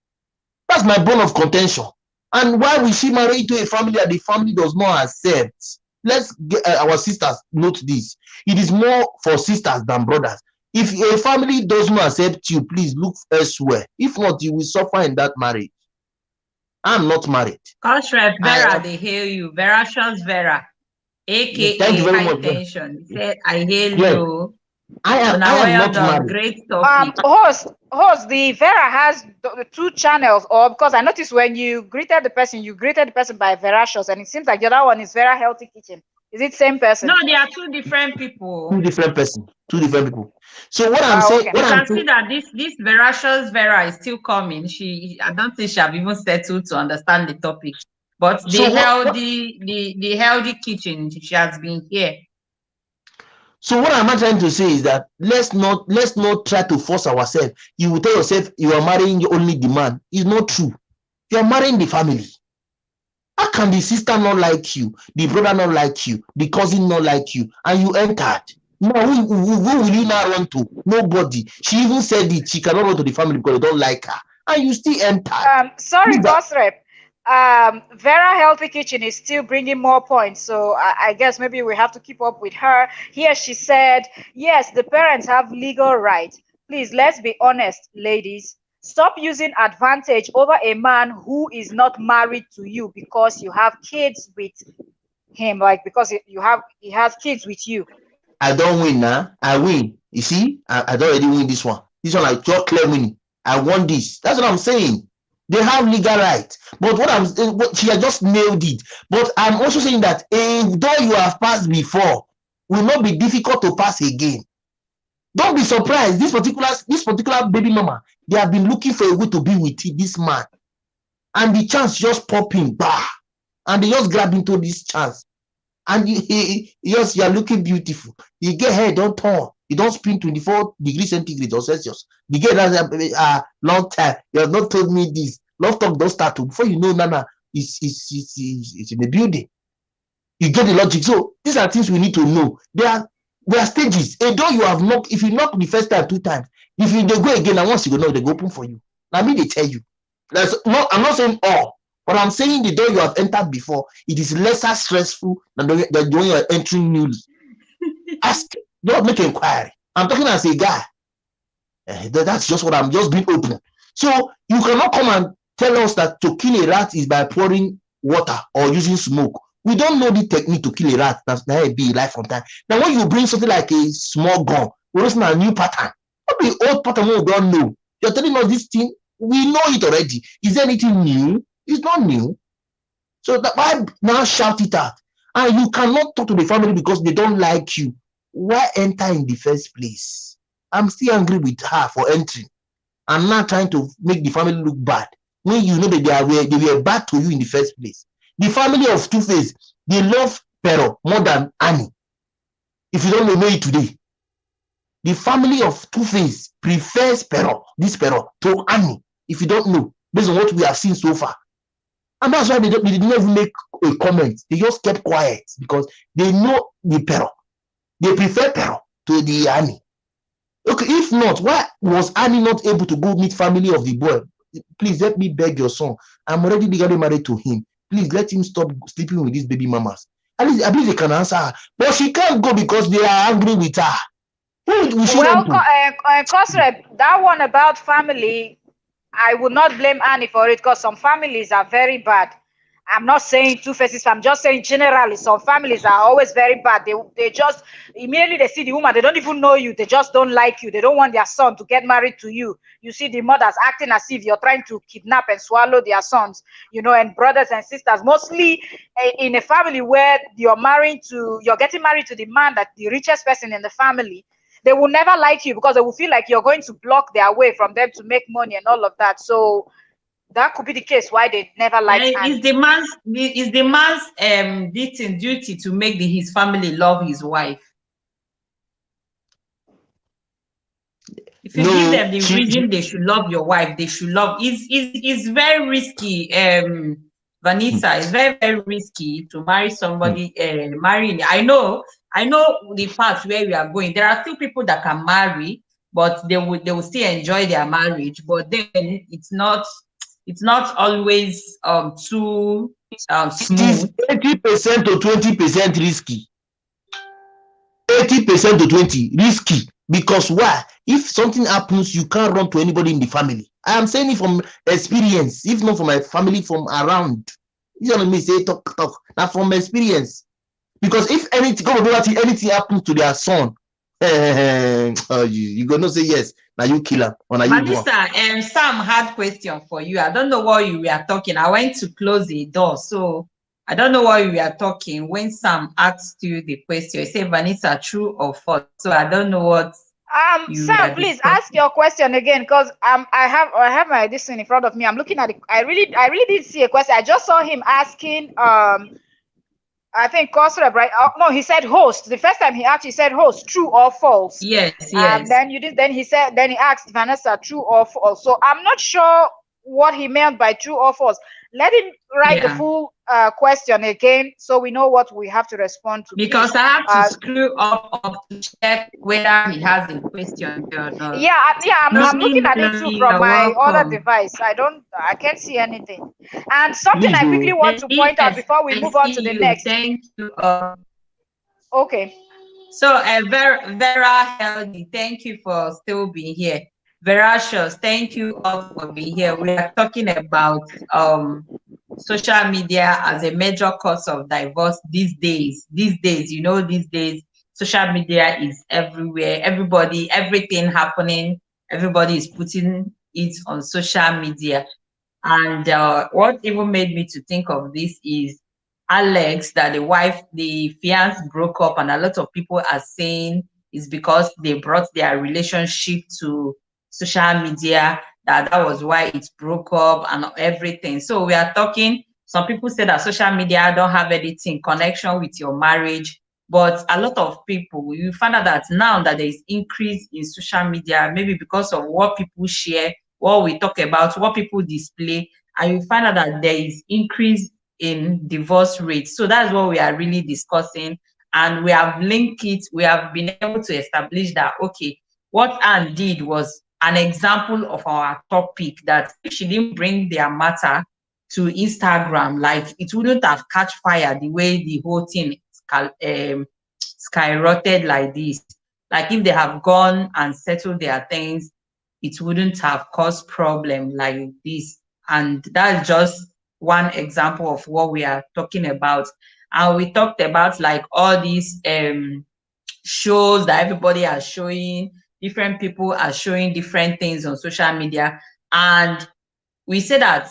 C: That's my bone of contention. And why will she marry into a family that the family does not accept? Let's get our sisters note this. It is more for sisters than brothers. If a family does not accept you, please look elsewhere. If not, you will suffer in that marriage. I'm not married.
A: Culture Vera, they hail you. Vera shows Vera, aka High Tension. He said, I hail you.
C: I am not married.
A: Great topic.
B: Host, the Vera has the two channels, or because I noticed when you greeted the person by Vera Shows, and it seems like the other one is Vera Healthy Kitchen. Is it same person?
A: No, they are two different people.
C: Two different people. So what I'm saying,
A: you can see that this Vera Shows Vera is still coming. I don't think she have even settled to understand the topic. But the healthy kitchen, she has been here.
C: So what I'm trying to say is that let's not try to force ourselves. You will tell yourself you are marrying only the man. It's not true. You are marrying the family. How can the sister not like you, the brother not like you, the cousin not like you, and you entered? Now who will you now run to? Nobody. She even said it. She cannot run to the family because they don't like her, and you still entered.
B: Sorry, boss rep. Vera Healthy Kitchen is still bringing more points, so I guess maybe we have to keep up with her. Here she said, yes, the parents have legal right. Please, let's be honest, ladies. Stop using advantage over a man who is not married to you because you have kids with him, like because he has kids with you.
C: I don't win now. I win. You see, I don't already win this one. This one I just clear winning. I won this. That's what I'm saying. They have legal right, but what she has just nailed it. But I'm also saying that though you have passed before, will not be difficult to pass again. Don't be surprised. This particular baby mama, they have been looking for a way to be with this man, and the chance just popping, bah, and they just grab into this chance, and you are looking beautiful. You get hair, don't turn. You don't spin 24 degrees centigrade or Celsius. You get that long time. You have not told me this. Love talk don't start to before you know Nana is in the building. You get the logic. So these are things we need to know. There are stages. And though you have knocked, if you knock the first time 2 times, if you they go again and once you go know they go open for you. Now me they tell you. I'm not saying all, but I'm saying the door you have entered before, it is lesser stressful than the door you are entering newly. Ask. Don't make inquiry. I'm talking as a guy. That's just what I'm just being open. So you cannot come and tell us that to kill a rat is by pouring water or using smoke. We don't know the technique to kill a rat. That's be life from time. Now when you bring something like a small gun, we're using a new pattern. What the old pattern we don't know? You're telling us this thing. We know it already. Is there anything new? It's not new. So that why now shout it out? And you cannot talk to the family because they don't like you. Why enter in the first place? I'm still angry with her for entering. I'm not trying to make the family look bad when you know that they were bad to you in the first place. The family of Two-Face, they love Pero more than Annie. If you don't know it today, The family of Two-Face prefers this Pero to Annie. If you don't know, based on what we have seen so far. And that's why they didn't even make a comment. They just kept quiet because they know the Pero. They prefer Pero to the Annie. Okay, if not, why was Annie not able to go meet family of the boy? Please let me beg your son. I'm already legally married to him. Please let him stop sleeping with these baby mamas. At least I believe they can answer her. But she can't go because they are angry with her.
B: Well, Kosrep, that one about family, I would not blame Annie for it because some families are very bad. I'm not saying Two-Faces, I'm just saying generally some families are always very bad. They just immediately they see the woman, they don't even know you, they just don't like you, they don't want their son to get married to you. You see the mothers acting as if you're trying to kidnap and swallow their sons, you know, and brothers and sisters, mostly in a family where you're getting married to the man, that the richest person in the family. They will never like you because they will feel like you're going to block their way from them to make money and all of that. So that could be the case why they never liked Annie.
A: Is the man's duty to make his family love his wife? If you give them the reason they should love your wife, they should love. It's very risky. Vanessa, it's very, very risky to marry somebody. I know the path where we are going. There are still people that can marry, but they will still enjoy their marriage. But then it's not always too smooth.
C: It is 80% to 20% risky. 80% to 20% risky. Because why? If something happens, you can't run to anybody in the family. I am saying it from experience, if not from my family, from around. You know what I mean? Say talk. Now from experience. Because if anything happens to their son, you gonna say yes. Now you kill him.
A: Vanessa, Sam had question for you. I don't know what you were talking. I went to close the door, so I don't know what you were talking when Sam asked you the question. You say, Vanessa, true or false? So I don't know what.
B: Sam, please ask your question again, because I have my this in front of me. I'm looking at it. I really didn't see a question. I just saw him asking. I think Kosrep, right? No, he said host. The first time he asked, he said host, true or false.
A: Yes.
B: Then he asked Vanessa, true or false. So I'm not sure what he meant by true or false. Let him write the full question again, so we know what we have to respond to.
A: Because please. I have to screw up to check whether he has a question or not.
B: I'm looking at it too from my other device. I can't see anything. And something I quickly want to point out before we move on to the next.
A: Thank you.
B: Okay.
A: So Vera Healthy, thank you for still being here. Veracious, thank you all for being here. We are talking about social media as a major cause of divorce these days. These days, social media is everywhere. Everything happening, everybody is putting it on social media. And what even made me to think of this is Alex, that the fiance broke up, and a lot of people are saying it's because they brought their relationship to social media, that was why it broke up and everything. So we are talking, some people say that social media don't have anything connection with your marriage, but a lot of people, you find out that now that there is increase in social media, maybe because of what people share, what we talk about, what people display, and you find out that there is increase in divorce rates. So that's what we are really discussing, and we have linked it. We have been able to establish that, okay, what Anne did was an example of our topic, that if she didn't bring their matter to Instagram, like, it wouldn't have catch fire the way the whole thing skyrocketed like this. Like, if they have gone and settled their things, it wouldn't have caused problem like this. And that's just one example of what we are talking about. And we talked about like all these shows that everybody are showing, different people are showing different things on social media. And we say that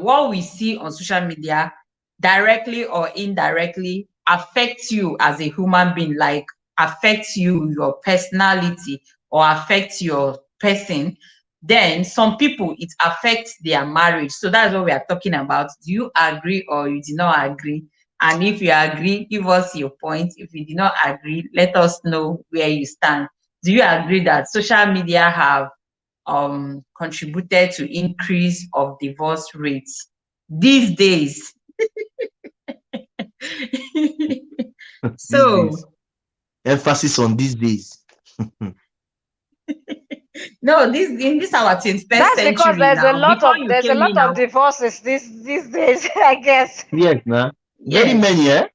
A: what we see on social media directly or indirectly affects you as a human being, like affects you, your personality, or affects your person. Then some people, it affects their marriage. So that's what we are talking about. Do you agree or you do not agree? And if you agree, give us your point. If you do not agree, let us know where you stand. do you agree that social media have contributed to increase of divorce rates these days?
C: These
A: So
C: days. Emphasis on these days.
A: no, this in this our 21st
B: That's because
A: century now. Before you
B: there's a
A: came
B: lot
A: in,
B: of divorces these days, I guess.
C: Yes, nah. Very
A: yes.
C: many, eh?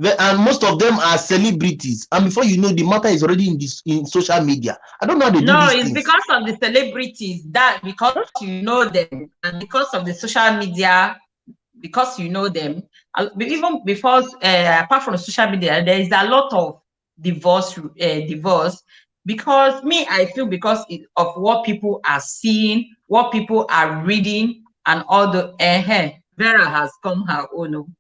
C: And most of them are celebrities. And before you know, the matter is already in social media. I don't know how they do
A: No,
C: these
A: it's
C: things.
A: because of the celebrities, that because you know them, and because of the social media, because you know them. Even before, apart from social media, there is a lot of divorce, because I feel because of what people are seeing, what people are reading, and all the Vera has come her own.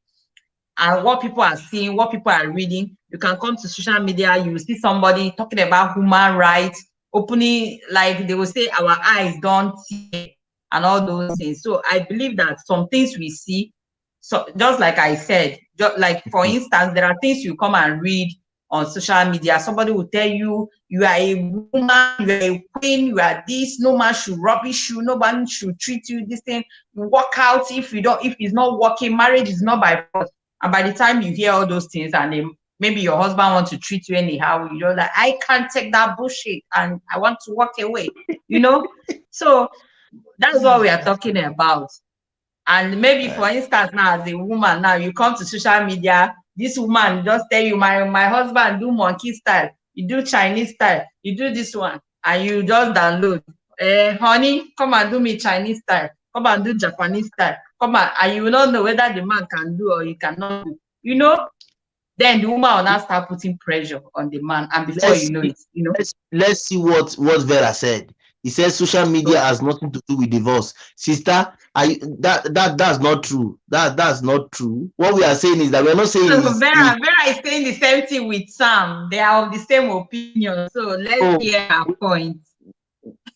A: And what people are seeing, what people are reading, you can come to social media, you will see somebody talking about human rights, opening, like they will say, our eyes don't see, and all those things. So I believe that some things we see, so just like I said, just like for instance, there are things you come and read on social media. Somebody will tell you, you are a woman, you are a queen, you are this, no man should rubbish you, no one should treat you this thing. You walk out if it's not working, marriage is not by force. And by the time you hear all those things, and maybe your husband wants to treat you anyhow, you're like, I can't take that bullshit and I want to walk away, So that's what we are talking about. And maybe, for instance, now as a woman, now you come to social media, this woman just tell you, my husband do monkey style, you do Chinese style, you do this one, and you just download. Honey, come and do me Chinese style, come and do Japanese style, come and you will not know whether the man can do or he cannot do. Then the woman will now start putting pressure on the man, and before you know it,
C: Let's see what Vera said. He says social media has nothing to do with divorce. Sister, that's not true. That's not true. What we are saying is that we're not saying
A: Vera is saying the same thing with Sam. They are of the same opinion. So let's hear her point.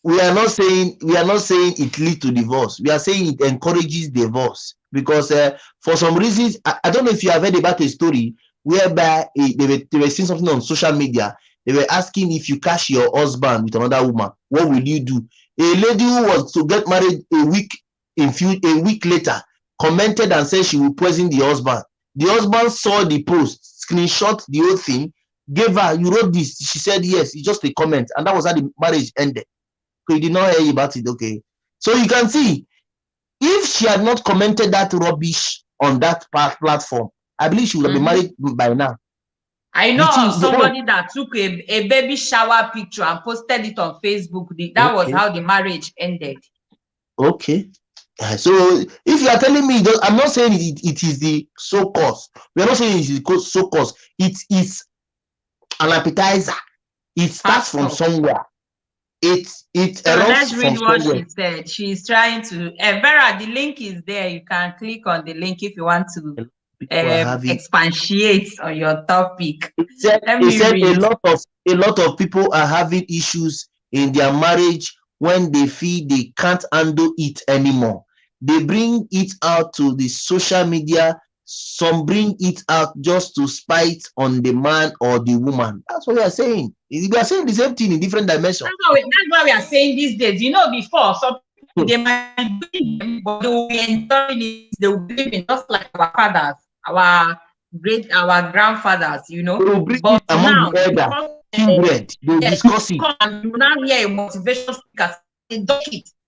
C: We are not saying it leads to divorce. We are saying it encourages divorce because for some reasons, I don't know if you have heard about a story whereby they were seeing something on social media. They were asking, if you catch your husband with another woman, what will you do? A lady who was to get married a week later commented and said she will poison the husband. The husband saw the post, screenshot the whole thing, gave her, you wrote this. She said yes, it's just a comment, and that was how the marriage ended. So you did not hear about it, okay? So you can see, if she had not commented that rubbish on that platform, I believe she would have been married by now.
A: I know of somebody that took a baby shower picture and posted it on Facebook. That was how the marriage ended.
C: Okay. So if you are telling me, I'm not saying it is the so cause. We are not saying it is the so cause. It is an appetizer. It starts from somewhere. It
A: so let's read what she said. She's trying to Vera, the link is there. You can click on the link if you want to expatiate on your topic.
C: He said a lot of people are having issues in their marriage when they feel they can't handle it anymore. They bring it out to the social media. Some bring it out just to spite on the man or the woman. That's what we are saying. We are saying the same thing in different dimensions.
A: That's what we are saying these days. Before, some people, they might be doing them, but they will be enjoying it. They will be living just like our fathers, our grandfathers,
C: But now, they discuss it.
A: You now hear a motivation speaker say,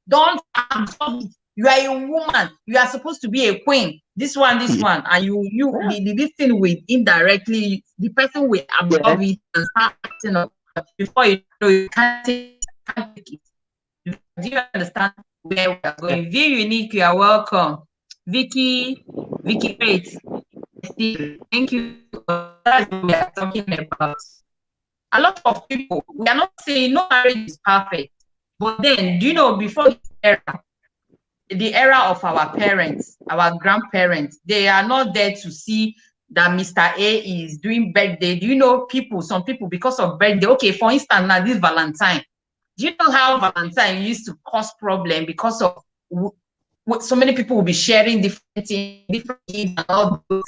A: don't absorb it. You are a woman. You are supposed to be a queen. This one, and this thing will indirectly, the person will absorb it and start acting up. Before you know, you can't take it. Do you understand where we are going? V Unique, you are welcome. Vicky, great. Thank you. That's what we are talking about. A lot of people, we are not saying no marriage is perfect, but then, do you know, before this era, the era of our parents, our grandparents, they are not there to see that Mr. A is doing birthday. Do you know some people, because of birthday, okay, for instance, now this Valentine, do you know how Valentine used to cause problem because of so many people will be sharing different things, different things and all those,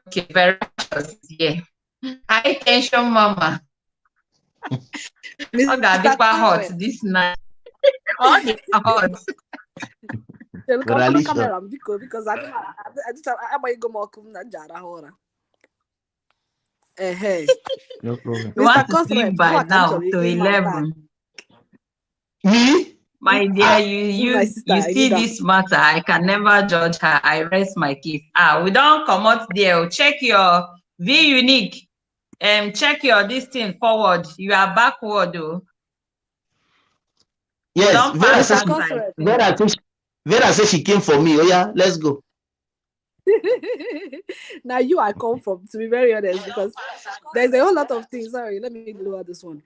A: Okay, very much, yeah. High tension mama. Oh, God,
D: Mr.
A: hot
D: Conrad,
A: this night. All the hot.
D: they'll come on the
C: Ralisha.
D: camera because I'm going to go more na njara hora.
C: No problem.
A: You
D: Mr.
A: want to
D: Conrad,
A: sleep by now to 11.
C: Me?
A: My dear,
C: Ah,
D: my sister,
A: you
D: I
A: see
D: need that.
A: this matter. I can never judge her. I rest my case. We don't come out there. Check your V unique. Check your this thing forward. You are backward though.
C: yes.
A: Don't
C: Vera
A: pass
C: says
D: Mr.
A: that side.
D: Conrad.
C: Vera says she came for me. Oh yeah, let's go.
D: Now you I come from, to be very honest, because there's a whole lot of things. Sorry, let me lower this one.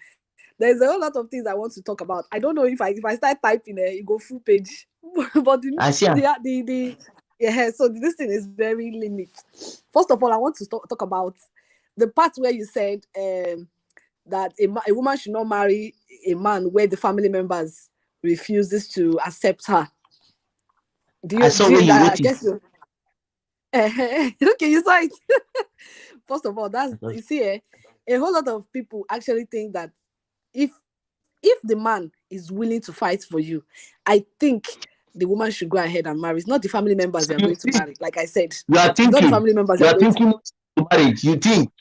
D: There's a whole lot of things I want to talk about. I don't know if I start typing it go full page. But
C: I see.
D: so this thing is very limit. First of all, I want to talk about the part where you said that a woman should not marry a man where the family members refuses to accept her.
C: I saw when you wrote
D: I guess you okay, you saw it. First of all, you see, a whole lot of people actually think that if the man is willing to fight for you, I think the woman should go ahead and marry. It's not the family members you are going to marry. Like I said,
C: You are
D: it's not the
C: thinking.
D: family members
C: You
D: you
C: are
D: are going to.
C: thinking to marriage. You think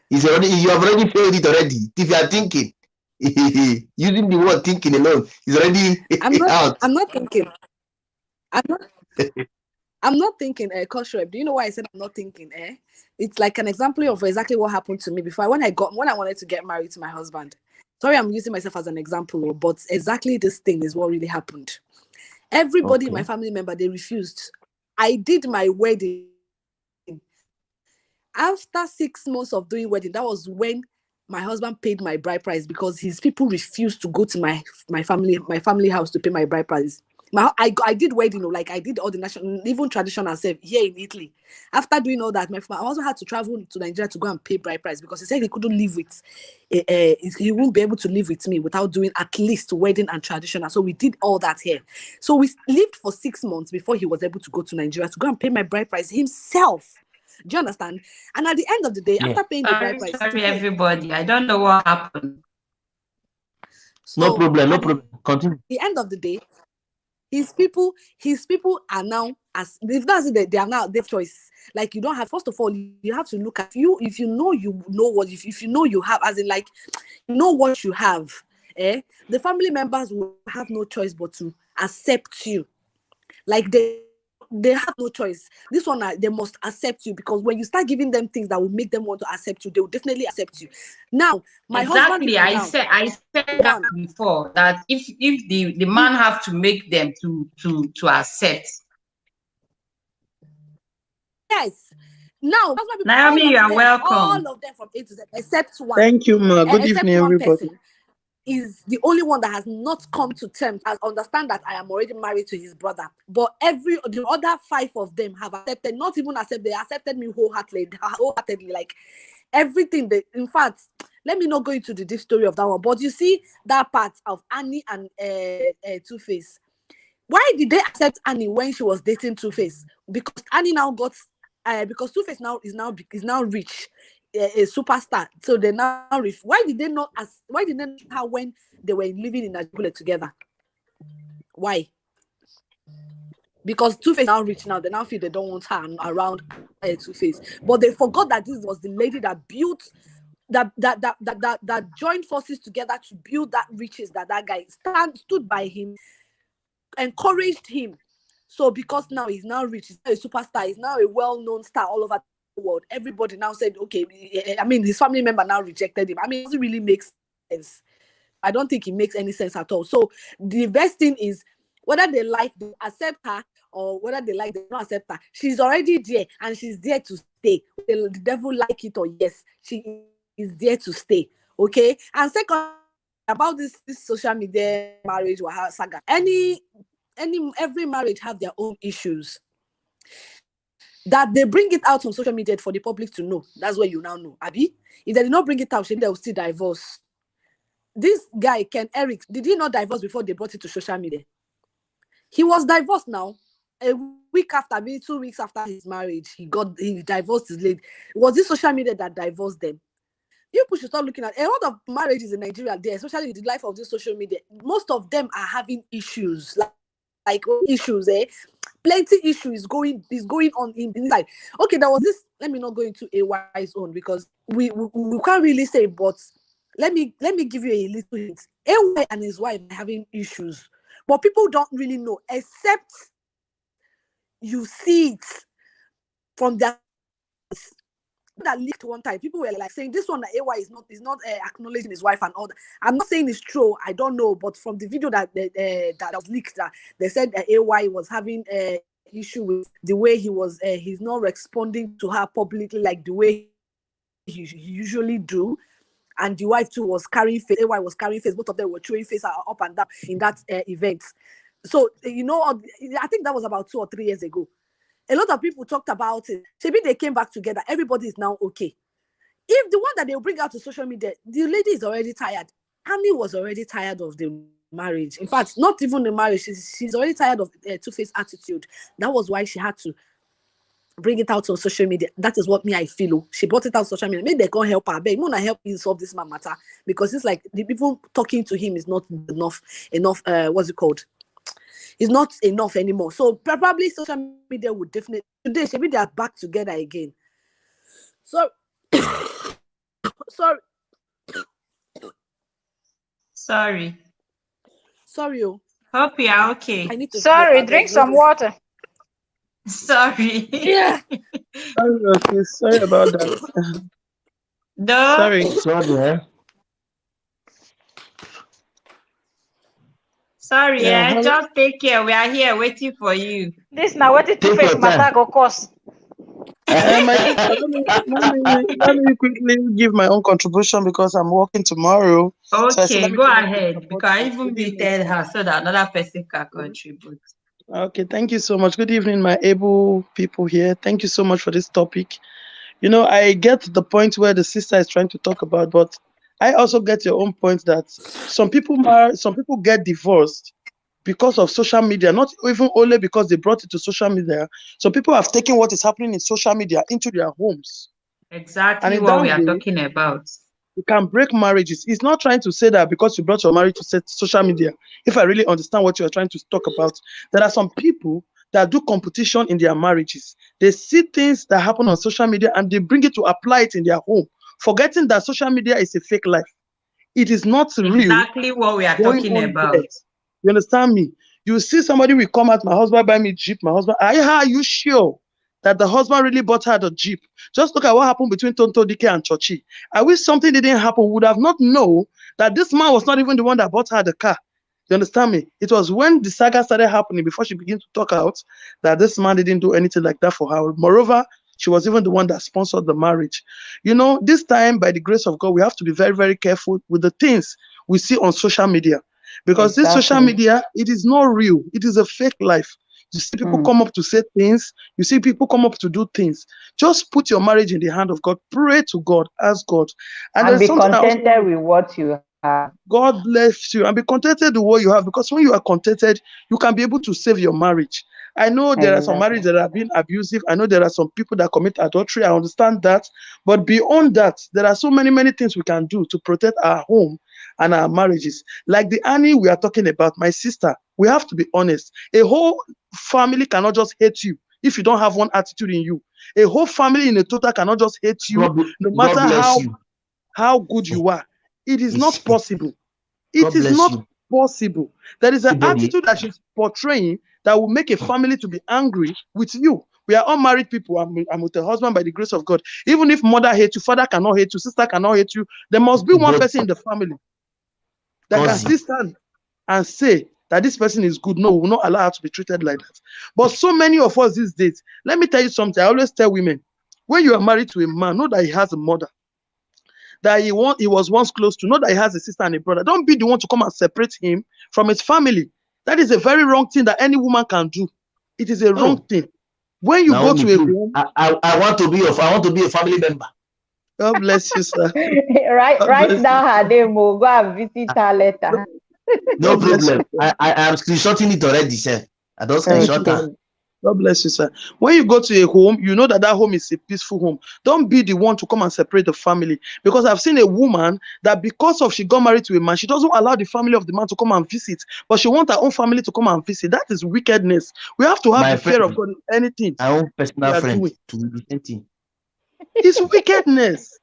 C: you have already failed it already. If you are thinking, using the word thinking alone is already out.
D: I'm not thinking. I'm not thinking, Koshrev. Do you know why I said I'm not thinking? It's like an example of exactly what happened to me before when I wanted to get married to my husband. Sorry, I'm using myself as an example, but exactly this thing is what really happened. Everybody in my family member, they refused. I did my wedding. After 6 months of doing wedding, that was when my husband paid my bride price because his people refused to go to my family house to pay my bride price. I did wedding, like I did all the national, even traditional stuff here in Italy. After doing all that, I also had to travel to Nigeria to go and pay bride price because he said he couldn't live with, he won't be able to live with me without doing at least wedding and traditional. So we did all that here. So we lived for 6 months before he was able to go to Nigeria to go and pay my bride price himself. Do you understand? And at the end of the day, after paying the bride price,
A: sorry everybody, I don't know what happened.
D: So
C: no problem. Continue.
D: At the end of the day, his people are now, as if that's it, they are now their choice. Like you don't have, first of all, you have to look at you. If you know what, if you know you have, as in like you know what you have, the family members will have no choice but to accept you. Like they have no choice. This one, they must accept you because when you start giving them things that will make them want to accept you, they will definitely accept you. Now, my husband,
A: I said that before, that if the man have to make them to accept.
D: Yes. Now,
A: Naomi, you are welcome.
D: All of them from A to Z, except one.
E: Thank you, ma. Good evening, everybody.
D: Is the only one that has not come to terms and understand that I am already married to his brother. But the other 5 of them have accepted, not even accepted, they accepted me wholeheartedly, like everything. In fact, let me not go into the deep story of that one. But you see that part of Annie and Two-Face. Why did they accept Annie when she was dating Two-Face? Because Annie now got, because Two-Face is now rich. A superstar, so they now why did they not her when they were living in Nigeria together? Why? Because Two-Face now rich now, they now feel they don't want her around Two-Face, but they forgot that this was the lady that built that joined forces together to build that riches that guy stood by him, encouraged him. So because now he's now rich, he's now a superstar, he's now a well-known star all over world, everybody now said, okay, I mean, his family member now rejected him. I mean, it doesn't really make sense. I don't think it makes any sense at all. So the best thing is whether they accept her or whether they not accept her, she's already there and she's there to stay. The devil like it or yes, she is there to stay. Okay. And second, about this social media marriage saga, every marriage have their own issues. That they bring it out on social media for the public to know. That's where you now know. Abi, if they did not bring it out, they will still divorce. This guy, Ken Eric, did he not divorce before they brought it to social media? He was divorced now. A week after, maybe 2 weeks after his marriage, he divorced his lady. Was this social media that divorced them? people should start looking at a lot of marriages in Nigeria there, especially in the life of this social media. Most of them are having issues, like issues, plenty issues going on inside. Okay, there was this. Let me not go into AY's own because we can't really say, but let me give you a little hint. AY and his wife are having issues, but people don't really know, except you see it from their that leaked one time. People were like saying this one that AY is not acknowledging his wife and all that. I'm not saying it's true. I don't know, but from the video that was leaked, that they said that AY was having issue with the way he was. He's not responding to her publicly like the way he usually do. And the wife too was carrying face. AY was carrying face. Both of them were throwing face up and down in that event. So I think that was about 2 or 3 years ago. A lot of people talked about it. Maybe they came back together. Everybody is now okay. If the one that they'll bring out to social media, the lady is already tired. Annie was already tired of the marriage. In fact, not even the marriage. She's already tired of two-faced attitude. That was why she had to bring it out on social media. That is what me I feel. She brought it out on social media. Maybe they can't help her. But you want to help me solve this matter, because it's like the people talking to him is not enough. What's it called? It's not enough anymore. So probably social media would definitely today. Maybe they are back together again. So sorry. Oh.
A: Hope you are okay.
B: I need to drink some water.
A: Sorry.
D: Yeah.
E: Sorry about that.
A: No.
E: Sorry.
A: Sorry, just take care. We are here waiting for you.
B: This now what it take matter go cost.
E: Let me quickly give my own contribution because I'm working tomorrow.
A: Okay, so go ahead, because I even muted her so that another person can contribute.
E: Okay, thank you so much. Good evening, my able people here. Thank you so much for this topic. I get the point where the sister is trying to talk about, but I also get your own point that some people get divorced because of social media, not even only because they brought it to social media. So people have taken what is happening in social media into their homes.
A: Exactly what we are talking about.
E: You can break marriages. It's not trying to say that because you brought your marriage to social media. If I really understand what you are trying to talk about, there are some people that do competition in their marriages. They see things that happen on social media and they bring it to apply it in their home, forgetting that social media is a fake life. It is not real.
A: Exactly what we are talking about.
E: There. You understand me? You see somebody will come out, my husband buy me Jeep, are you sure that the husband really bought her the Jeep? Just look at what happened between Tonto Dike and Chochi. I wish something didn't happen. Would have not known that this man was not even the one that bought her the car. You understand me? It was when the saga started happening, before she began to talk out, that this man didn't do anything like that for her. Moreover, she was even the one that sponsored the marriage. This time, by the grace of God, we have to be very, very careful with the things we see on social media. Because this social media, it is not real. It is a fake life. You see people come up to say things. You see people come up to do things. Just put your marriage in the hand of God. Pray to God. Ask God.
F: And be contented with what you have.
E: God bless you. And be contented with what you have. Because when you are contented, you can be able to save your marriage. I know there are some marriages that have been abusive. I know there are some people that commit adultery. I understand that. But beyond that, there are so many, many things we can do to protect our home and our marriages. Like the Annie we are talking about, my sister, we have to be honest. A whole family cannot just hate you if you don't have one attitude in you. A whole family in a total cannot just hate you, no matter how good you are. It is not possible. It is not possible. There is an attitude that she's portraying that will make a family to be angry with you. We are all married people. I'm with a husband by the grace of God. Even if mother hates you, father cannot hate you, sister cannot hate you, there must be one person in the family that can still stand and say that this person is good. No, we will not allow her to be treated like that. But so many of us these days, let me tell you something. I always tell women, when you are married to a man, know that he has a mother, that he was once close to, know that he has a sister and a brother. Don't be the one to come and separate him from his family. That is a very wrong thing that any woman can do. It is a wrong thing. When you go to a room,
C: I want to be a family member.
E: God bless you, sir.
F: Write down her name. We'll go and visit her later.
C: No problem. I am screenshotting it already, sir. I don't screenshot her.
E: God bless you, sir. When you go to a home, you know that that home is a peaceful home. Don't be the one to come and separate the family. Because I've seen a woman that because of she got married to a man, she doesn't allow the family of the man to come and visit, but she wants her own family to come and visit. That is wickedness. We have to have
C: My
E: the fear of
C: friend,
E: God in anything
C: my own
E: we
C: personal
E: are
C: friend
E: doing.
C: to the same thing.
E: It's wickedness.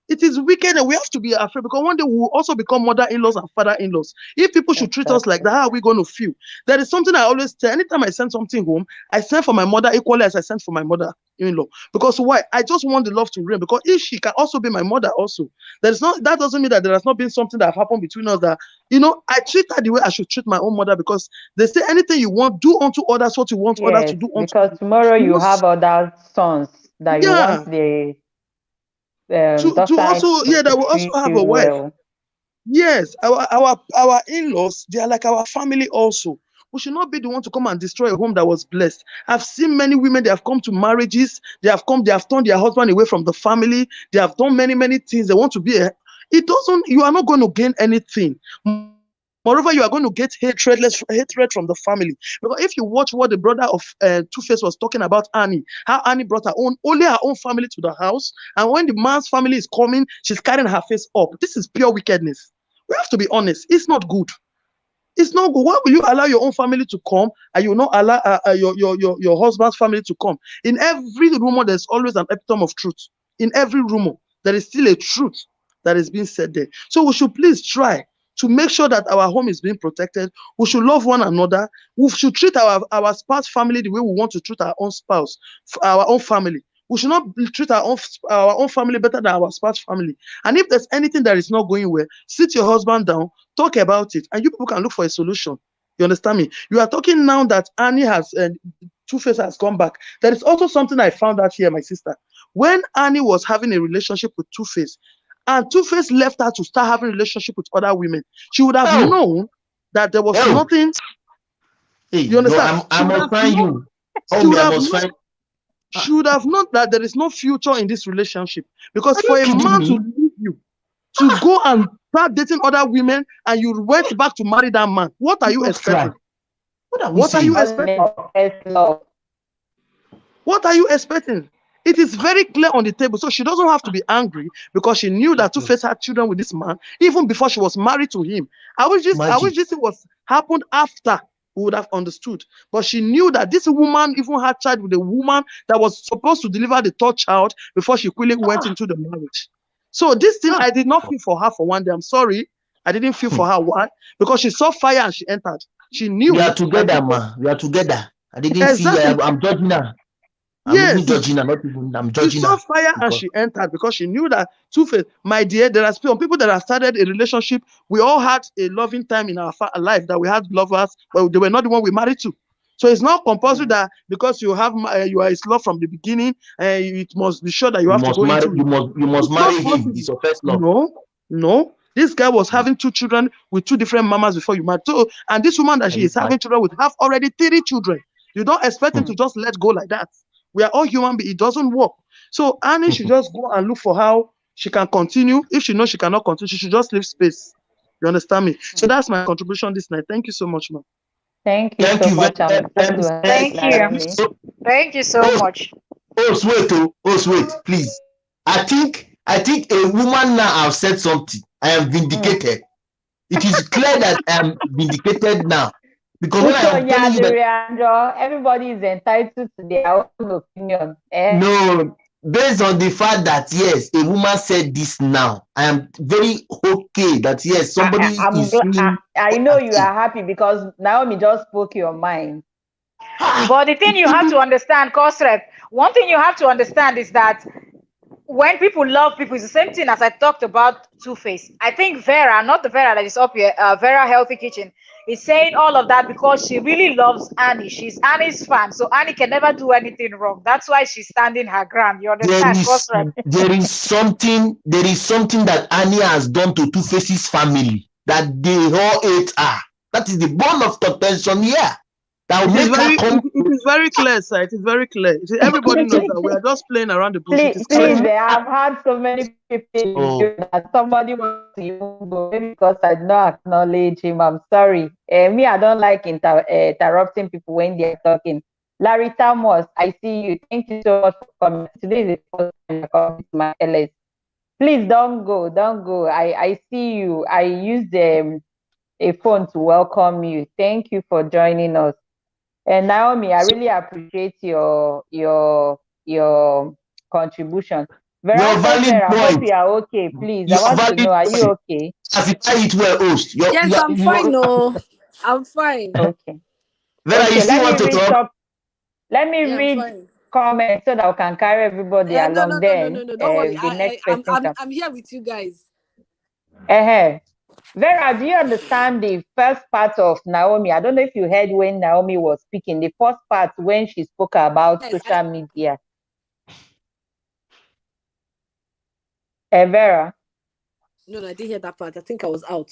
E: It is wicked, and we have to be afraid because one day we will also become mother-in-laws and father-in-laws. If people should treat us like that, how are we going to feel? There is something I always tell. Anytime I send something home, I send for my mother equally as I send for my mother-in-law. Because why? I just want the love to reign. Because if she can also be my mother, also, that doesn't mean that there has not been something that have happened between us that I treat her the way I should treat my own mother. Because they say anything you want, do unto others what you want others to
F: Yes,
E: do unto
F: because
E: you.
F: tomorrow you have other sons that you
E: Yeah.
F: want the
E: To
F: daughter
E: also,
F: to
E: that will also
F: treat
E: have
F: you
E: a wife.
F: well.
E: Yes, our in-laws, they are like our family also. We should not be the one to come and destroy a home that was blessed. I've seen many women, they have come to marriages, they have turned their husband away from the family, they have done many, many things. They want to be you are not going to gain anything. Moreover, you are going to get hatred from the family. Because if you watch what the brother of Two-Face was talking about Annie, how Annie brought only her own family to the house, and when the man's family is coming, she's carrying her face up. This is pure wickedness. We have to be honest. It's not good. It's not good. Why will you allow your own family to come and you will not allow your husband's family to come? In every rumor, there's always an epitome of truth. In every rumor, there is still a truth that is being said there. So we should please try to make sure that our home is being protected. We should love one another. We should treat our spouse family the way we want to treat our own spouse, our own family. We should not treat our own family better than our spouse family. And if there's anything that is not going well, sit your husband down, talk about it, and you people can look for a solution. You understand me? You are talking now that Annie has Two-Face has come back. There is also something I found out here, my sister. When Annie was having a relationship with Two-Face, and Two-Face left her to start having a relationship with other women, she would have known that there was nothing.
C: Hey,
E: you understand?
C: No, I must find you.
E: She would have known that there is no future in this relationship. Because for a man to leave you, to go and start dating other women, and you went back to marry that man, what are you expecting? What are you expecting? What are you expecting? It is very clear on the table. So she doesn't have to be angry because she knew that Two-Face had children with this man even before she was married to him. I wish this was happened after we would have understood. But she knew that this woman even had child with a woman that was supposed to deliver the third child before she quickly went into the marriage. So this thing, I did not feel for her for one day. I'm sorry. I didn't feel for her. Why? Because she saw fire and she entered. She knew.
C: We are together, ma. We are together. I didn't feel I'm judging her.
E: Yes.
C: I'm judging her, not even I'm judging her.
E: She saw fire and she entered because she knew that Two-Face, my dear, there are some people that have started a relationship. We all had a loving time in our life that we had lovers, but they were not the one we married to. So it's not compulsory that because you have you are his love from the beginning, it must be sure that you have to go into.
C: You must marry him. It's your first love.
E: No. This guy was having 2 children with 2 different mamas before you married. So, and this woman that she is having children with have already 3 children. You don't expect him to just let go like that. We are all human beings. It doesn't work. So Annie should just go and look for how she can continue. If she knows she cannot continue, she should just leave space. You understand me? So that's my contribution this night. Thank you so much, ma'am.
F: Thank you so much.
B: Thank you. Thank you so much.
C: Wait, please. I think a woman now have said something. I am vindicated. It is clear that I am vindicated now. Because when I am telling you that,
F: everybody is entitled to their own opinion.
C: No, based on the fact that yes, a woman said this now, I am very okay that yes, somebody is.
F: I know you are happy because Naomi just spoke your mind.
B: But the thing you have to understand, Kosrep, one thing you have to understand is that when people love people, it's the same thing as I talked about Two-Face. I think Vera, not the Vera that is up here, Vera Healthy Kitchen, is saying all of that because she really loves Annie. She's Annie's fan, so Annie can never do anything wrong. That's why she's standing her ground. You understand?
C: There is something that Annie has done to Two-Face's family that they all hate her. That is the bone of contention here.
E: It is very clear, sir. It is very clear. Everybody knows that we are just playing around the bush.
F: Please, I've had so many people that somebody wants to even go because I did not acknowledge him. I'm sorry. Me, I don't like interrupting people when they're talking. Larry Thomas, I see you. Thank you so much for coming. Today is the first time you're coming to my LS. Please don't go, don't go. I see you. I used a phone to welcome you. Thank you for joining us. And Naomi, I really appreciate your contribution.
C: Your
F: Vera,
C: valid
F: Vera, I hope
C: point.
F: you are okay. Please, I
C: Your
F: want to
C: valid
F: know, are you
C: point.
F: okay?
C: Classify it well, host.
D: Yes, I'm fine. No, I'm fine.
F: Okay.
C: Vera, you
F: Okay,
C: still
F: let
C: want
F: me
C: to
F: read
C: talk?
F: let me
D: Yeah, I'm
F: read
D: fine.
F: comments so that we can carry everybody
D: No,
F: along. Then
D: Don't worry.
F: the next person can.
D: I'm here with you guys.
F: Vera, do you understand the first part of Naomi? I don't know if you heard when Naomi was speaking. The first part when she spoke about
D: Yes,
F: social media. Vera.
D: No, I didn't hear that part. I think I was out.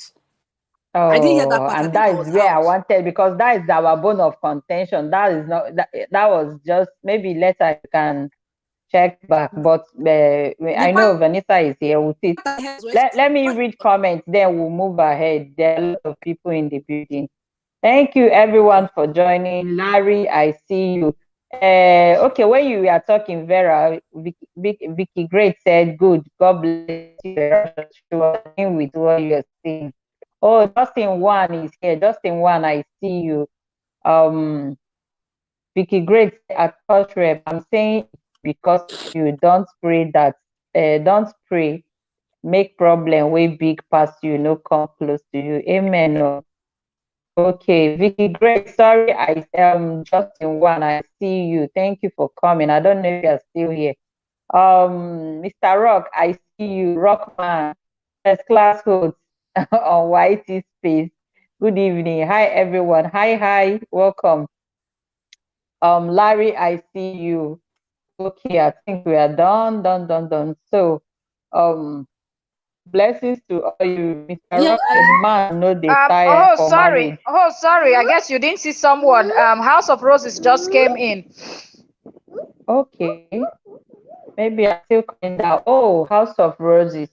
F: Oh,
D: I didn't hear that part. I
F: and
D: think I
F: that
D: was
F: is where I
D: out.
F: wanted, because that is our bone of contention. That is not that was just maybe later you can check back. But I know Vanessa is here with it. Let me read comments, then we'll move ahead. There are a lot of people in the building. Thank you everyone for joining. Larry, I see you. Okay, when you were talking, Vera, Vicky Great said, good. God bless you, Vera. She was agreeing with what you're saying. Oh, Justin One is here. Justin One, I see you. Vicky Great at Touch Rep. I'm saying because you don't pray that don't pray, make problem way big past you, no come close to you. Amen. Oh. Okay, Vicky Great. Sorry, I am Justin One. I see you. Thank you for coming. I don't know if you're still here. Mr. Rock, I see you. Rockman, first class host on YT Space. Good evening. Hi everyone. Hi, welcome. Larry, I see you. Okay, I think we are done. So, blessings to all you, Mr.
D: Yeah,
F: Rock. Man, no they tire
B: Oh,
F: for
B: sorry.
F: marriage.
B: Oh, sorry. I guess you didn't see someone. House of Roses just came in.
F: Okay, maybe I'm still coming down. Oh, House of Roses.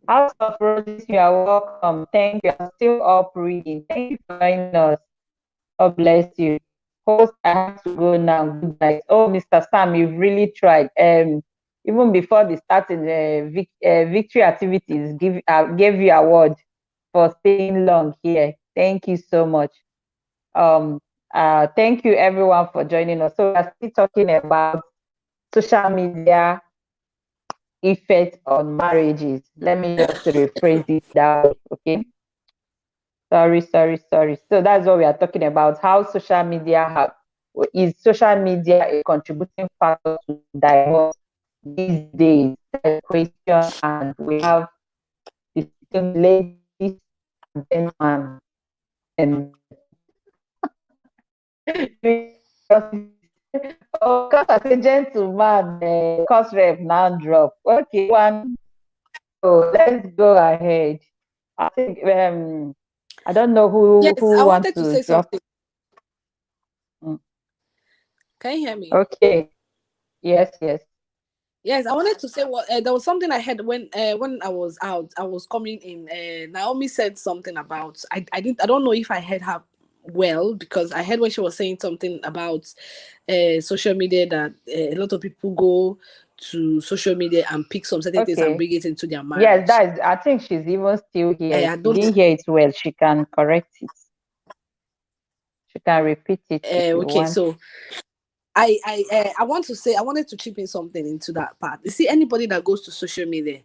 F: House of Roses, you are welcome. Thank you. I'm still up reading. Thank you for joining us. God bless you. Host, I have to go now. Good night. Oh, Mr. Sam, you've really tried. Even before the starting victory activities, gave you award for staying long here. Thank you so much. Thank you everyone for joining us. So we're still talking about social media effect on marriages. Let me just rephrase it that way, okay? Sorry. So that's what we are talking about, how social media is social media a contributing factor to divorce these days? That's a question, and we have the same ladies and gentlemen and oh, because as a gentleman, cost rep now drop. Okay, one. So let's go ahead. I think I don't know who
D: yes, I
F: wants
D: wanted to
F: to
D: say
F: drop.
D: something. Can you hear me?
F: Okay. Yes.
D: Yes, I wanted to say what there was something I heard when I was out. I was coming in. Naomi said something about I don't know if I heard her well, because I heard when she was saying something about social media, that a lot of people go to social media and pick some certain things and bring it into their marriage.
F: Yes, that is. I think she's even still here.
D: I
F: If you didn't hear it well, she can correct it. She can repeat it if you
D: okay,
F: want.
D: so I wanted to chip in something into that part. You see, anybody that goes to social media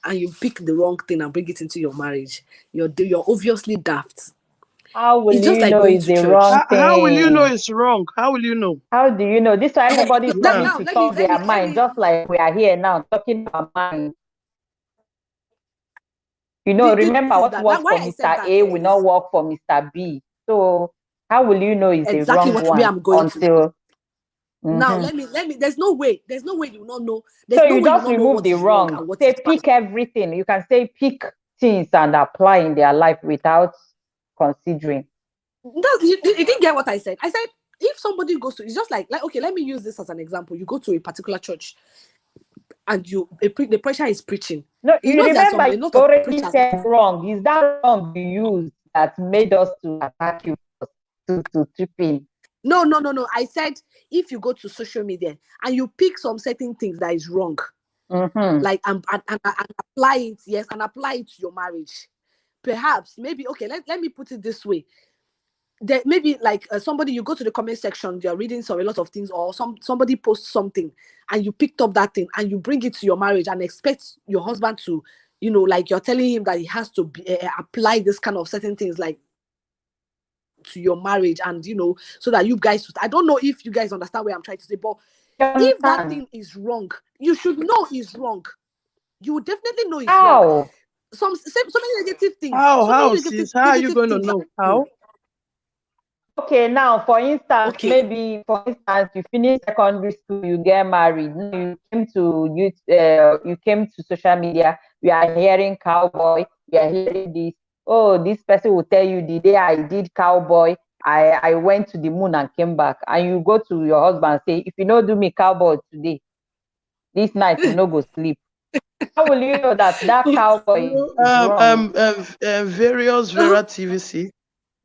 D: and you pick the wrong thing and bring it into your marriage, you're obviously daft.
F: How will
D: it's just
F: you
D: like
F: know
D: going
F: it's
D: to
F: the
D: church.
F: wrong thing?
E: How will you know it's wrong? How will you know?
F: How do you know? This is why everybody's coming
D: Now,
F: to
D: let
F: talk their
D: me-
F: mind, just like we are here now talking our mind. You know, remember what works for Mr. A will not work for Mr. B. So how will you know it's the wrong one
D: I'm going
F: until?
D: Now let me there's no way you will not know.
F: So you just remove the wrong. Say pick everything. You can say pick things and apply in their life without considering.
D: You didn't get what I said. I said if somebody goes to, it's just like okay, let me use this as an example. You go to a particular church and the pressure is preaching.
F: No, you remember you already said wrong. Is that wrong you used that made us to attack you to trip in?
D: No. I said if you go to social media and you pick some certain things that is wrong, like and apply it, yes, and apply it to your marriage. Perhaps, maybe, okay, let me put it this way. There maybe like somebody, you go to the comment section, you're reading a lot of things, or somebody posts something and you picked up that thing and you bring it to your marriage and expect your husband to, like you're telling him that he has to apply this kind of certain things like to your marriage, and so that you guys, I don't know if you guys understand what I'm trying to say, but if that thing is wrong, you should know it's wrong. You would definitely know it's wrong. So many negative things.
E: How are you going to know? How?
F: Okay, now for instance, maybe you finish secondary school, you get married, you came to social media, we are hearing cowboy, we are hearing this. Oh, this person will tell you the day I did cowboy, I went to the moon and came back. And you go to your husband and say, if you don't do me cowboy today, this night you no go sleep. How will you know that cowboy is wrong?
E: Various Vera TVC.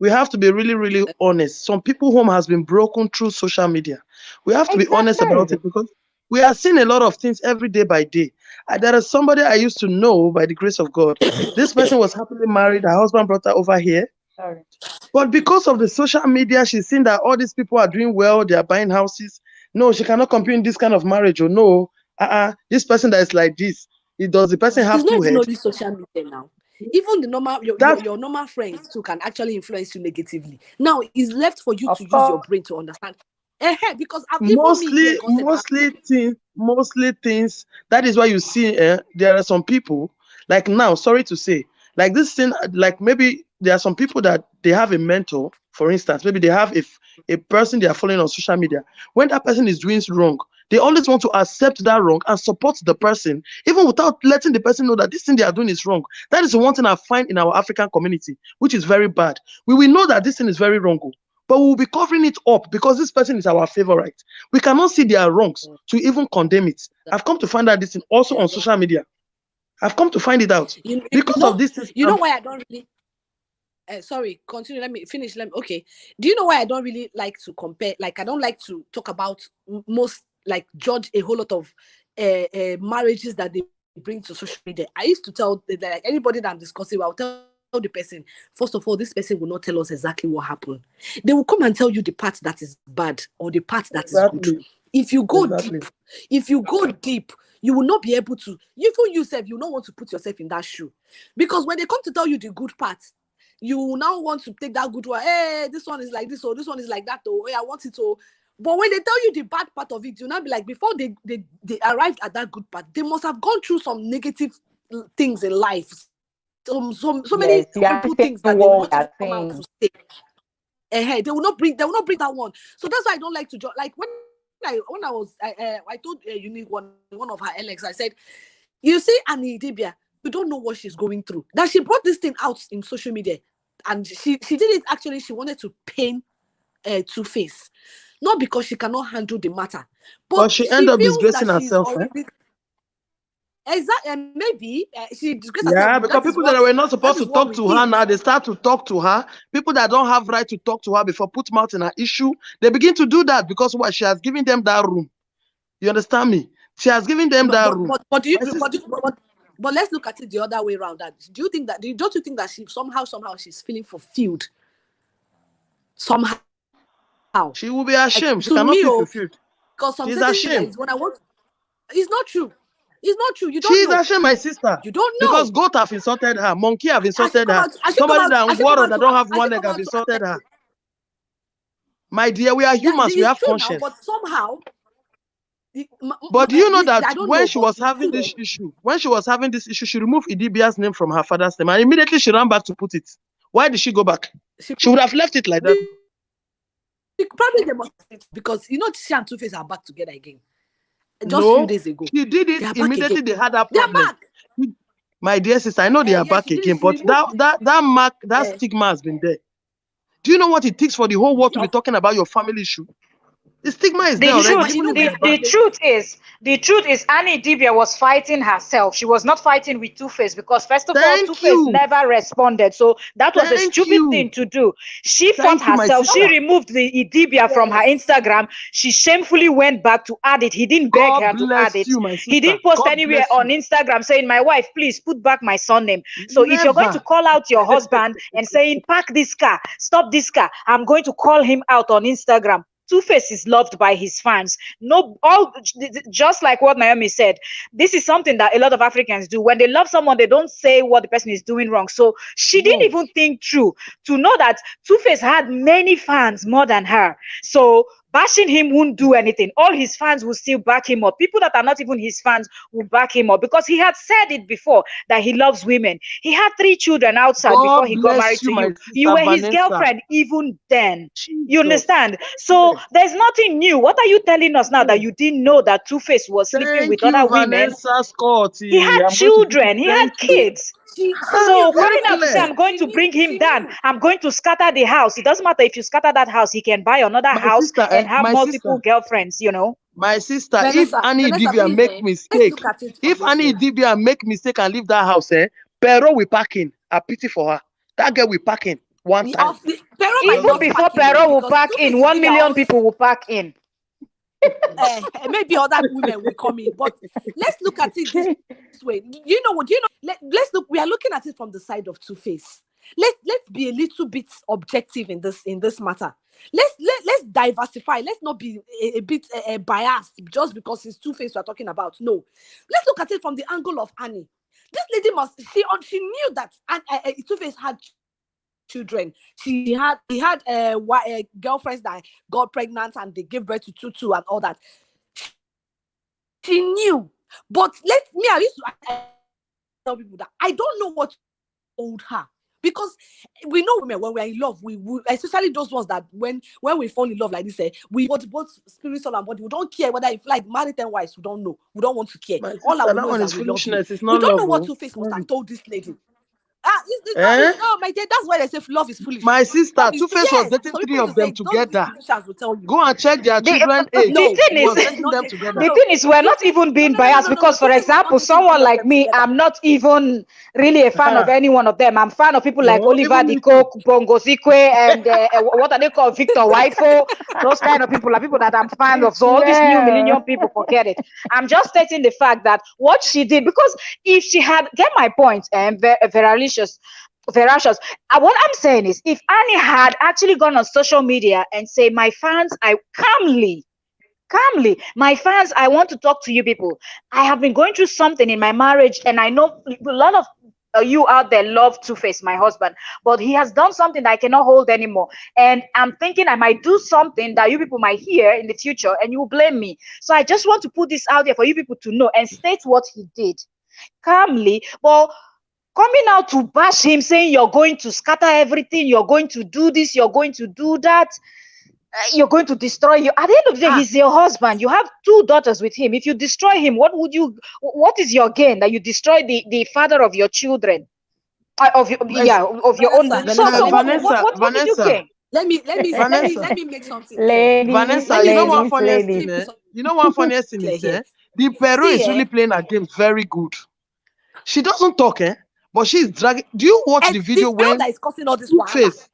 E: We have to be really, really honest. Some people home has been broken through social media. We have to be honest about it, because we are seeing a lot of things every day by day. There is somebody I used to know by the grace of God. This person was happily married. Her husband brought her over here.
F: Sorry.
E: But because of the social media, she's seen that all these people are doing well. They are buying houses. No, she cannot compete in this kind of marriage. Or no, this person that is like this, does the person have two heads?
D: It's not social media now. Even the normal your normal friends too can actually influence you negatively. Now it's left for you to use your brain to understand. Because
E: mostly things. That is why you see there are some people, like now, sorry to say, like this thing, like maybe there are some people that they have a mentor, for instance, maybe they have a person they are following on social media. When that person is doing wrong, they always want to accept that wrong and support the person, even without letting the person know that this thing they are doing is wrong. That is one thing I find in our African community, which is very bad. We will know that this thing is very wrong, but we will be covering it up because this person is our favorite. We cannot see their wrongs to even condemn it. I've come to find out this thing also on social media. I've come to find it out because of this.
D: You know why I don't really... sorry, continue. Let me finish. Okay. Do you know why I don't really like to compare? Like, I don't like to talk about judge a whole lot of marriages that they bring to social media. I used to tell like anybody that I'm discussing, I'll tell the person, first of all, this person will not tell us exactly what happened. They will come and tell you the part that is bad or the part that is good. If you go deep, you will not be able to, even yourself, you don't want to put yourself in that shoe. Because when they come to tell you the good part, you now want to take that good one. Hey, this one is like this, or this one is like that, or hey, I want it to. But when they tell you the bad part of it, you now be like, before they arrived at that good part, they must have gone through some negative things in life. So many horrible things that they want to come out to say. They will not bring that one. So that's why I don't like to like when I told Unique one of her Alex, I said, you see Annie Debia, you don't know what she's going through. That she brought this thing out in social media, and she did it actually. She wanted to pain Two-Face, not because she cannot handle the matter, but she ended up disgracing herself. Exactly, and maybe she disgraced herself.
E: Because people that were not supposed to talk to her now, they start to talk to her. People that don't have right to talk to her before put mouth in her issue, they begin to do that because what she has given them that room. You understand me? She has given them that room.
D: But let's look at it the other way around. Don't you think that she somehow she's feeling fulfilled? Somehow.
E: She will be ashamed. She cannot feel fulfilled.
D: Because she's ashamed. It's not true. It's not true. You don't
E: She's
D: know.
E: ashamed, my sister.
D: You don't know.
E: Because goat have insulted her. Monkey have insulted her. Somebody that don't have one leg have insulted her. My dear, we are humans. We have conscience.
D: Now, but somehow...
E: But do you know that when she was having this issue, she removed Idibia's name from her father's name, and immediately she ran back to put it. Why did she go back? She would have left it like that.
D: Probably they must, because she and Two-Face are back together again. Just a few days ago.
E: She did it immediately. They had that problem. They're back. My dear sister, I know they are back again, but that stigma has been there. Do you know what it takes for the whole world to be talking about your family issue? The stigma is
B: The
E: there already.
B: truth,
D: you know
E: Even in
D: where
E: the
B: the truth is, Annie Dibia was fighting herself. She was not fighting with Two-Face because, first of all,
E: Thank
B: Two-Face
E: you.
B: never responded. So that was a
E: Thank
B: stupid
E: you.
B: thing to do. She fought
E: Thank you, my
B: herself. She
E: sister.
B: removed the Idibia from her
D: Yes.
B: Instagram. She shamefully went back to add it. He didn't beg
E: God
B: her to
E: bless
B: add it.
E: you, my
B: He
E: sister.
B: didn't post
E: God
B: anywhere
E: bless
B: on
E: you.
B: Instagram saying, "My wife, please put back my surname." So if you're going to
E: Never.
B: call out your husband and saying, "Park this car, stop this car," I'm going to call him out on Instagram. Two-Face is loved by his fans. No, just like what Naomi said, this is something that a lot of Africans do. When they love someone, they don't say what the person is doing wrong. So she didn't
E: No.
B: even think through to know that Two-Face had many fans more than her. So bashing him won't do anything. All his fans will still back him up. People that are not even his fans will back him up because he had said it before that he loves women. He had 3 children outside before
E: God
B: he got married
E: bless you,
B: to
E: my
B: you.
E: sister
B: You were his
E: Vanessa.
B: girlfriend even then. You
E: Jesus.
B: understand? So
E: Yes.
B: there's nothing new. What are you telling us now that you didn't know that Two-Face was sleeping with
E: Thank you,
B: other women?
E: Vanessa Scotty.
B: He had
E: I'm going to
B: children. He had
E: thank you.
B: kids.
D: She
B: So
D: knew.
B: coming
E: Very
B: out to say,
E: clear.
B: I'm going to bring him
D: She
B: down,
D: knew.
B: I'm going to scatter the house. It doesn't matter if you scatter that house, he can buy another
E: My
B: house
E: sister,
B: and have
E: my
B: multiple
E: sister,
B: girlfriends, you know.
E: my sister. If
D: Vanessa,
E: Annie
D: Vanessa,
E: Dibia
D: please,
E: make
D: let's
E: mistake,
D: look at it from
E: if
D: this
E: Annie
D: way.
E: Dibia make mistake and leave that house, Pero will pack in. I pity for her. That girl will pack in one time.
D: Pero might
B: Even
D: not
B: before
D: pack in
B: Pero will
D: because
B: pack
D: Two-Face
B: in,
D: is
B: 1 million
D: always
B: people will pack in.
D: maybe other women will come in, but let's look at it this way. You know what? Let's look. We are looking at it from the side of Two-Face. Let's be a little bit objective in this matter. Let's diversify. Let's not be a bit biased just because it's Two-Face we're talking about. No, let's look at it from the angle of Annie. This lady she knew that Two-Face had children. He had girlfriends that got pregnant and they gave birth to Tutu and all that. She knew, but I used to tell people that I don't know what told her, because we know women, when we're in love, we especially those ones that when we fall in love like this, we both spirit, soul, and body. We don't care whether if like married and wives. We don't know. We don't want to care.
E: My
D: All
E: sister,
D: I will
E: that
D: know is
E: one
D: that
E: is
D: we love you.
E: foolishness. It's
D: We
E: not
D: don't
E: love.
D: know what
E: Oh.
D: Two-Face must have told this lady. My dear, that's why they say love is foolish.
E: My sister,
D: Love is,
E: Two-Face was
D: yes.
E: dating
D: Some
E: 3
D: people
E: of them
D: say those
E: together.
D: politicians will tell you.
E: Go and check their
B: The,
E: children
B: the
E: age.
D: No,
B: thing
E: He
B: is,
E: was
D: Two-Face did
E: dating
D: not
E: them
D: date.
E: together.
B: the thing is, we're not
D: Two-Face,
B: even being
D: no.
B: biased because, for
D: Two-Face did not
B: example,
D: date any
B: someone
D: of
B: like
D: them
B: me,
D: together.
B: I'm not even really a fan of any one of them. I'm fan of people like
E: No,
B: Oliver
E: even
B: the
E: me too.
B: Coke, Bongo Zikwe, and what are they called? Victor Waifo. Those kind of people are people that I'm fan of. So all these new millennium people, forget it. I'm just stating the fact that what she did, because if she had, get my point, and Veralicious, what I'm saying is, if Annie had actually gone on social media and say, my fans, I calmly, my fans, I want to talk to you people. I have been going through something in my marriage, and I know a lot of you out there love Two-Face, my husband, but he has done something that I cannot hold anymore. And I'm thinking I might do something that you people might hear in the future and you will blame me. So I just want to put this out there for you people to know and state what he did calmly. But coming out to bash him, saying you're going to scatter everything, you're going to do this, you're going to do that, you're going to destroy you. At the end of the day, he's your husband. You have 2 daughters with him. If you destroy him, what is your gain? That you destroy the father of your children, of your own.
D: Vanessa,
B: What did you gain?
D: Let me
E: Vanessa.
D: make something clear.
F: Ladies,
E: Vanessa, you know what funniest thing? You know what funniest thing is? The Peru is really playing her game very good. She doesn't talk, but she's dragging. Do you watch the video when
D: that is causing all this
E: Two-Face?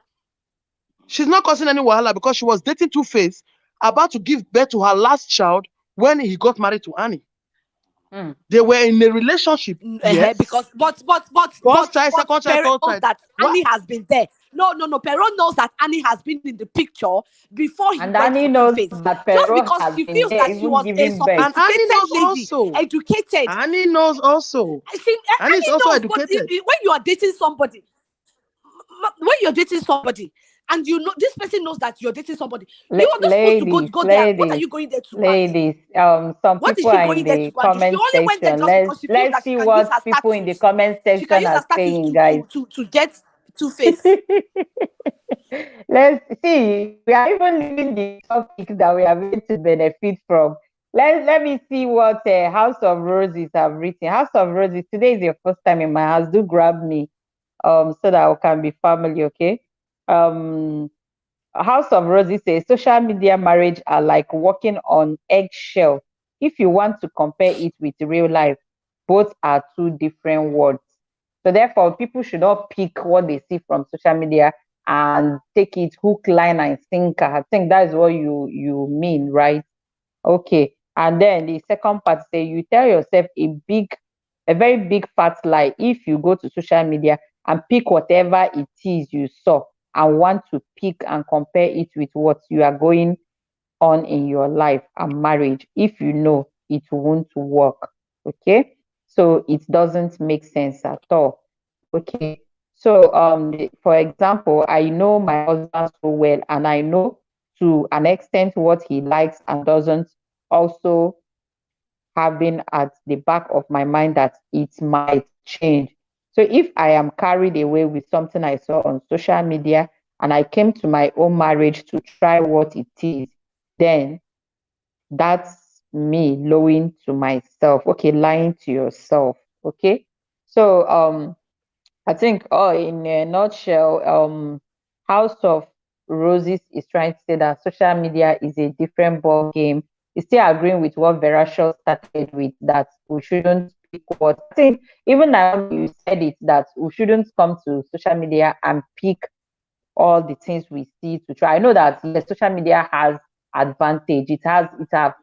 E: She's not causing any wahala because she was dating Two-Face, about to give birth to her last child when he got married to Annie. They were in a relationship. Yes.
D: Because but
E: first child, second child,
D: Perron
E: third
D: knows
E: child.
D: that Annie has been there. No. Perron knows that Annie has been in the picture before he
F: And
D: went
F: Annie
D: to
F: knows
D: Two-Face.
F: that
D: Just
F: Perron
D: because
F: has
D: she
F: been
D: feels
F: there,
D: that she
F: even
D: was a
F: giving birth.
E: And Annie
D: sophisticated
E: knows
D: lady,
E: also.
D: educated.
E: Annie knows also. Annie is also
D: knows,
E: educated.
D: But when you are dating somebody, and you know this person knows that you're dating somebody, you are not supposed to go there. What are you going there to?
F: Ladies, some people are in the comment section. Let's see what people in the comment section are saying, guys.
D: To get Two-Face.
F: Let's see. We are even leaving the topic that we are going to benefit from. Let me see what House of Roses have written. House of Roses, today is your first time in my house. Do grab me so that I can be family, okay? House of Roses says social media marriage are like walking on eggshell. If you want to compare it with real life, both are two different worlds. So therefore, people should not pick what they see from social media and take it hook, line, and sinker. I think that is what you mean, right? Okay. And then the second part say you tell yourself a very big fat lie if you go to social media and pick whatever it is you saw and want to pick and compare it with what you are going on in your life and marriage if you know it won't work. Okay. So it doesn't make sense at all. Okay. So for example, I know my husband so well and I know to an extent what he likes and doesn't, also having at the back of my mind that it might change. So if I am carried away with something I saw on social media and I came to my own marriage to try what it is, then that's me lying to myself. Okay, lying to yourself. Okay. So I think in a nutshell, House of Roses is trying to say that social media is a different ball game. It's still agreeing with what Verasho started with, that we shouldn't pick what. I think even now you said it, that we shouldn't come to social media and pick all the things we see to try. I know that yes, social media has advantage. It has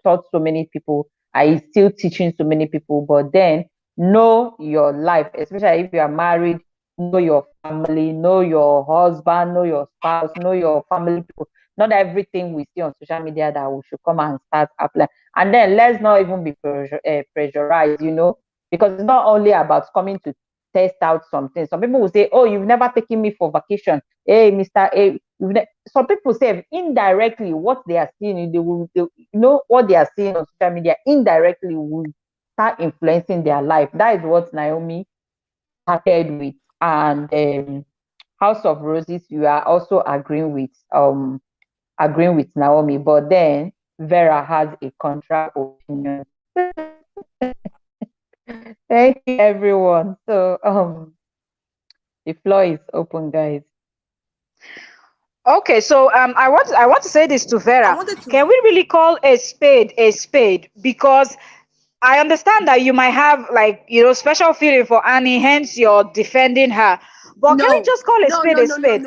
F: taught so many people. It's still teaching so many people. But then know your life, especially if you are married. Know your family, know your husband, know your spouse, know your family people. Not everything we see on social media that we should come and start applying. And then let's not even be pressurized, because it's not only about coming to test out something. Some people will say, "Oh, you've never taken me for vacation." Hey, Mr. A. Some people say indirectly what they are seeing, what they are seeing on social media indirectly will start influencing their life. That is what Naomi started with. And House of Roses, you are also agreeing with Naomi, but then Vera has a contra opinion. Thank you, everyone. So the floor is open, guys.
B: Okay, so I want to say this to Vera. Can we really call a spade? Because I understand that you might have special feeling for Annie, hence you're defending her. But can we just call a spade a spade?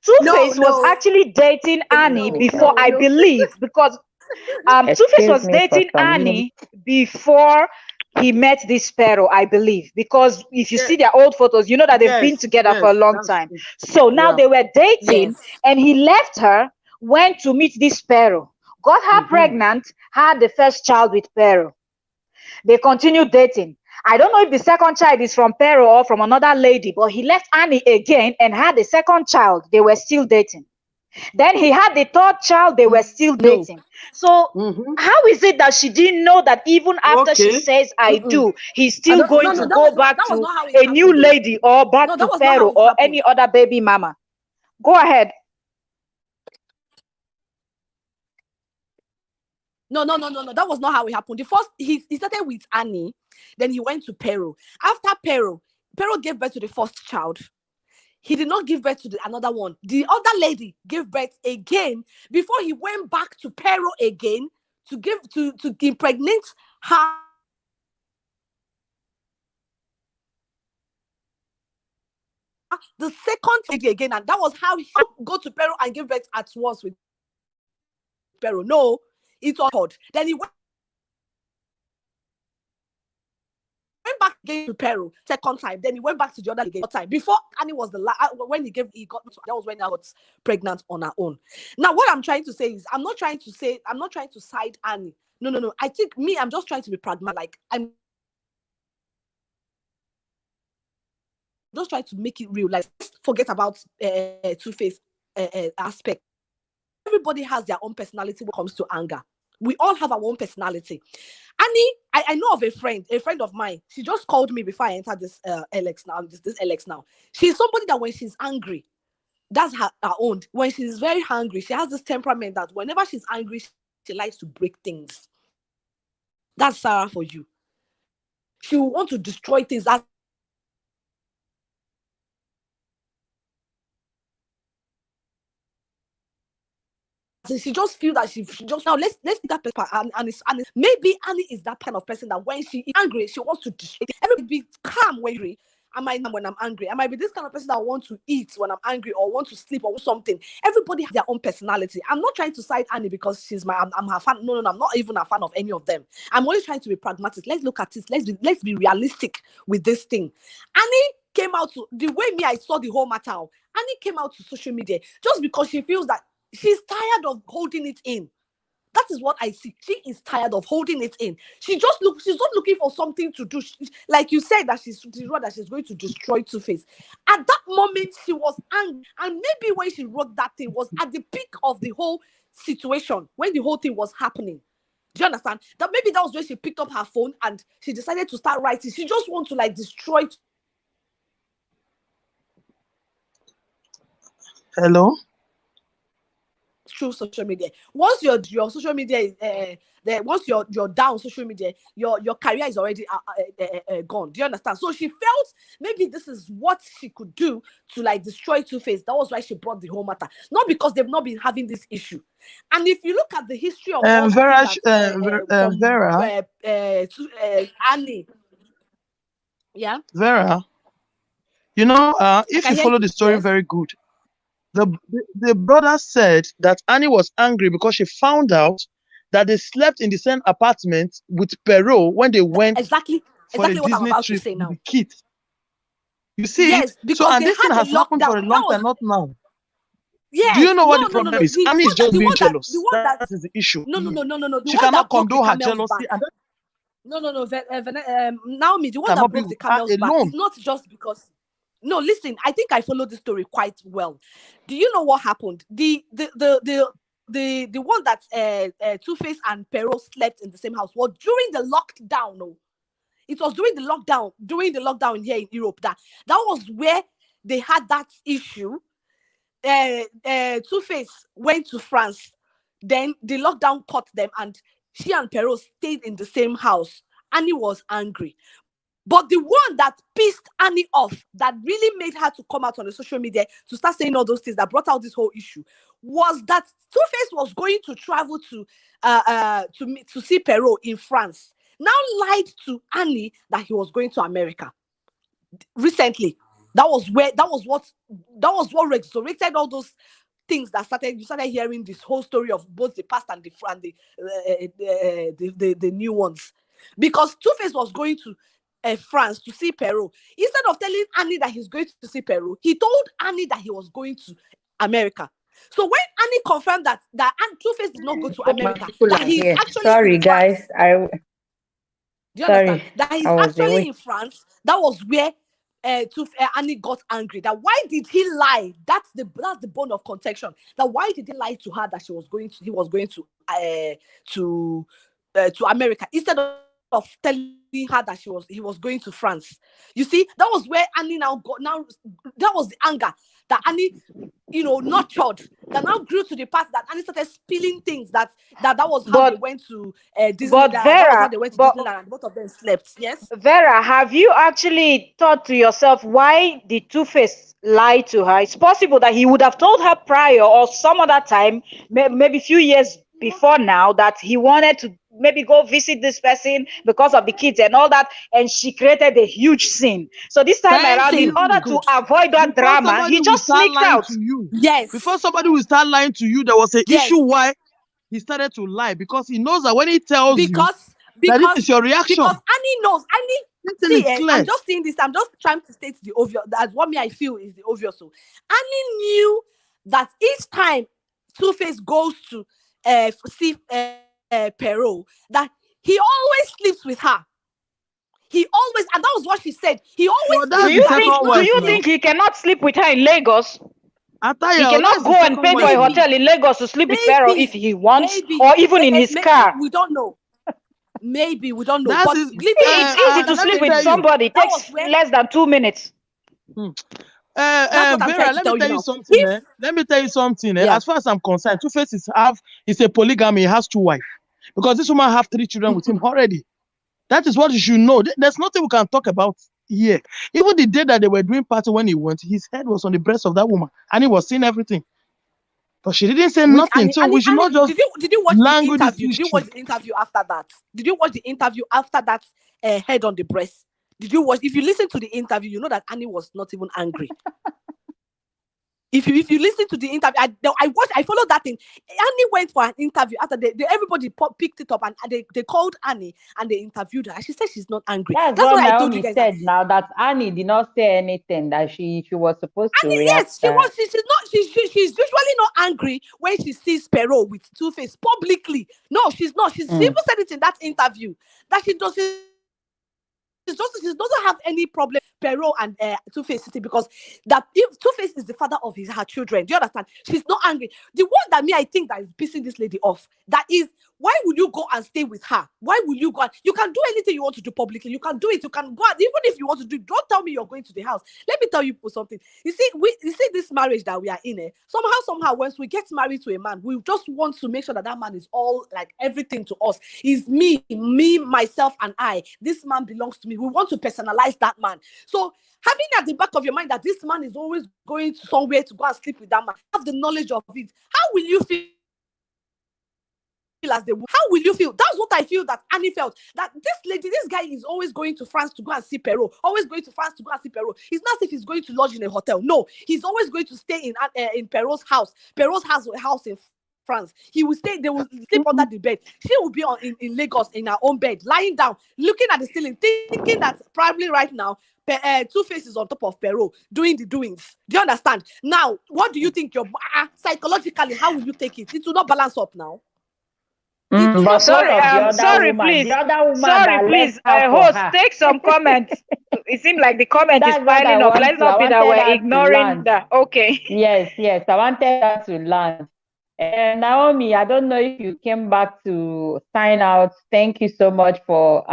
B: Two-Face was actually dating Annie before, I believe, because Two-Face was dating Annie before he met this Sparrow, I believe, because if you see their old photos, you know that they've been together for a long time. So now they were dating, and he left her, went to meet this Sparrow, got her pregnant, had the first child with Sparrow. They continued dating. I don't know if the second child is from Pero or from another lady, but he left Annie again and had the second child. They were still dating. Then he had the third child. They were still dating. So how is it that she didn't know that even after she says I do, he's still going to go back to a new lady or back to Pero or any other baby mama? Go ahead.
D: No. That was not how it happened. The first, he started with Annie, then he went to Pero. After Pero gave birth to the first child. He did not give birth to another one. The other lady gave birth again before he went back to Pero again to impregnate her. The second lady again, and that was how he go to Pero and give birth at once with Pero. No, it's odd. Then he went back again to Peru second time. Then he went back to the other again time. Before Annie was the last, when he got, that was when I got pregnant on her own. Now what I'm trying to say is, I'm not trying to side Annie. No. I think I'm just trying to be pragmatic. Like, I'm just trying to make it real. Like, forget about Two-Face aspect. Everybody has their own personality when it comes to anger. We all have our own personality. Annie, I know of a friend of mine. She just called me before I entered this LX now. This LX now. She's somebody that when she's angry, that's her own. When she's very hungry, she has this temperament that whenever she's angry, she likes to break things. That's Sarah for you. She will want to destroy things. That's she just feel that she just now let's take that person and maybe Annie is that kind of person that when she is angry, she wants to everybody be calm when angry. When I'm angry, I might be this kind of person that wants to eat when I'm angry or want to sleep or something. Everybody has their own personality. I'm not trying to side Annie because she's I'm her fan. No, I'm not even a fan of any of them. I'm only trying to be pragmatic. Let's look at this. Let's be realistic with this thing. Annie came out to the way I saw the whole matter. Annie came out to social media just because she feels that she's tired of holding it in. That is what I see. She is tired of holding it in. She's not looking for something to do. Like you said, that she's going to destroy Two-Face. At that moment, she was angry. And maybe when she wrote that thing was at the peak of the whole situation, when the whole thing was happening. Do you understand? That maybe that was when she picked up her phone and she decided to start writing. She just wants to destroy.
E: Hello?
D: Through social media. Once your social media is once you're down social media, your career is already gone. Do you understand? So she felt maybe this is what she could do to destroy Two-Face. That was why she brought the whole matter, not because they've not been having this issue. And if you look at the history of
E: Vera,
D: Annie, yeah,
E: Vera, if you follow the story very good, the brother said that Annie was angry because she found out that they slept in the same apartment with Perot when they went
D: exactly
E: for a Disney trip with the kids. You see?
D: Yes, because
E: and this thing has happened for a long time, not now.
D: Yeah.
E: Do you know what the problem is? Annie is just being jealous. That is the issue.
D: No.
E: She cannot condone her jealousy.
D: No. Naomi, the one that broke the camel's back is not just because. No, listen. I think I followed the story quite well. Do you know what happened? The one that Two-Face and Perot slept in the same house was during the lockdown. No, it was during the lockdown here in Europe. That was where they had that issue. Two-Face went to France. Then the lockdown caught them, and she and Perot stayed in the same house. Annie was angry. But the one that pissed Annie off, that really made her to come out on the social media to start saying all those things that brought out this whole issue, was that Two-Face was going to travel to see Perot in France. Now lied to Annie that he was going to America. Recently, that was what resurrected all those things that you started hearing this whole story of both the past and the new ones, because Two-Face was going to France to see Perot. Instead of telling Annie that he's going to see Perot, he told Annie that he was going to America. So when Annie confirmed that Two-Face did not go to America, that he's actually
F: sorry guys,
D: do you understand? That he's actually in France. That was where Annie got angry. That why did he lie? That's the bone of contention. That why did he lie to her that he was going to America instead of telling her that he was going to France. You see, that was where Annie that was the anger that Annie, nurtured, that now grew to the part that Annie started spilling things that was how they went to Disneyland.
B: But Vera,
D: they went to Disneyland and both of them slept. Yes.
B: Vera, have you actually thought to yourself why did Two-Face lie to her? It's possible that he would have told her prior or some other time, maybe a few years before now, that he wanted to maybe go visit this person because of the kids and all that, and she created a huge scene. So this time around, in order to avoid that drama, he just sneaked out.
D: Yes.
E: Before somebody will start lying to you, there was an issue why he started to lie, because he knows that when he tells you that this is your reaction.
D: Because Annie knows. I'm just saying this. I'm just trying to state the obvious. That's what I feel is the obvious. So Annie knew that each time Two-Face goes to see Perot, that he always sleeps with her. He always, and that was what she said. He always.
B: Do you think he cannot sleep with her in Lagos? He cannot go and pay for a hotel in Lagos to sleep with Perot if he wants, or even in his car.
D: We don't know. Maybe we don't know. But
B: it's easy to sleep with somebody. It takes less than 2 minutes.
E: Vera, let me tell you something. Let me tell you something. As far as I'm concerned, Two-Face is a polygamy. He has 2 wives, because this woman have 3 children with him already. That is what you should know. There's nothing we can talk about here. Even the day that they were doing party when he went, his head was on the breast of that woman, and he was seeing everything. But she didn't say
D: Which
E: nothing. So we should not just
D: did you watch the
E: language this
D: interview? Did you
E: issue.
D: watch the interview after that? Did you watch the interview after that head on the breast? Did you watch? If you listen to the interview, you know that Annie was not even angry. If you listen to the interview, I followed that thing. Annie went for an interview after everybody picked it up and they called Annie and they interviewed her. And she said she's not angry.
F: That's
D: what
F: what
D: I told you
F: Naomi
D: guys.
F: said now, that Annie did not say anything, that she was supposed to
D: Annie,
F: react.
D: yes, she was. She's usually not angry when she sees Pero with Two-Face publicly. No, she's not. She even said it in that interview that she doesn't have any problem Pero and Two-Face City, because that if Two-Face is the father of her children, do you understand? She's not angry. The one that I think that is pissing this lady off, that is, why would you go and stay with her? Why will you go? You can do anything you want to do publicly. You can do it. You can go out, even if you want to do it. Don't tell me you're going to the house. Let me tell you something. You see this marriage that we are in. Somehow, once we get married to a man, we just want to make sure that man is all like everything to us. Is me, myself, and I. This man belongs to me. We want to personalize that man. So having at the back of your mind that this man is always going somewhere to go and sleep with that man, have the knowledge of it. How will you feel? How will you feel? That's what I feel that Annie felt. That this guy is always going to France to go and see Pero. Always going to France to go and see Pero. It's not as if he's going to lodge in a hotel. No, he's always going to stay in Pero's house. Pero's house in France. He will stay. They will sleep under the bed. She will be in Lagos in her own bed, lying down, looking at the ceiling, thinking that probably right now Two-Face is on top of Pero doing the doings. Do you understand? Now, what do you think? Psychologically, how will you take it? It will not balance up now.
F: But
B: sorry, please. Host, take some comments. It seems like the comment is piling up. Let's not be that we're ignoring that. Okay.
F: Yes. I wanted that to land. And Naomi, I don't know if you came back to sign out. Thank you so much for.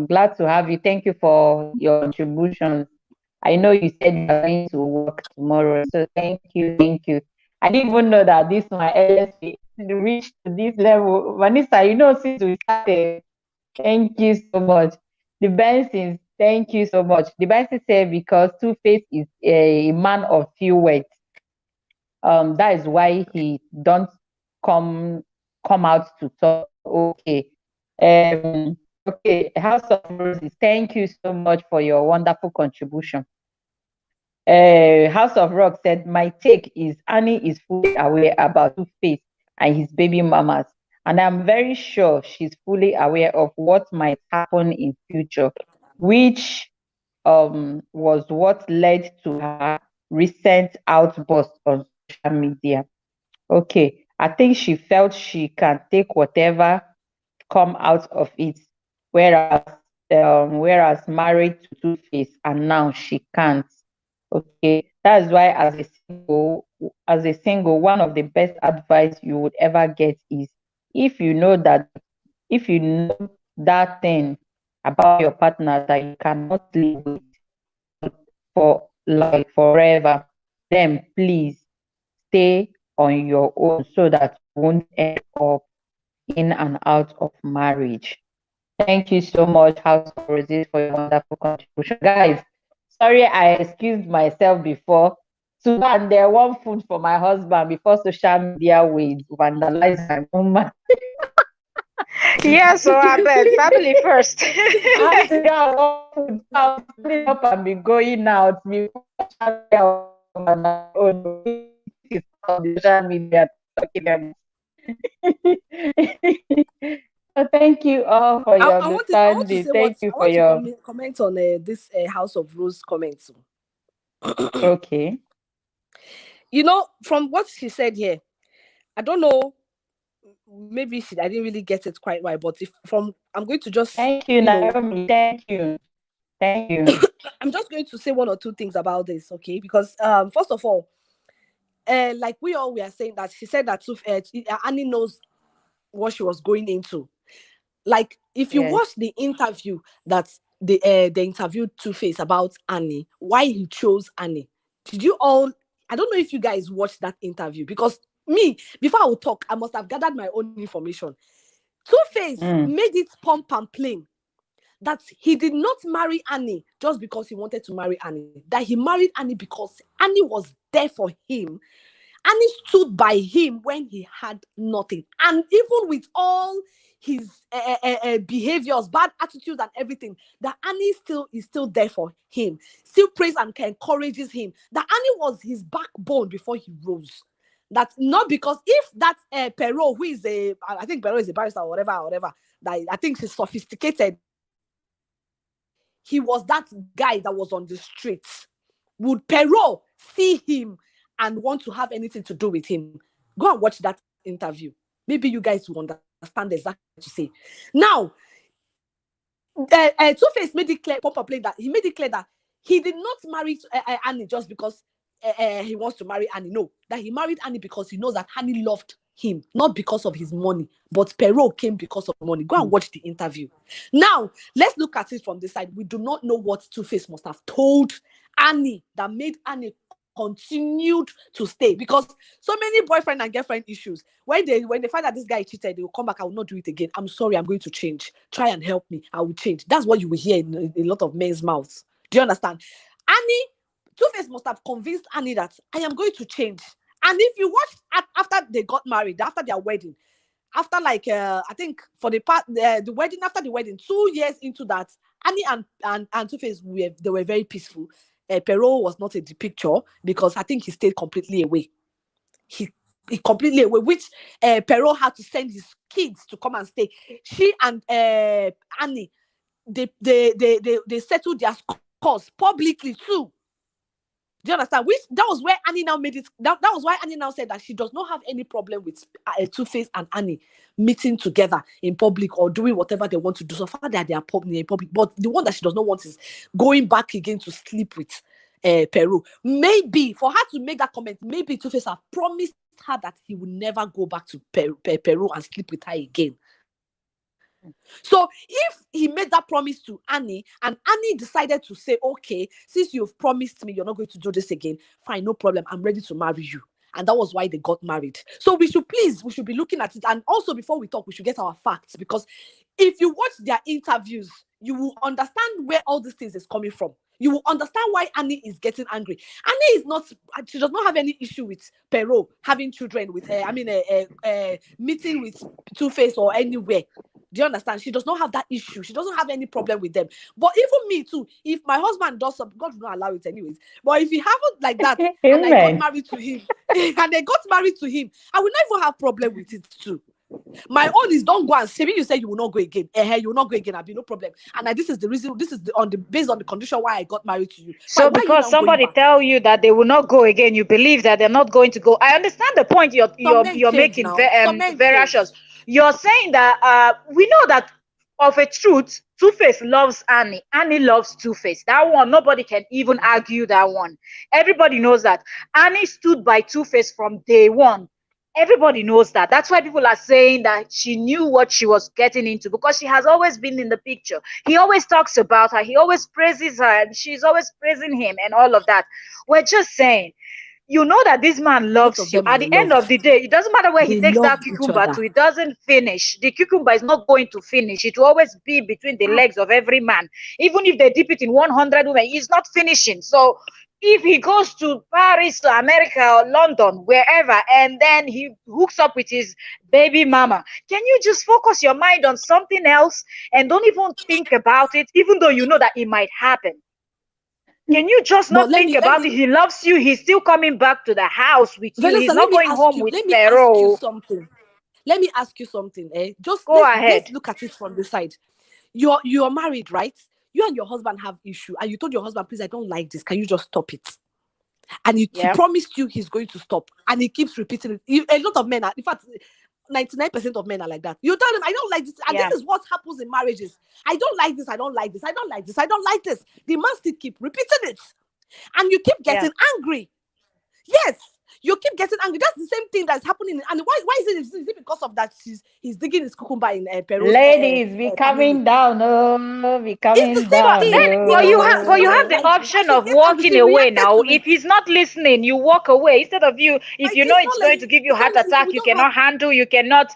F: Glad to have you. Thank you for your contributions. I know you said you're going to work tomorrow, so thank you. I didn't even know that this my LSP reached to this level. Vanessa, since we started, thank you so much. The Bensons, thank you so much. The Benson said because Two-Face is a man of few words. That is why he don't come out to talk. Okay. Okay, House of Roses, thank you so much for your wonderful contribution. House of Rock said, my take is Annie is fully aware about Two-Face and his baby mamas, and I'm very sure she's fully aware of what might happen in future, which was what led to her recent outburst on social media. Okay, I think she felt she can take whatever come out of it, whereas married to Two-Face, and now she can't. Okay, that's why as a single, one of the best advice you would ever get is if you know that thing about your partner that you cannot live with for like forever, then please stay on your own so that you won't end up in and out of marriage. Thank you so much, House of Roses, for your wonderful contribution. Guys, sorry I excused myself before. So and there one food for my husband before social media will vandalize my woman.
B: Yeah, so I bet family first.
F: I'll split up and be going out before social media talking about. So thank you all for your understanding. Thank you for your
D: comment on this House of Rose comments.
F: Okay.
D: From what she said here, I don't know. Maybe I didn't really get it quite right, but I'm going to just
F: thank you, Naomi. Thank you.
D: I'm just going to say one or two things about this, okay? Because first of all, like we are saying that she said that Annie knows what she was going into. Like if you watch the interview that they interviewed Two-Face about Annie, why he chose Annie. Did you all? I don't know if you guys watched that interview, because me, before I would talk, I must have gathered my own information. Two-Face made it pump and plain that he did not marry Annie just because he wanted to marry Annie. That he married Annie because Annie was there for him. Annie stood by him when he had nothing. And even with all his behaviors, bad attitudes and everything, that Annie is still there for him, still prays and encourages him. That Annie was his backbone before he rose. That's not because if that Pero, who is I think Pero is a barrister or whatever, that I think she's sophisticated, he was that guy that was on the streets. Would Pero see him and want to have anything to do with him? Go and watch that interview. Maybe you guys will understand exactly what to say. Now, Two-Face made it clear, that he made it clear that he did not marry Annie just because he wants to marry Annie. No, that he married Annie because he knows that Annie loved him, not because of his money, but Pero came because of money. Go and watch the interview. Now, let's look at it from this side. We do not know what Two-Face must have told Annie that made Annie continued to stay, because so many boyfriend and girlfriend issues, when they find that this guy cheated, they will come back. I will not do it again. I'm sorry, I'm going to change. Try and help me. I will change. That's what you will hear in a lot of men's mouths. Do you understand? Annie, Two-Face must have convinced Annie that I am going to change. And if you watch after they got married, after their wedding, after like I think for the wedding, after the wedding, 2 years into that, Annie and Two-Face they were very peaceful. Pero was not in the picture because I think he stayed completely away. He completely away, which Pero had to send his kids to come and stay. She and Annie, they settled their scores publicly too. Do you understand? Which that was where Annie now made it. That was why Annie now said that she does not have any problem with Two-Face and Annie meeting together in public or doing whatever they want to do. So far that they are in public, but the one that she does not want is going back again to sleep with Pero. Maybe for her to make that comment, maybe Two-Face have promised her that he will never go back to Pero and sleep with her again. So if he made that promise to Annie and Annie decided to say, okay, since you've promised me you're not going to do this again, fine, no problem, I'm ready to marry you. And that was why they got married. So we should be looking at it. And also before we talk, we should get our facts, because if you watch their interviews, you will understand where all these things is coming from. You will understand why Annie is getting angry. Annie she does not have any issue with Pero having children with meeting with Two-Face or anywhere. Do you understand? She does not have that issue. She doesn't have any problem with them. But even me too, if my husband does something, God will not allow it anyways. But if he haven't like that, and I got married to him, I will not even have problem with it too. My own is don't go and say, you say you will not go again. You will not go again. I'll be no problem. And this is the reason. This is based on the condition why I got married to you.
B: So because somebody tell you that they will not go again, you believe that they're not going to go. I understand the point you're making, Veracruz. You're saying that we know that of a truth, Two-Face loves Annie. Annie loves Two-Face. That one, nobody can even argue that one. Everybody knows that. Annie stood by Two-Face from day one. Everybody knows that. That's why people are saying that she knew what she was getting into, because she has always been in the picture. He always talks about her. He always praises her, and she's always praising him and all of that. We're just saying, you know that this man loves you. At the end of the day, it doesn't matter where he takes that cucumber to, it doesn't finish. The cucumber is not going to finish. It will always be between the legs of every man. Even if they dip it in 100 women, he's not finishing. So if he goes to Paris, America, or London, wherever, and then he hooks up with his baby mama, can you just focus your mind on something else and don't even think about it, even though you know that it might happen? Can you just not think about it? He loves you. He's still coming back to the house with you. He's not going home with Pero.
D: Let me ask you something. Just
B: go ahead.
D: Let's look at it from the side. You're married, right? You and your husband have issue, and you told your husband, please, I don't like this. Can you just stop it? And he promised you he's going to stop, and he keeps repeating it. A lot of men are, in fact, 99% of men are like that. You tell them, I don't like this. And this is what happens in marriages. I don't like this. I don't like this. I don't like this. I don't like this. The man still keep repeating it. And you keep getting angry. Yes. You keep getting angry. That's the same thing that's happening. And why is it because of that he's digging his cucumber in Peru?
F: Ladies, be coming down. Be coming down.
B: Well, you have the option of walking away now. If he's not listening, you walk away. Instead of you, if you know it's going to give you heart attack, you cannot handle, you cannot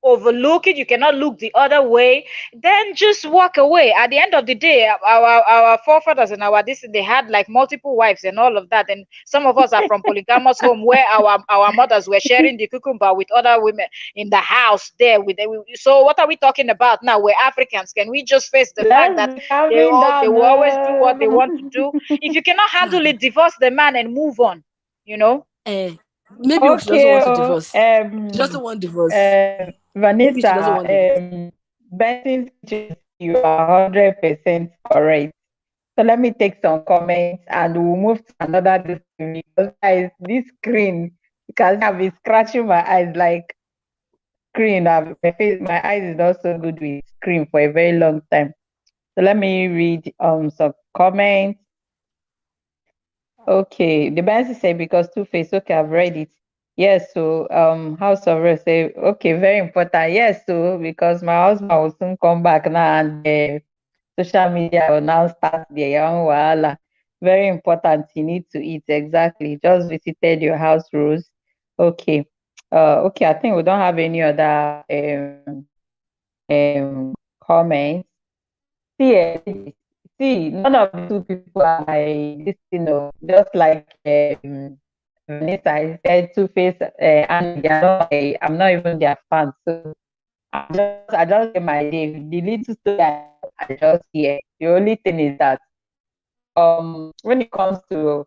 B: overlook it, you cannot look the other way, then just walk away. At the end of the day, our forefathers and our this, they had like multiple wives and all of that. And some of us are from polygamous home where our mothers were sharing the cucumber with other women in the house there with them. So what are we talking about now? We're Africans. Can we just face the fact that they will always do what they want to do? If you cannot handle it, divorce the man and move on, you know?
D: Maybe she doesn't want to divorce. She doesn't want divorce. Maybe she doesn't want divorce.
F: Benson, you are 100% correct. So let me take some comments and we'll move to another discussion, because guys, this screen, because I've been scratching my eyes like screen. My eyes is not so good with screen for a very long time. So let me read some comments. Okay, the Benson say because Two-Face. Okay, I've read it. Yes, so House of Rest say, okay, very important. Yes, so because my husband will soon come back now and social media will now start their own wahala. Very important. You need to eat. Exactly. Just visited your house, Rose. Okay. Okay, I think we don't have any other comments. See, none of the two people are this, just like Vanessa, I said Two-Face and I'm not even their fan. So I just get my day. The little story I just hear. The only thing is that when it comes to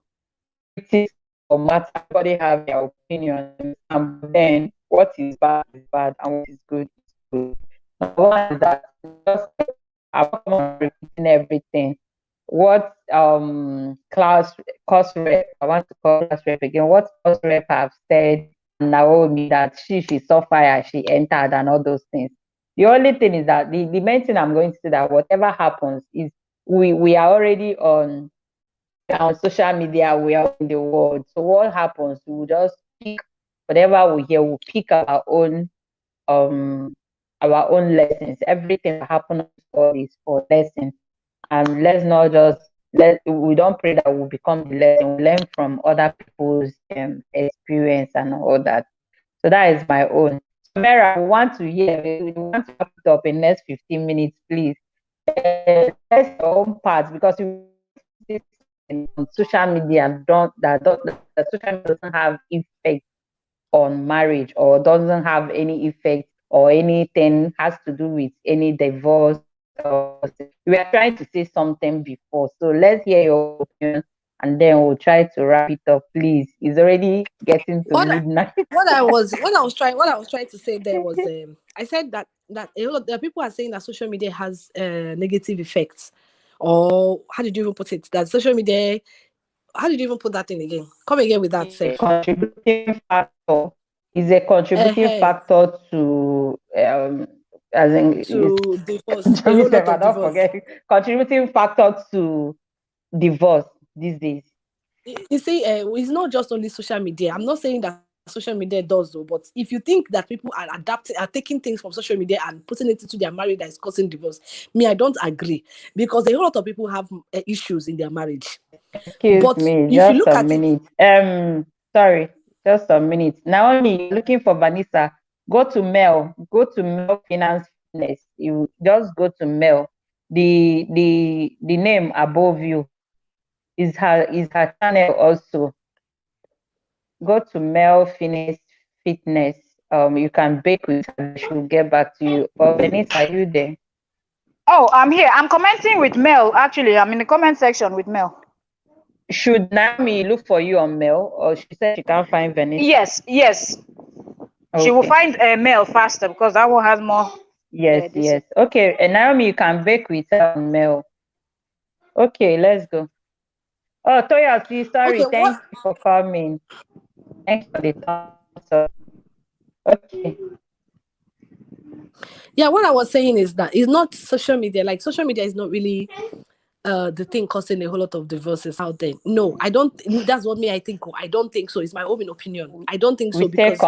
F: critics or matter, everybody have their opinion, and then what is bad and what is good is good. Number one is that just I'm repeating everything. What cost rep, I want to call class rep again, what cost rep have said Naomi that she saw fire, she entered and all those things. The only thing is that the main thing I'm going to say that whatever happens is we are already on social media, we are in the world. So what happens, we will just pick whatever we hear, we'll pick our own lessons. Everything that happens is for lessons. And let's not just we don't pray that we'll become the lesson. We learn from other people's experience and all that. So that is my own. So Mera, we want to hear, we want to wrap it up in the next 15 minutes, please. That's your own part, because on social media the social media doesn't have effect on marriage, or doesn't have any effect or anything has to do with any divorce. We are trying to say something before, so let's hear your opinion and then we'll try to wrap it up, please. It's already getting to midnight.
D: What I was trying to say there was I said that a lot of people are saying that social media has negative effects, or how did you even put it? That social media, how did you even put that in again? Come again with that. Say
F: contributing factor is a contributing factor to as in
D: to divorce.
F: Don't forget, contributing factor to divorce these days.
D: You see, it's not just only social media. I'm not saying that social media does though, but if you think that people are taking things from social media and putting it into their marriage that is causing divorce, I don't agree, because a whole lot of people have issues in their marriage.
F: Excuse me, just a minute. Sorry, just a minute. Naomi, looking for Vanessa. Go to Mel Finance Fitness. You just go to Mel. The name above you is her channel also. Go to Mel Finance Fitness. You can bake with her. She'll get back to you. Or Vanessa, are you there?
B: Oh, I'm here. I'm commenting with Mel. Actually, I'm in the comment section with Mel.
F: Should Naomi look for you on Mel, or she said she can't find Vanessa?
B: Yes. Okay. She will find Mel faster, because that one has more.
F: Yes. Okay, and Naomi, you can bake with her on Mel. Okay, let's go. Oh, Toyosi, sorry. Okay, thank you for coming. Thanks for the thumbs up. Okay.
D: Yeah, what I was saying is that it's not social media. Like, social media is not really the thing causing a whole lot of divorces out there. No, I don't. That's what I think. I don't think so. It's my own opinion. I don't think so, because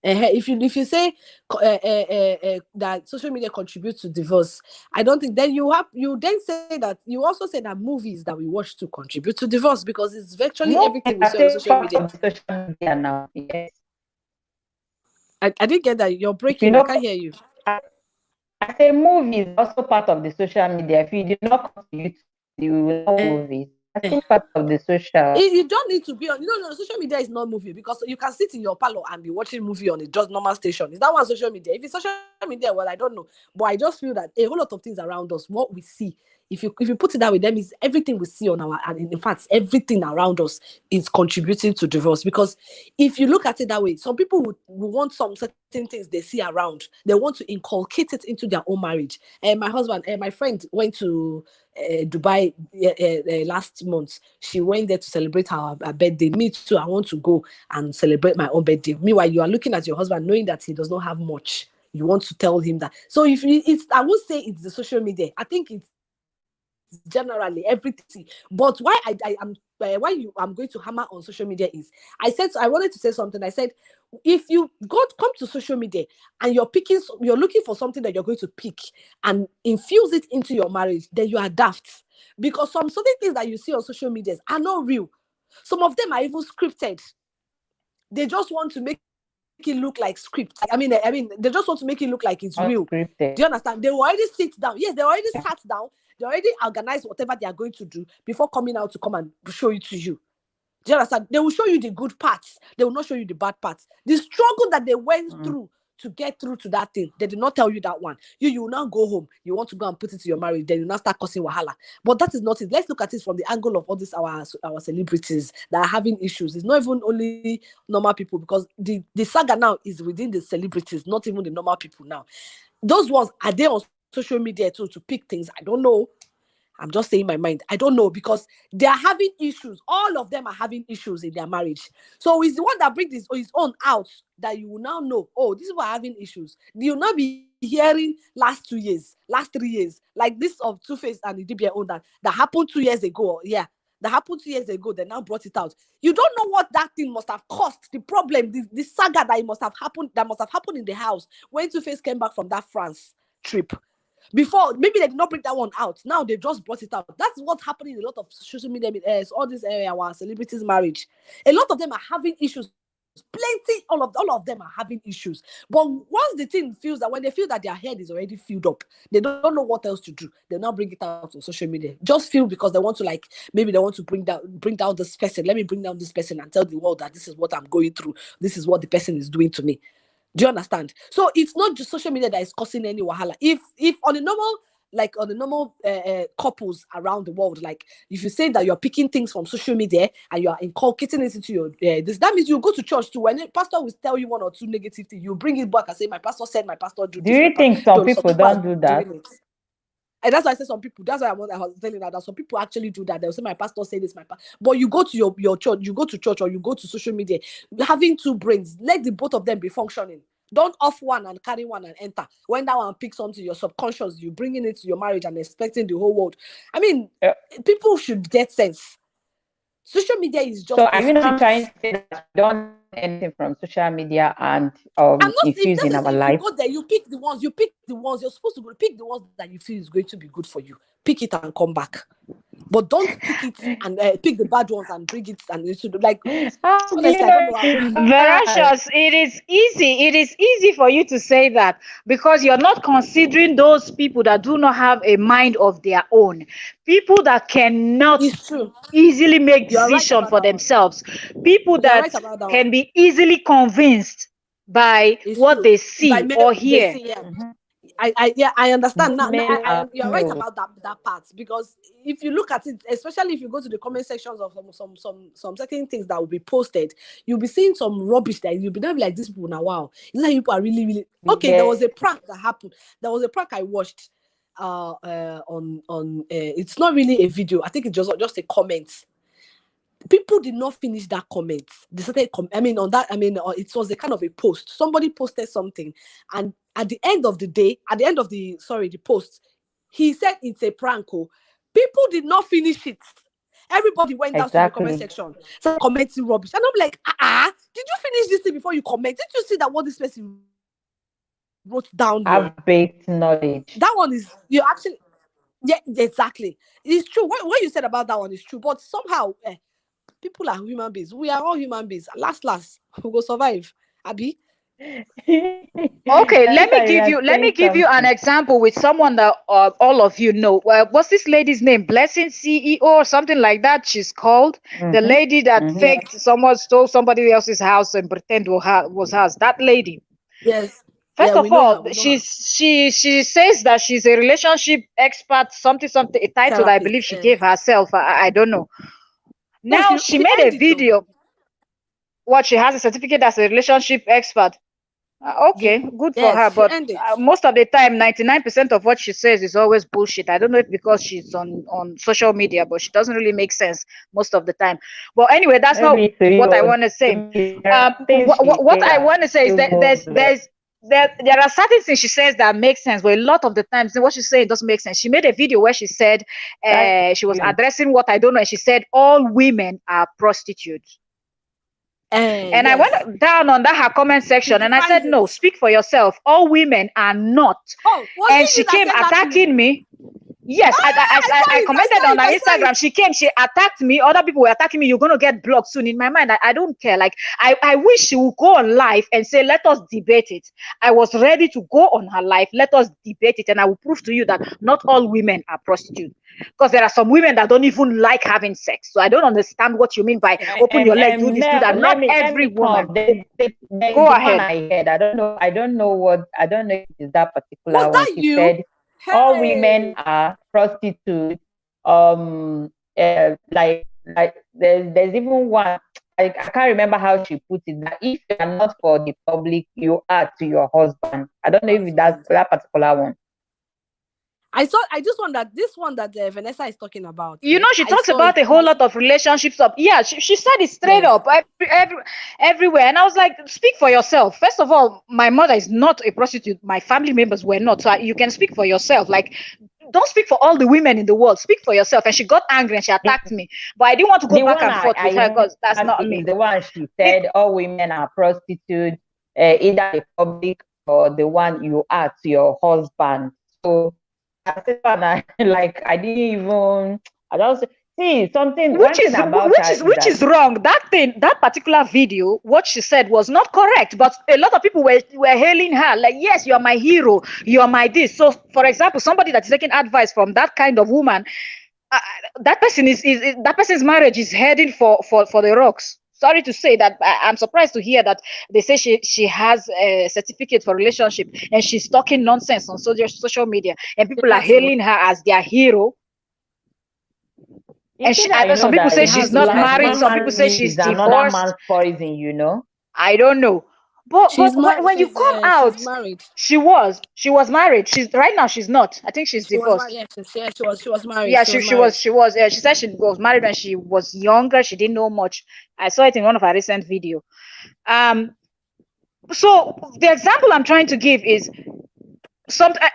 D: if you say that social media contributes to divorce, I don't think. Then you then say that you also say that movies that we watch to contribute to divorce, because it's virtually everything we see on social media.
F: Social media now, yes.
D: I didn't get that. You're
F: If
D: breaking.
F: you know,
D: I can't hear you.
F: I say movie is also part of the social media. If you did not come to YouTube, you will know movies. I think part of the social.
D: You don't need to be on. No. Social media is not movie because you can sit in your parlor and be watching movie on a just normal station. Is that one social media? If it's social media, well, I don't know, but I just feel that a whole lot of things around us, what we see, if you put it that way, then is everything we see on our, and in fact, everything around us is contributing to divorce. Because if you look at it that way, some people would want some certain things they see around, they want to inculcate it into their own marriage. And my friend went to Dubai last month. She went there to celebrate her birthday. Me too. I want to go and celebrate my own birthday. Meanwhile, you are looking at your husband, knowing that he does not have much. You want to tell him that. So if it's, I would say it's the social media. I think it's generally everything. But why I'm going to hammer on social media is I wanted to say something. I said, if you come to social media and you're looking for something that you're going to pick and infuse it into your marriage, then you are daft. Because some certain things that you see on social media are not real. Some of them are even scripted. They just want to make it look like script. I mean, they just want to make it look like it's real.
F: Unscripted.
D: Do you understand? They will already sit down. Yes, they already sat down. They already organize whatever they are going to do before coming out to come and show it to you. Do you understand? They will show you the good parts. They will not show you the bad parts. The struggle that they went through to get through to that thing, they did not tell you that one. You will now go home. You want to go and put it to your marriage. Then you now start causing wahala. But that is not it. Let's look at it from the angle of all these our celebrities that are having issues. It's not even only normal people, because the saga now is within the celebrities, not even the normal people now. Those ones, are they on social media too to pick things? I don't know. I'm just saying my mind. I don't know, because they are having issues. All of them are having issues in their marriage. So it's the one that brings his own out that you will now know, oh, this is what having issues. You'll not be hearing last 2 years, last 3 years, like this of Two-Face and the DBA own that happened 2 years ago. Yeah, that happened 2 years ago. They now brought it out. You don't know what that thing must have cost. The problem, the saga that must have happened in the house when Two-Face came back from that France trip. Before, maybe they did not bring that one out. Now they just brought it out. That's what's happening in a lot of social media. All this area, our celebrities' marriage. A lot of them are having issues. Plenty, all of them are having issues. But once the thing feels that when they feel that their head is already filled up, they don't know what else to do. They now bring it out on social media. Just feel because they want to, like, maybe they want to bring down this person. Let me bring down this person and tell the world that this is what I'm going through. This is what the person is doing to me. Do you understand? So it's not just social media that is causing any wahala. If on the normal couples around the world, like if you say that you're picking things from social media and you are inculcating it into your that means you go to church too. When a pastor will tell you one or two negative things, you bring it back and say, my pastor said, my pastor do this.
F: Do you think some people don't do that?
D: And that's why I say some people. That's why I was telling that some people actually do that. They'll say, my pastor said this, my pastor. But you go to your church, you go to church, or you go to social media, having two brains. Let the both of them be functioning. Don't off one and carry one and enter. When that one picks onto your subconscious, you bringing it to your marriage and expecting the whole world. I mean, people should get sense. Social media is just.
F: So are you not trying to say that you don't anything from social media and infuse in our life?
D: You go there, you pick the ones. You're supposed to pick the ones that you feel is going to be good for you. Pick it and come back. But don't pick it and pick the bad ones and bring it and it's like.
B: Verocious, it is easy for you to say that because you're not considering those people that do not have a mind of their own, people that cannot easily make decisions for themselves, people that can be easily convinced by what they see or hear.
D: I understand now. You're right about that part, because if you look at it, especially if you go to the comment sections of some certain things that will be posted, you'll be seeing some rubbish that you'll be like, these people now, wow, these people are really, really okay. There was a prank that happened. There was a prank I watched on it's not really a video. I think it's just a comment. People did not finish that comment. They started it was a kind of a post. Somebody posted something, and at the end of the post, he said it's a prank. People did not finish it. Everybody went down to the comment section, started commenting rubbish, and I'm like, did you finish this thing before you comment? Did you see that what this person wrote down here?
F: Have baked knowledge.
D: That one is you actually, yeah, exactly. It's true. What you said about that one is true, but somehow. People are human beings. We are all human beings. Last, we will survive. Abi,
B: Okay, let me give you an example with someone that all of you know. What's this lady's name? Blessing CEO or something like that. She's called the lady that faked someone stole somebody else's house and pretend was hers. That lady.
D: Yes.
B: First
D: Yeah,
B: of all, she says that she's a relationship expert, something, a title that I believe she gave herself. I don't know. Now she made a video. What, she has a certificate as a relationship expert. Okay, good for her. But most of the time, 99% of what she says is always bullshit. I don't know if because she's on social media, but she doesn't really make sense most of the time. But anyway, that's not what I want to say. What I want to say is that there are certain things she says that make sense, but a lot of the times what she's saying doesn't make sense. She made a video where she said she was addressing what I don't know, and she said all women are prostitutes. And I went down on her comment section and I said, no, speak for yourself. All women are not. And she came attacking me. Yes, I commented on her Instagram. She came, she attacked me. Other people were attacking me. You're going to get blocked soon. In my mind, I don't care. Like, I wish she would go on live and say, let us debate it. I was ready to go on her live. Let us debate it. And I will prove to you that not all women are prostitutes. Because there are some women that don't even like having sex. So I don't understand what you mean by open your leg, do this, do that. Not every woman.
F: Go ahead. I don't know if it's that particular one. She said all women are prostitutes. Like there's even one. I can't remember how she put it. That if you are not for the public, you are to your husband. I don't know if that's that particular one.
D: I just want that this one that Vanessa is talking about.
B: You know, she talks about a whole lot of relationships up. Yeah, she said it straight up everywhere. And I was like, speak for yourself. First of all, my mother is not a prostitute. My family members were not. So you can speak for yourself. Like, don't speak for all the women in the world. Speak for yourself. And she got angry and she attacked me. But I didn't want to go back and forth with her because that's not me.
F: The one she said, all women are prostitutes, either the public or the one you are to your husband. So I don't see something
B: which is wrong. That particular video, what she said was not correct, but a lot of people were hailing her like, yes, you are my hero, you are my this. So for example, somebody that's taking advice from that kind of woman, that person's marriage is heading for the rocks. Sorry to say that. I'm surprised to hear that they say she has a certificate for relationship and she's talking nonsense on social media and people are hailing her as their hero. And some people say she's not married. Some people say she's divorced.
F: Another man's poison, you know.
B: I don't know. But when you come out, she was married. Right now she's not. I think she's divorced.
D: She was married.
B: Yeah, she was. She said she was married when she was younger. She didn't know much. I saw it in one of her recent videos. So the example I'm trying to give is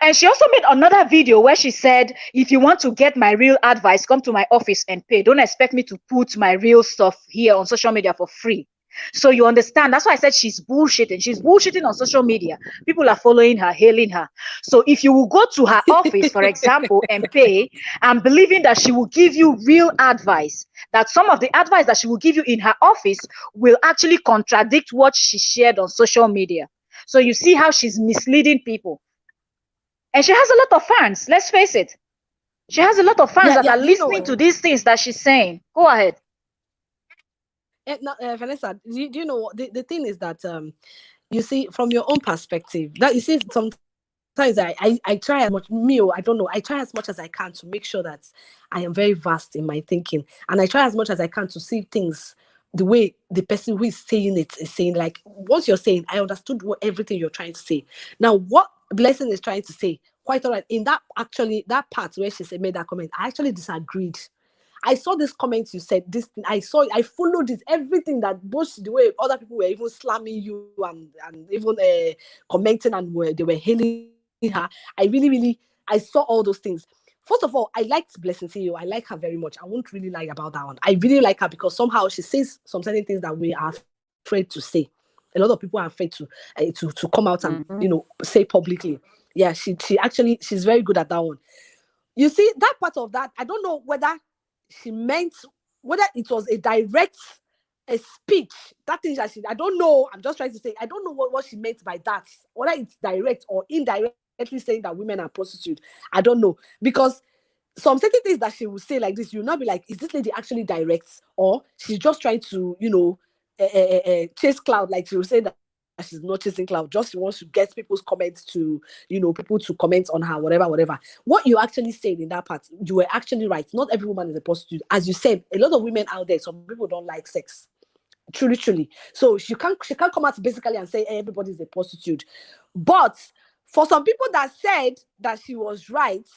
B: and she also made another video where she said, if you want to get my real advice, come to my office and pay. Don't expect me to put my real stuff here on social media for free. So you understand, that's why I said she's bullshitting. She's bullshitting on social media. People are following her, hailing her. So if you will go to her office, for example, and pay, I'm believing that she will give you real advice, that some of the advice that she will give you in her office will actually contradict what she shared on social media. So you see how she's misleading people. And she has a lot of fans, let's face it. She has a lot of fans that are listening to these things that she's saying. Go ahead.
D: Vanessa, do you know what the thing is that you see from your own perspective, that you see sometimes I try as much I try as much as I can to make sure that I am very vast in my thinking, and I try as much as I can to see things the way the person who is saying it is saying. Like what you're saying, I understood everything you're trying to say. Now what Blessing is trying to say, quite all right, in that part where she made that comment, I actually disagreed. I saw this comment you said, this thing, I followed it, everything that both the way other people were even slamming you and even commenting and they were hailing her. I saw all those things. First of all, I liked Blessing CEO. I like her very much. I won't really lie about that one. I really like her because somehow she says some certain things that we are afraid to say. A lot of people are afraid to come out and say publicly. Yeah, she's very good at that one. You see, that part of that, I don't know whether she meant, whether it was a direct a speech. That thing that I don't know. I'm just trying to say, I don't know what she meant by that. Whether it's direct or indirectly saying that women are prostitutes. I don't know. Because some certain things that she will say like this, you'll not be like, is this lady actually direct? Or she's just trying to, chase cloud, like she will say that she's not chasing cloud, just she wants to get people's comments to, people to comment on her, whatever. What you actually said in that part, you were actually right. Not every woman is a prostitute. As you said, a lot of women out there, some people don't like sex. Truly. So she can't come out basically and say, hey, everybody's a prostitute. But for some people that said that she was right,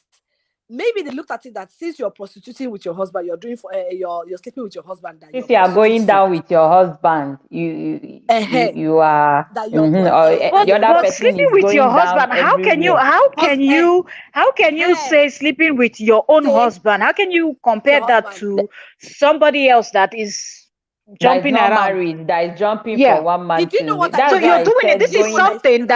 D: maybe they looked at it that since you're prostituting with your husband, you're doing for you're sleeping with your husband. That
F: since you are going down with your husband, you are.
B: But
F: the other person
B: sleeping
F: is
B: with
F: going
B: your husband,
F: down
B: how can you say sleeping with your own husband? How can you compare that to somebody else that is jumping
F: that is not
B: around,
F: married, that is jumping from one man
B: Did you know what
F: That's
B: so you're
F: why I
B: doing it.
F: said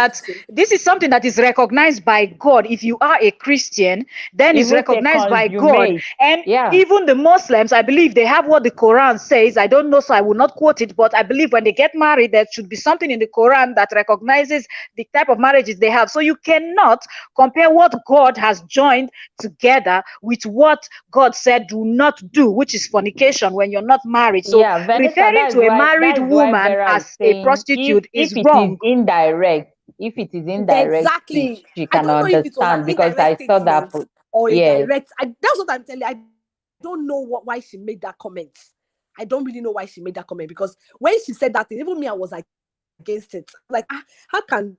B: This is something that is recognized by God. If you are a Christian, then it's
F: Even
B: recognized by God.
F: consummate.
B: And
F: Yeah.
B: even the Muslims, I believe they have what the Quran says. I don't know, so I will not quote it, but I believe when they get married, there should be something in the Quran that recognizes the type of marriages they have. So you cannot compare what God has joined together with what God said do not do, which is fornication when you're not married. So
F: Yeah, Vanessa,
B: referring to a married woman as a prostitute is wrong.
F: If it is indirect
D: Exactly.
F: speech, she
D: I
F: can
D: don't know if it was an
F: understand because I
D: indirect
F: saw that.
D: statement or a
F: Yes.
D: direct. That's what I'm telling you. I don't know why she made that comment. I don't really know why she made that comment, because when she said that thing, even me, I was like against it. Like, how can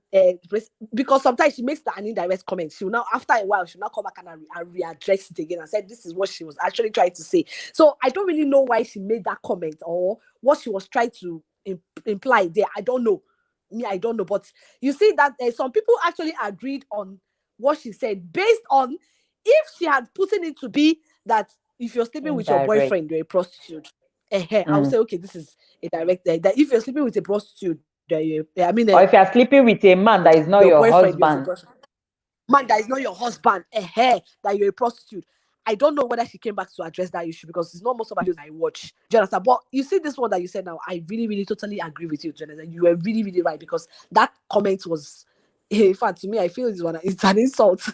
D: because sometimes she makes an indirect comment. She will now, after a while, she'll now come back and readdress it again and said this is what she was actually trying to say. So I don't really know why she made that comment or what she was trying to imply there. I don't know. I don't know. But you see that some people actually agreed on what she said based on if she had put it to be that if you're sleeping with your boyfriend, you're a prostitute. I would say, okay, this is a direct. That if you're sleeping with a prostitute, or if
F: you're sleeping with a man that is not your husband,
D: man that is not your husband, that you're a prostitute. I don't know whether she came back to address that issue because it's not most of the videos I watch. Do you understand? But you see this one that you said now, I really, really totally agree with you, Jonathan. You were really, really right, because that comment was, in fact, to me, I feel it's an insult.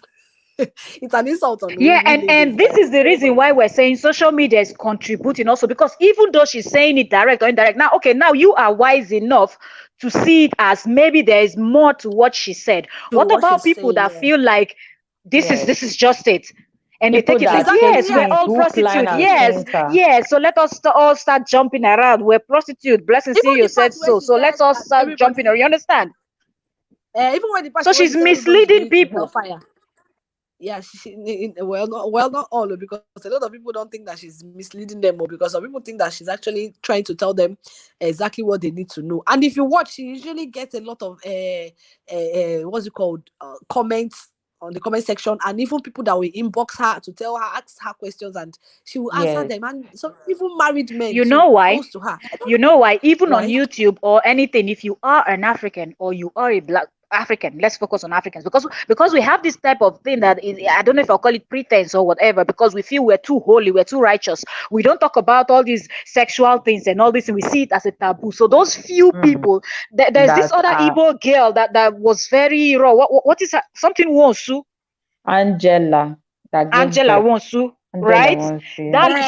D: It's an insult on
B: and this is the reason why we're saying social media is contributing also, because even though she's saying it direct or indirect, now you are wise enough to see it as maybe there is more to what she said. What about people that feel like this is just it? And they take it like, yes, we're all prostitutes. Yes. So let us all start jumping around. We're prostitutes. Blessing CEO said so. So let's all start jumping around. You understand?
D: Even when the
B: so she's misleading people.
D: Yeah, not all, because a lot of people don't think that she's misleading them, or because some people think that she's actually trying to tell them exactly what they need to know. And if you watch, she usually gets a lot of what's it called, comments on the comment section, and even people that will inbox her to tell her, ask her questions, and she will answer them. And some even married men,
B: you know why?
D: Close to her.
B: You know why? Even on YouTube or anything, if you are an African or you are a Black African, let's focus on Africans, because we have this type of thing that is, I don't know if I'll call it pretense or whatever, because we feel we're too holy, we're too righteous. We don't talk about all these sexual things and all this, and we see it as a taboo. So those few people, there's this other Igbo girl that was very raw. What is her? Something Wonsu?
F: Angela
B: Wonsu. Right?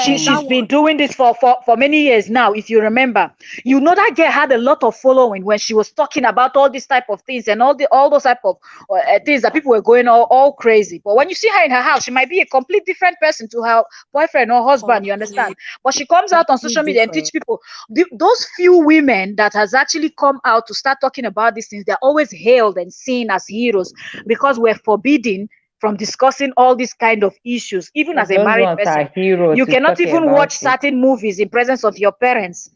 B: She's been doing this for many years now. If you remember, you know that girl had a lot of following when she was talking about all these type of things and all those type of things that people were going all crazy. But when you see her in her house, she might be a complete different person to her boyfriend or husband. You understand? But she comes out on social media and teach people. Those few women that has actually come out to start talking about these things, they're always hailed and seen as heroes, because we're forbidden from discussing all these kind of issues. Even as a married person, you cannot even watch certain movies in presence of your parents.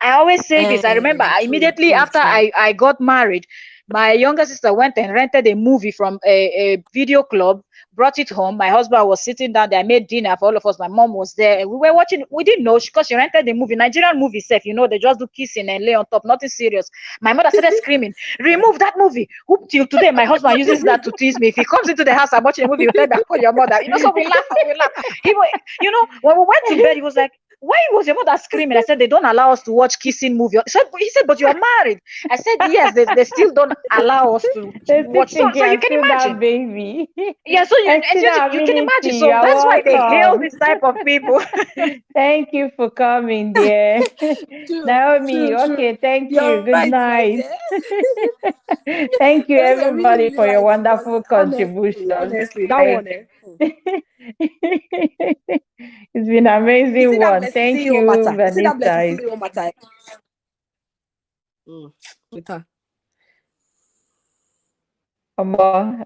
B: I always say this. I remember immediately after I got married, my younger sister went and rented a movie from a video club, brought it home. My husband was sitting down there. I made dinner for all of us. My mom was there. And we were watching. We didn't know, because she rented the movie. Nigerian movie safe, they just do kissing and lay on top. Nothing serious. My mother started screaming, remove that movie. Till today, my husband uses that to tease me. If he comes into the house, I'm watching a movie, he'll tell me, call your mother. So we laugh. When we went to bed, he was like, why was your mother screaming? I said, they don't allow us to watch kissing movie. He said, but you are married. I said, yes, they still don't allow us to watch. So you can imagine.
F: Baby.
B: Yeah, so you can imagine. So that's why they hail this type of people.
F: Thank you for coming, dear. Naomi, okay, thank you. Good night. Thank you, everybody, for your wonderful contribution.
D: Honestly, that one.
F: It's been an amazing one. Thank you, Vanessa.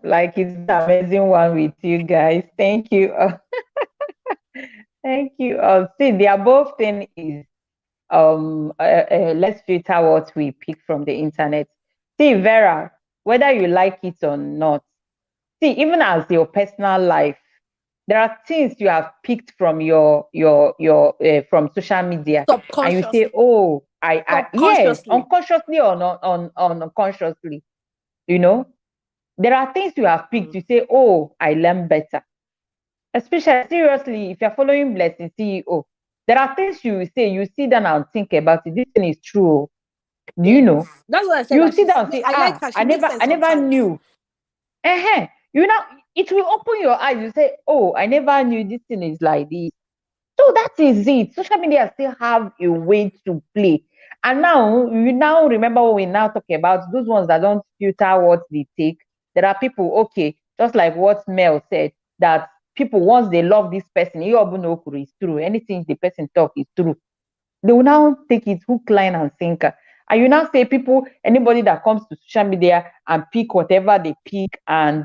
F: Like it's an amazing one with you guys. Thank you. Thank you. See, the above thing is let's filter what we pick from the internet. See, Vera, whether you like it or not, see, even as your personal life, there are things you have picked from your from social media, and you say, oh, yes, unconsciously or not unconsciously, you know, there are things you have picked. You say, oh, I learn better. Especially, seriously, if you're following Blessing CEO, there are things you say, you sit down and think about it. This thing is true. Do you know?
D: That's what I said.
F: You sit down and say, I never knew. You know, it will open your eyes. You say, oh, I never knew this thing is like this. So that is it. Social media still have a way to play. And now, you now remember when we now talk about those ones that don't filter what they take. There are people, okay, just like what Mel said, that people, once they love this person, is true. Anything the person talk is true. They will now take it hook, line, and sinker. And you now say people, anybody that comes to social media and pick whatever they pick and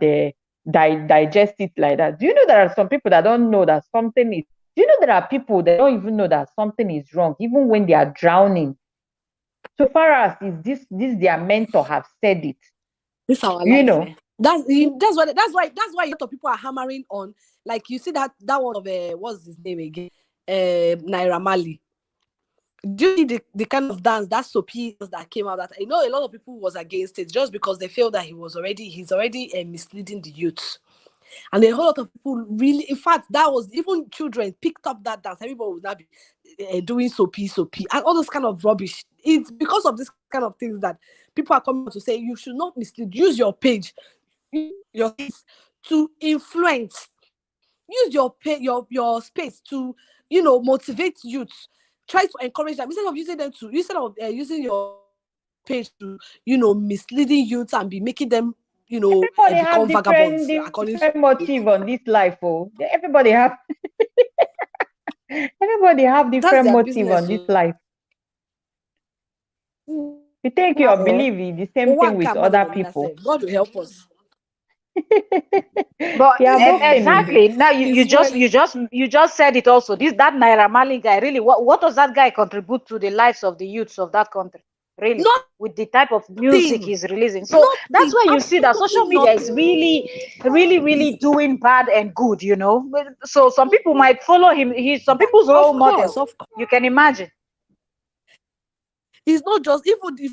F: digest it like that. Do you know there are some people that don't know that something is, do you know there are people that don't even know that something is wrong, even when they are drowning? So far as is this their mentor have said it.
D: This our
F: you
D: life,
F: know.
D: Eh? That's why a lot of people are hammering on, like you see that one of what's his name again? Naira Marley. Do you see the kind of dance, that soapy that came out, that I know a lot of people was against it just because they feel that he's already misleading the youth. And a whole lot of people really, in fact, that was even children picked up that dance. Everybody would not be doing soapy, and all this kind of rubbish. It's because of this kind of things that people are coming to say you should not mislead. Use your page, your to influence. Use your space to motivate youth. Try to encourage them instead of using your page to misleading youth and be making them become vagabonds.
F: Different motive on this life. Oh, everybody have different motive on this life. You take your belief in the same thing with other people.
D: God will help us.
B: But exactly, now you just said it also. That Naira Marley guy, really, what does that guy contribute to the lives of the youths of that country? Really, with the type of music he's releasing. So that's why you see that social media is really doing bad and good, you know. So some people might follow him. He's some people's role model. You can imagine.
D: It's not just, even if,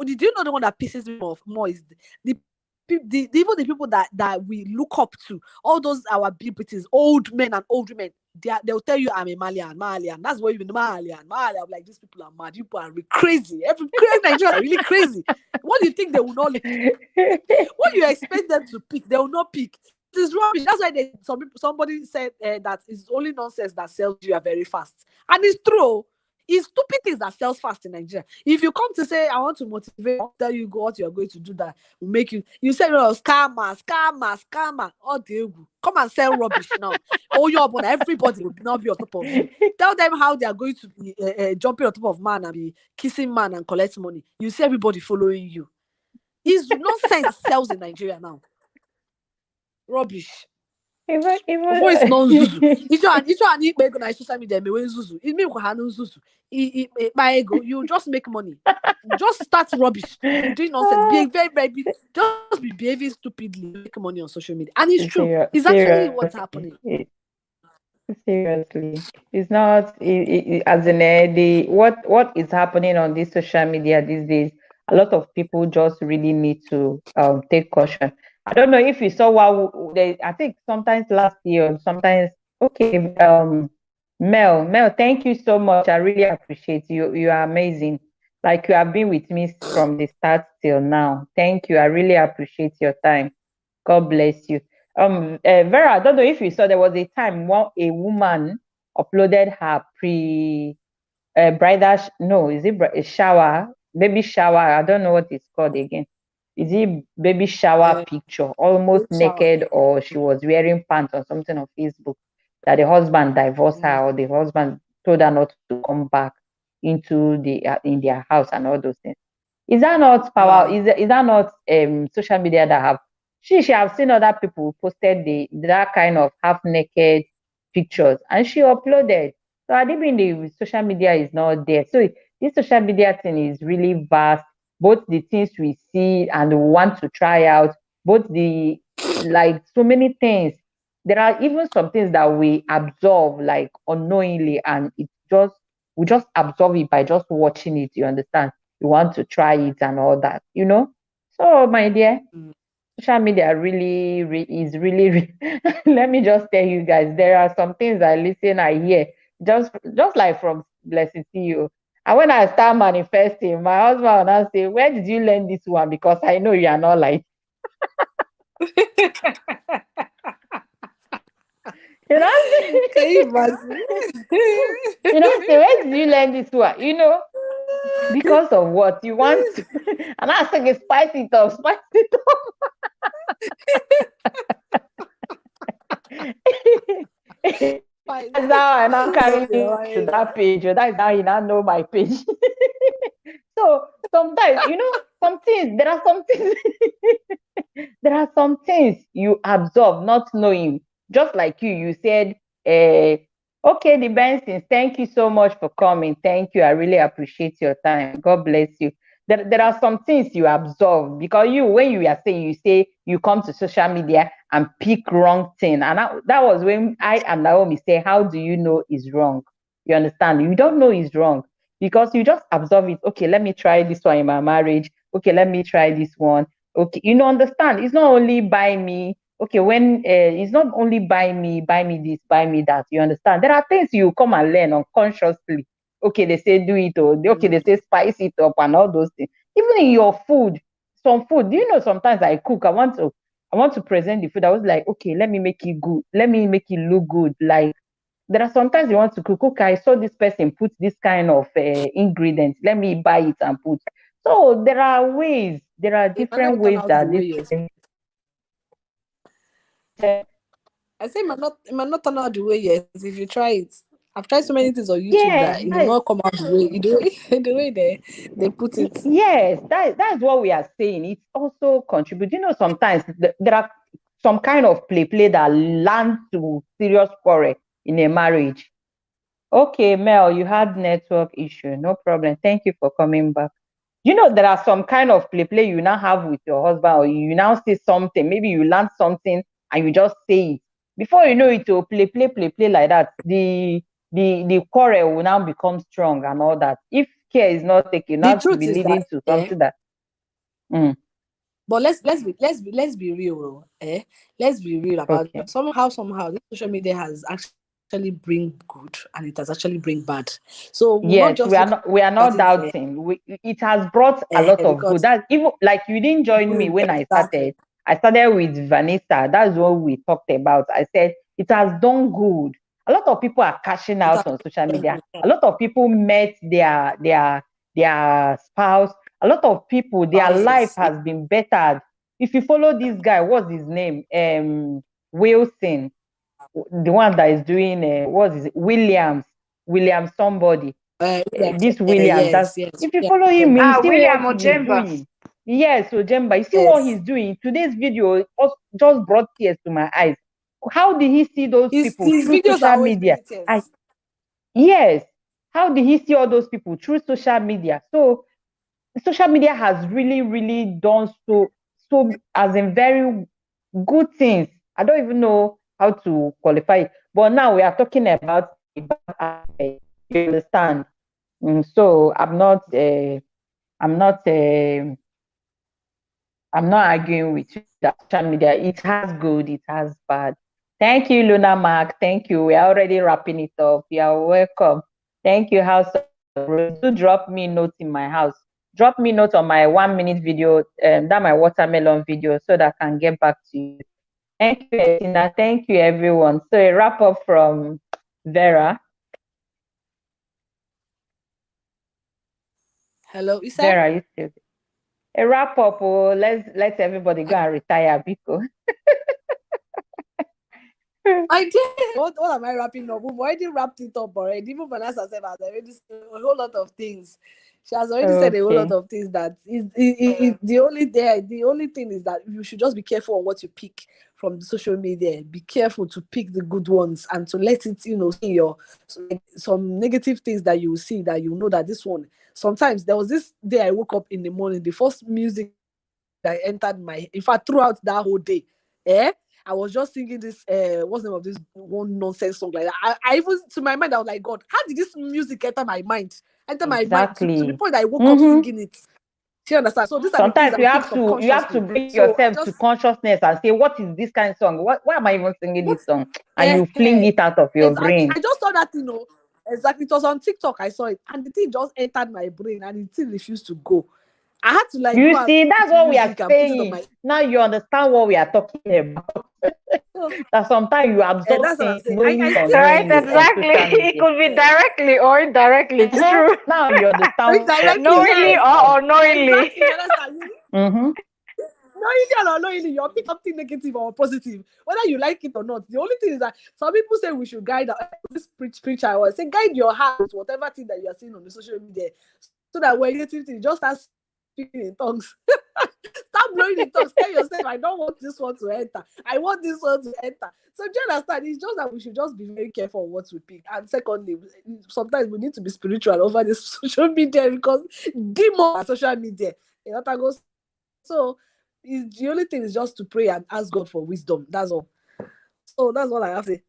D: do you know the one that pisses me off more is even the people that we look up to, all those our celebrities, old men and old women, they'll tell you I'm a Malian. That's what you mean, Malian. I'm like, these people are mad. People are crazy. Every Nigerians are really crazy. What do you think they will not? What you expect them to pick, they will not pick. This is rubbish. That's why somebody said that it's only nonsense that sells you very fast, and it's true. It's stupid things that sells fast in Nigeria. If you come to say, I want to motivate, I'll tell you what you're going to do that will make you say, scammer, all the come and sell rubbish now. Everybody will not be on top of you. Tell them how they are going to be jumping on top of man and be kissing man and collect money. You see everybody following you. It's nonsense that sells in Nigeria now. Rubbish. Voice non zuzu. Social media zuzu. It mean zuzu. You just make money. Just start rubbish. Doing nonsense. Being very just be behaving stupidly. Make money on social media. And it's true. It's actually what's happening.
F: Seriously. It's not as in what is happening on this social media these days. A lot of people just really need to take caution. I don't know if you saw I think sometimes last year, sometimes Mel, thank you so much. I really appreciate you. You are amazing. Like you have been with me from the start till now. Thank you. I really appreciate your time. God bless you. Vera, I don't know if you saw there was a time a woman uploaded her bridal no, is it a shower, baby shower? I don't know what it's called again. Is it baby shower picture, almost naked, or she was wearing pants or something on Facebook? That the husband divorced her, or the husband told her not to come back into the in their house and all those things. Is that not power? Is that not social media that have she have seen other people posted that kind of half naked pictures and she uploaded. So I think the social media is not there. So this social media thing is really vast. Both the things we see and we want to try out, both the like so many things. There are even some things that we absorb like unknowingly, and we just absorb it by just watching it. You understand? You want to try it and all that, you know. So my dear, social media is really let me just tell you guys, there are some things I hear just like from Blessing CEO. And when I start manifesting, my husband will now say, where did you learn this one? Because I know you are not like you know.
D: Can you imagine?
F: You know, say, where did you learn this one? You know, because of what you want to, and I say, spice it up. That's how I now carry you to that page, or that's how you now know my page. So sometimes, you know, there are some things, there are some things you absorb not knowing. Just like you said, okay, the Bensons, thank you so much for coming. Thank you. I really appreciate your time. God bless you. There are some things you absorb because when you are saying, you say you come to social media and pick wrong thing. And that was when I and Naomi say, how do you know is wrong? You understand? You don't know is wrong because you just absorb it. Okay, let me try this one in my marriage. Okay, let me try this one. Okay, you know, understand? It's not only buy me. Okay, when it's not only buy me this, buy me that. You understand? There are things you come and learn unconsciously. Okay, they say do it, or okay, they say spice it up and all those things. Even in your food, some food, do you know, sometimes I cook, I want to present the food. I was like, okay, let me make it good. Let me make it look good. Like, there are sometimes you want to cook. Okay, I saw this person put this kind of ingredients. Let me buy it and put. So there are ways. There are different ways that this.
D: I say it might not turn out the way yes if you try it. I've tried so many things on YouTube
F: Yes,
D: that it will not come out the way they put it.
F: Yes, that's what we are saying. It also contributes. You know, sometimes there are some kind of play that land to serious quarrel in a marriage. Okay, Mel, you had network issue. No problem. Thank you for coming back. You know, there are some kind of play you now have with your husband, or you now say something. Maybe you learn something and you just say it. Before you know it, will play like that. The quarrel will now become strong and all that. If care is not taken, not to be leading to something that.
D: But let's be real, eh? Let's be real about it. Somehow this social media has actually bring good and it has actually bring bad. So
F: yes, we are not doubting. It has brought a lot of good. That even like you didn't join me when I started. I started with Vanessa. That's what we talked about. I said it has done good. A lot of people are cashing out on social media. A lot of people met their spouse. A lot of people, their life has been bettered. If you follow this guy, what's his name? Wilson, the one that is doing what is it? William somebody. This Williams. If you follow him, you see
B: William
F: what
B: Ojemba.
F: he's doing. Yes, Ojemba. You see what he's doing. Today's video just brought tears to my eyes. How did he see those people through social media? Yes. How did he see all those people through social media? So social media has really, really done so as in very good things. I don't even know how to qualify it. But now we are talking about the bad aspect. You understand? So I'm not arguing with you that social media, it has good, it has bad. Thank you, Luna Mark. Thank you. We're already wrapping it up. You are welcome. Thank you, House of Rose. Do drop me notes in my house. Drop me notes on my 1-minute video, that my watermelon video, so that I can get back to you. Thank you, Etina. Thank you, everyone. So a wrap up from Vera.
D: Hello, Isa?
F: Vera, you still a wrap up? Oh, let's everybody go and retire, Biko.
D: I did. What am I wrapping up? We've already wrapped it up already. Even Vanessa said has already said a whole lot of things. She has already said a whole lot of things that the only thing is that you should just be careful on what you pick from the social media. Be careful to pick the good ones and to let it, see your some negative things that you will see, that you know that this one. Sometimes there was this day I woke up in the morning, the first music that entered in fact, throughout that whole day, I was just singing this, what's the name of this one nonsense song like that. I even, to my mind, I was like, God, how did this music enter my mind? Enter my mind to the point that I woke up singing it. Do you understand? So these
F: sometimes you have to bring yourself to consciousness and say, what is this kind of song? Why am I even singing this song? And you fling it out of your brain.
D: I just saw that, exactly. It was on TikTok. I saw it, and the thing just entered my brain, and it still refused to go. I had to
F: you see, that's what we are saying. Now you understand what we are talking about. That sometimes you absorb things.
B: Right, exactly. It could be directly or indirectly. It's true.
F: Now you understand.
B: Knowingly or unknowingly.
D: Knowingly or unknowingly, you're picking something negative or positive, whether you like it or not. The only thing is that some people say we should guide this preacher. I was saying, guide your heart with whatever thing that you are seeing on the social media, so that when negative things, just start speaking in tongues. Stop blowing in tongues. Tell yourself, I don't want this one to enter. I want this one to enter. So do you understand? It's just that we should just be very careful on what we pick. And secondly, sometimes we need to be spiritual over this social media, because demons on social media. So the only thing is just to pray and ask God for wisdom. That's all. So that's all I have to say.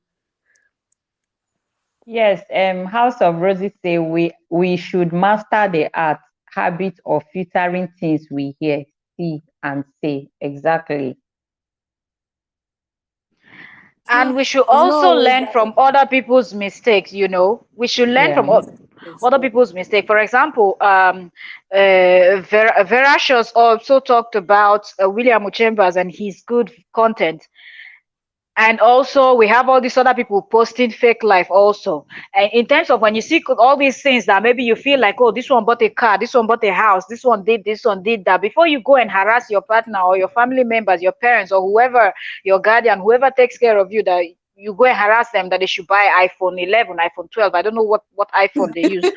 F: Yes, House of Roses say we should master the habit of filtering things we hear, see, and say. Exactly.
B: And we should also learn from other people's mistakes. We should learn from other people's mistakes. For example, Verashos also talked about William Uchembers and his good content. And also, we have all these other people posting fake life also. And in terms of when you see all these things that maybe you feel like, oh, this one bought a car, this one bought a house, this one did that. Before you go and harass your partner or your family members, your parents or whoever, your guardian, whoever takes care of you, that you go and harass them that they should buy iPhone 11, iPhone 12. I don't know what iPhone they use,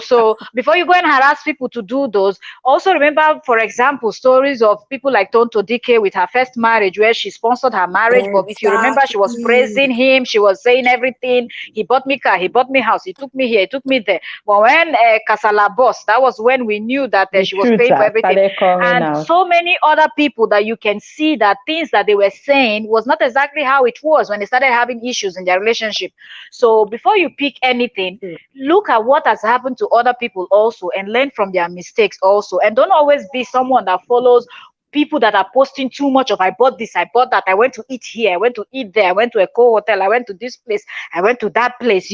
B: So before you go and harass people to do those, also remember, for example, stories of people like Tonto Dike with her first marriage, where she sponsored her marriage. Exactly. But if you remember, she was praising him. She was saying everything. He bought me car. He bought me house. He took me here. He took me there. But when Kasala boss, that was when we knew that she was paying for everything. And so many other people that you can see that things that they were saying was not exactly how it was when they started having issues in their relationship. So before you pick anything, look at what has happened to other people also and learn from their mistakes also. And don't always be someone that follows people that are posting too much of, I bought this, I bought that, I went to eat here, I went to eat there, I went to a hotel, I went to this place, I went to that place,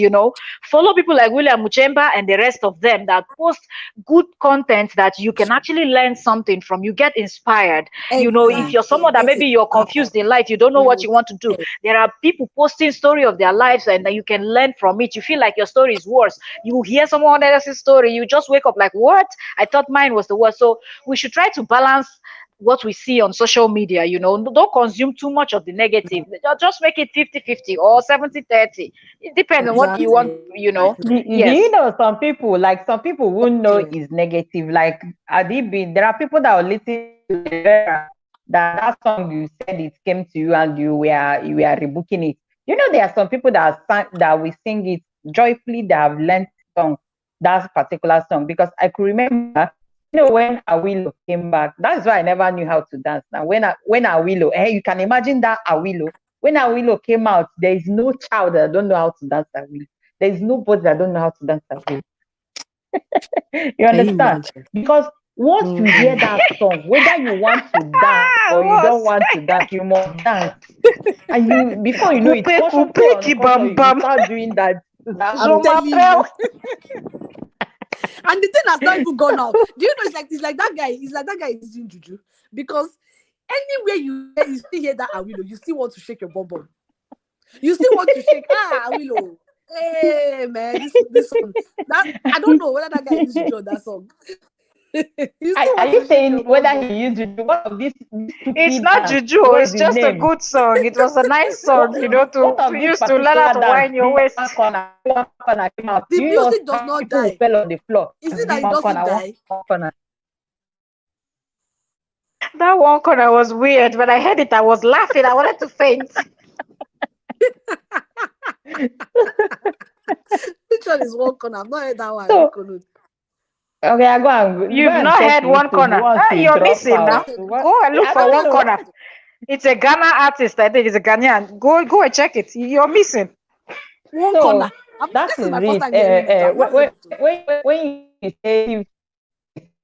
B: Follow people like William Muchemba and the rest of them that post good content that you can actually learn something from. You get inspired. Exactly. If you're someone that maybe you're confused in life, you don't know what you want to do, there are people posting story of their lives and that you can learn from it. You feel like your story is worse. You hear someone else's story, you just wake up like, what? I thought mine was the worst. So we should try to balance what we see on social media. Don't consume too much of the negative. Just make it 50-50 or 70-30. It depends on what you want.
F: Do you know some people won't know is negative, like Adibi? There are people that will listen to that song you said it came to you and you were rebooking it. There are some people that will sing it joyfully, that have learned that particular song, because I could remember when Awilo came back. That's why I never knew how to dance. Now, when Awilo, you can imagine that Awilo. When Awilo came out, there is no child that don't know how to dance Awilo. There is nobody that don't know how to dance Awilo. You understand? Because Once you hear that song, whether you want to dance or you don't want to dance, you must dance. And you, before you know it,
B: Coupe,
F: consciously or
B: coupe,
F: unconsciously, you
B: bam.
F: start doing that.
D: I'm telling you. And the thing has not even gone out. Do you know it's like that guy is in juju, because anywhere you still hear that Awilo, you still want to shake your bum bum. You still want to shake Awilo. Hey man, this song. That I don't know whether that guy is juju on that song.
F: Are you saying whether he used juju? One of these
B: It's not juju. It's just a good song. It was a nice song, you know, to use to learn how to wind your waist.
D: The music does not die.
F: Fell on the floor.
D: Is it that it doesn't die?
B: That one corner was weird. When I heard it, I was laughing. I wanted to faint.
D: Which one is one corner? I've not heard that one.
F: Okay, I go and
B: You've not heard one corner. You're missing now. Go and look for one corner. It's a Ghana artist, I think. It's a Ghanaian. Go and check it. You're missing
D: one corner.
F: That's it. When you say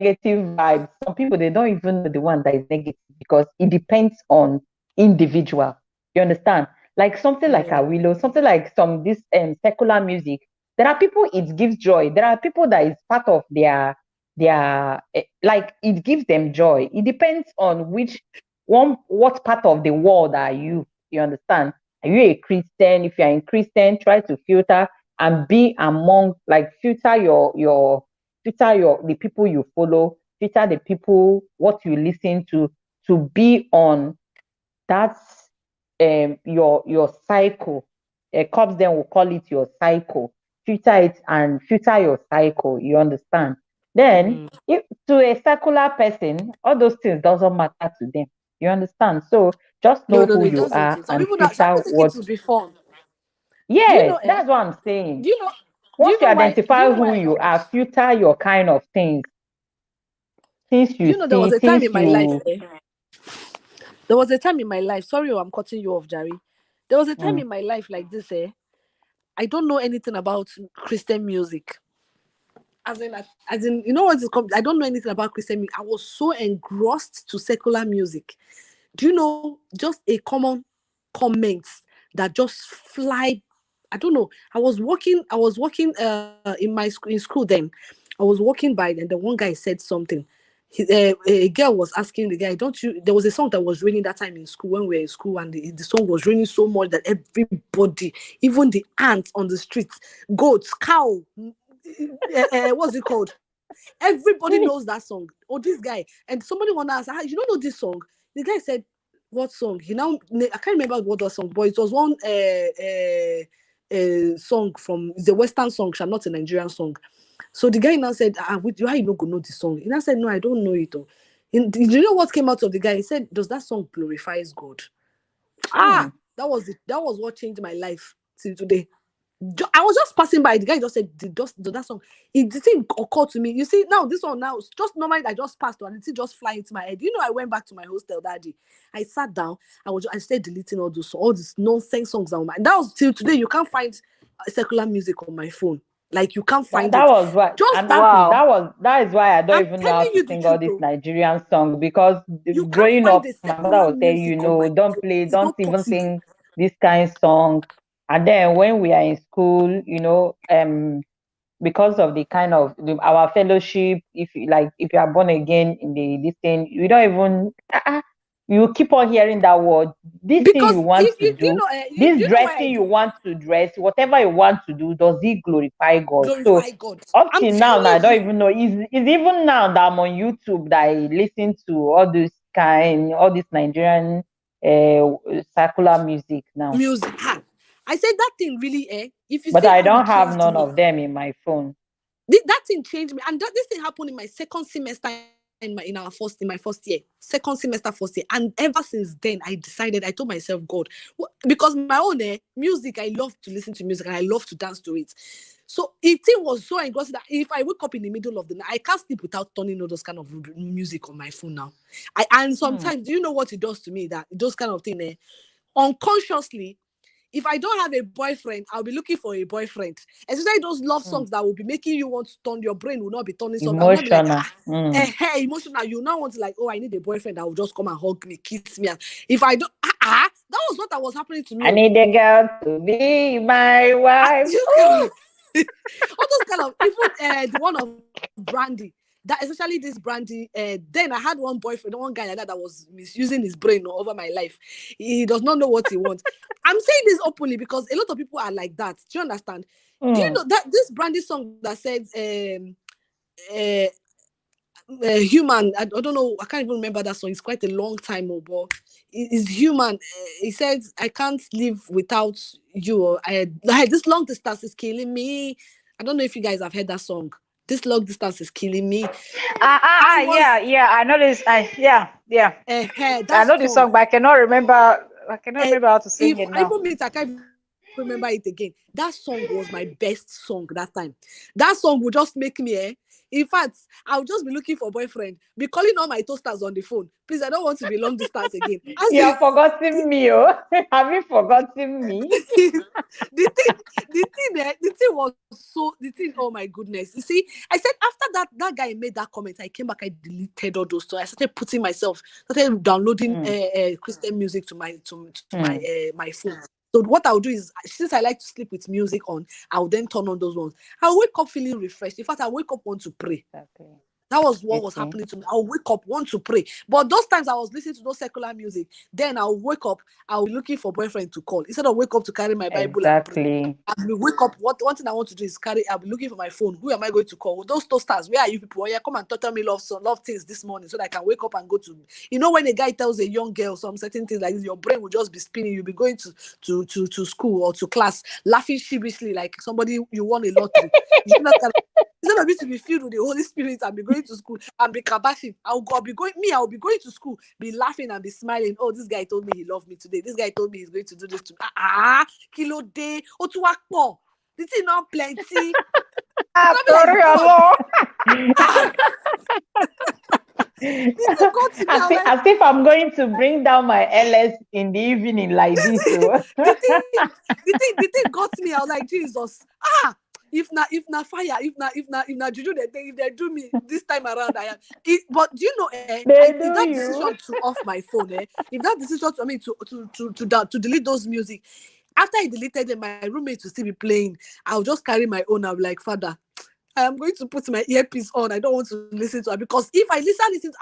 F: negative vibes, some people, they don't even know the one that is negative, because it depends on individual. You understand? Like something like Awilo, something like this secular music. There are people it gives joy. There are people that is part of their like it gives them joy. It depends on what part of the world are you. You understand? Are you a Christian? If you're a Christian, try to filter and be among, like, filter the people you follow, filter the people what you listen to be on that your cycle. Cops then will call it your cycle. Filter it and filter your cycle. You understand? Then if to a secular person, all those things doesn't matter to them. You understand? So just know who you are and filter what
D: to be fun.
F: Yeah, that's what I'm saying.
D: Do you know?
F: Once you identify who you are, filter your kind of things. Since you see,
D: there was a time in my life. There was a time in my life. Sorry, I'm cutting you off, Jerry. There was a time in my life like this. I don't know anything about Christian music. As in, you know what is called? I don't know anything about Christian music. I was so engrossed to secular music. Do you know just a common comment that just fly? I don't know. I was working in school then. I was walking by, and the one guy said something. A girl was asking the guy, there was a song that was raining that time in school when we were in school, and the song was raining so much that everybody, even the ants on the streets, goats, cow, what's it called? Everybody knows that song. Oh, this guy. And somebody wanna ask, you don't know this song? The guy said, what song? I can't remember what was song, but it was one song from the Western song, not a Nigerian song. So the guy now said, how you not gonna know the song? And I said, no, I don't know it. Do you know what came out of the guy? He said, does that song glorifies God? That was it. That was what changed my life till today. I was just passing by. The guy just said, that song. It didn't occur to me. You see, now this one now, just normally I just passed on, and it just fly into my head. You know, I went back to my hostel that day. I sat down. I started deleting all these nonsense songs on my. That was till today. You can't find secular music on my phone. Like, you can't find
F: that
D: it.
F: Was what, that is why I don't even know how to sing all these Nigerian songs, because growing up, my mother would tell you, don't even sing this kind of song. And then when we are in school, because of the kind of our fellowship, if you are born again in this thing, you don't even you keep on hearing that word. This thing you want to do, this dressing you want to dress, whatever you want to do, does it glorify God?
D: God.
F: Up till now, I don't even know. It's even now that I'm on YouTube that I listen to all this Nigerian secular music now.
D: I said that thing really, if you.
F: But I don't have none of them in my phone.
D: That thing changed me, and this thing happened in my second semester in my first year, second semester, first year, and ever since then, I told myself, God, because my own music, I love to listen to music and I love to dance to it. So it was so engrossing that if I wake up in the middle of the night, I can't sleep without turning on those kind of music on my phone now. And sometimes, do you know what it does to me? That those kind of thing, unconsciously, if I don't have a boyfriend, I'll be looking for a boyfriend. Especially those love songs that will be making you want to turn, your brain will not be turning something. I'll not be like, hey, emotional. You now want to like, oh, I need a boyfriend that will just come and hug me, kiss me. If I don't, that was what was happening to me.
F: I need a girl to be my wife.
D: All those kind of, even the one of Brandy. That especially this Brandy, then I had one boyfriend, one guy like that was misusing his brain over my life. He does not know what he wants. I'm saying this openly because a lot of people are like that. Do you understand? Do you know that this Brandy song that says human, I don't know, I can't even remember that song. It's quite a long time ago. It's human. He said, I can't live without you. This long distance is killing me. I don't know if you guys have heard that song. This long distance is killing me.
B: Yeah. I know this. Yeah. I know this song, but I cannot remember. I cannot remember how to sing it now.
D: I can't remember it again. That song was my best song that time. That song would just make me. In fact, I'll just be looking for a boyfriend, be calling all my toasters on the phone. Please, I don't want to be long distance again.
F: You have forgotten me, oh. Have you forgotten me?
D: the thing, oh my goodness. You see, I said after that guy made that comment, I came back, I deleted all those. So I started putting started downloading Christian music to my my phone. So what I'll do is, since I like to sleep with music on, I'll then turn on those ones. I'll wake up feeling refreshed. In fact, I wake up want to pray. Okay. That was what was happening to me. I'll wake up, want to pray. But those times I was listening to those secular music, then I'll wake up, I'll be looking for boyfriend to call. Instead of wake up to carry my Bible and pray, I'll be wake up, one thing I want to do is I'll be looking for my phone. Who am I going to call? Those toasters, where are you people? Oh, yeah, come and tell me love things this morning so that I can wake up and go to, when a guy tells a young girl some certain things like this, your brain will just be spinning. You'll be going to school or to class, laughing sheepishly like somebody you won a lottery. Instead of me to be filled with the Holy Spirit and be going to school and be kabashing, I'll be going to school, be laughing and be smiling. Oh, this guy told me he loved me today. This guy told me he's going to do this to me. Kilo day, the thing not plenty.
F: As if I'm going to bring down my LS in the evening like this.
D: The thing got me. I was like, Jesus. If na fire, if na juju, if they do me this time around, I am. But do you know? Decision to off my phone, if that decision to delete those music, after I deleted them, my roommate will still be playing. I'll just carry my own. I'll be like, Father, I am going to put my earpiece on. I don't want to listen to it because if I listen,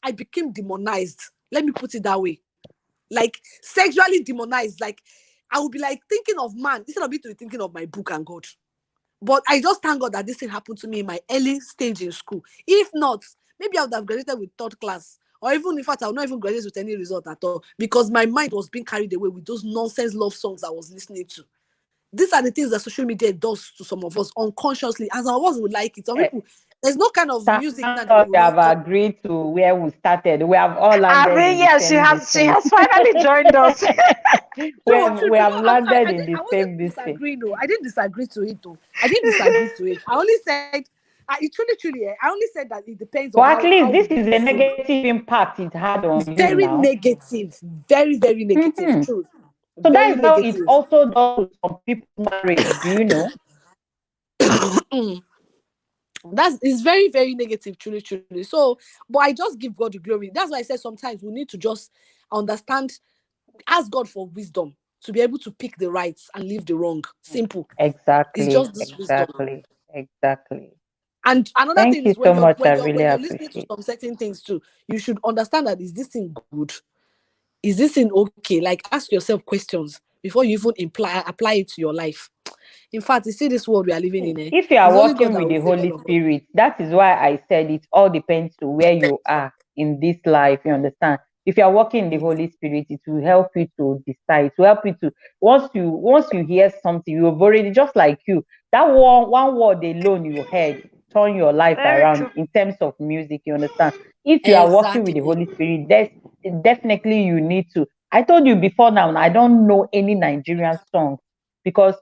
D: I became demonized. Let me put it that way, like sexually demonized, like. I would be like thinking of man instead of me to be thinking of my book and God. But I just thank God that this thing happened to me in my early stage in school. If not, maybe I would have graduated with third class. Or even, in fact, I would not even graduate with any result at all. Because my mind was being carried away with those nonsense love songs I was listening to. These are the things that social media does to some of us unconsciously. And some of us would like it. Some people, there's no kind of music that
F: we have agreed to where we started. We have all landed.
B: She has finally joined us.
F: we have landed in the same
D: district. I didn't disagree to it though. I only said truly, I only said that it depends
F: on at least this is a negative impact it had on you.
D: Very negative. Very, very negative. True.
F: So that is how it also does some people's marriage, do you know?
D: It's very, very negative, truly. So, but I just give God the glory. That's why I said sometimes we need to just understand, ask God for wisdom to be able to pick the right and leave the wrong. Simple.
F: Exactly.
D: It's just this wisdom.
F: Exactly.
D: And another thing is when you're listening to some certain things too, you should understand that, is this thing good? Is this thing okay? Like, ask yourself questions before you even apply it to your life. In fact, you see this world we are living in.
F: If you are working with the Holy Spirit, that is why I said it all depends to where you are in this life. You understand? If you are working in the Holy Spirit, it will help you to decide. It will help you to once you hear something, you've already, just like you, that one word alone you heard turn your life around in terms of music. You understand? If you are working with the Holy Spirit, definitely you need to. I told you before now, I don't know any Nigerian song because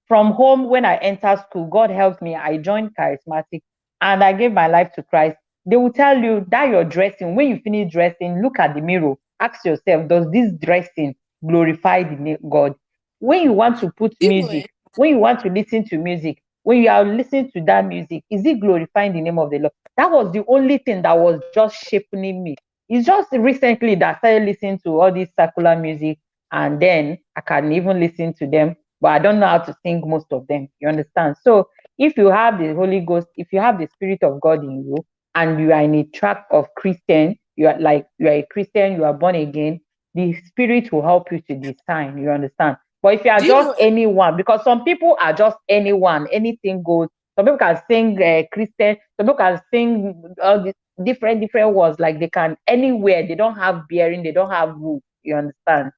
F: from home, when I entered school, God helped me. I joined Charismatic and I gave my life to Christ. They will tell you that you're dressing. When you finish dressing, look at the mirror. Ask yourself, does this dressing glorify the name God. When you want to put music, when you want to listen to music, when you are listening to that music, is it glorifying the name of the Lord? That was the only thing that was just shaping me. It's just recently that I started listening to all this secular music, and then I can even listen to them, but I don't know how to sing most of them. You understand? So if you have the Holy Ghost, if you have the Spirit of God in you, and you are in a track of Christian, you are a Christian, you are born again, the Spirit will help you to discern. You understand? But if you are just anyone, because some people are just anyone, anything goes. Some people can sing Christian, some people can sing all these different words, like they can anywhere. They don't have bearing, they don't have roots. You understand?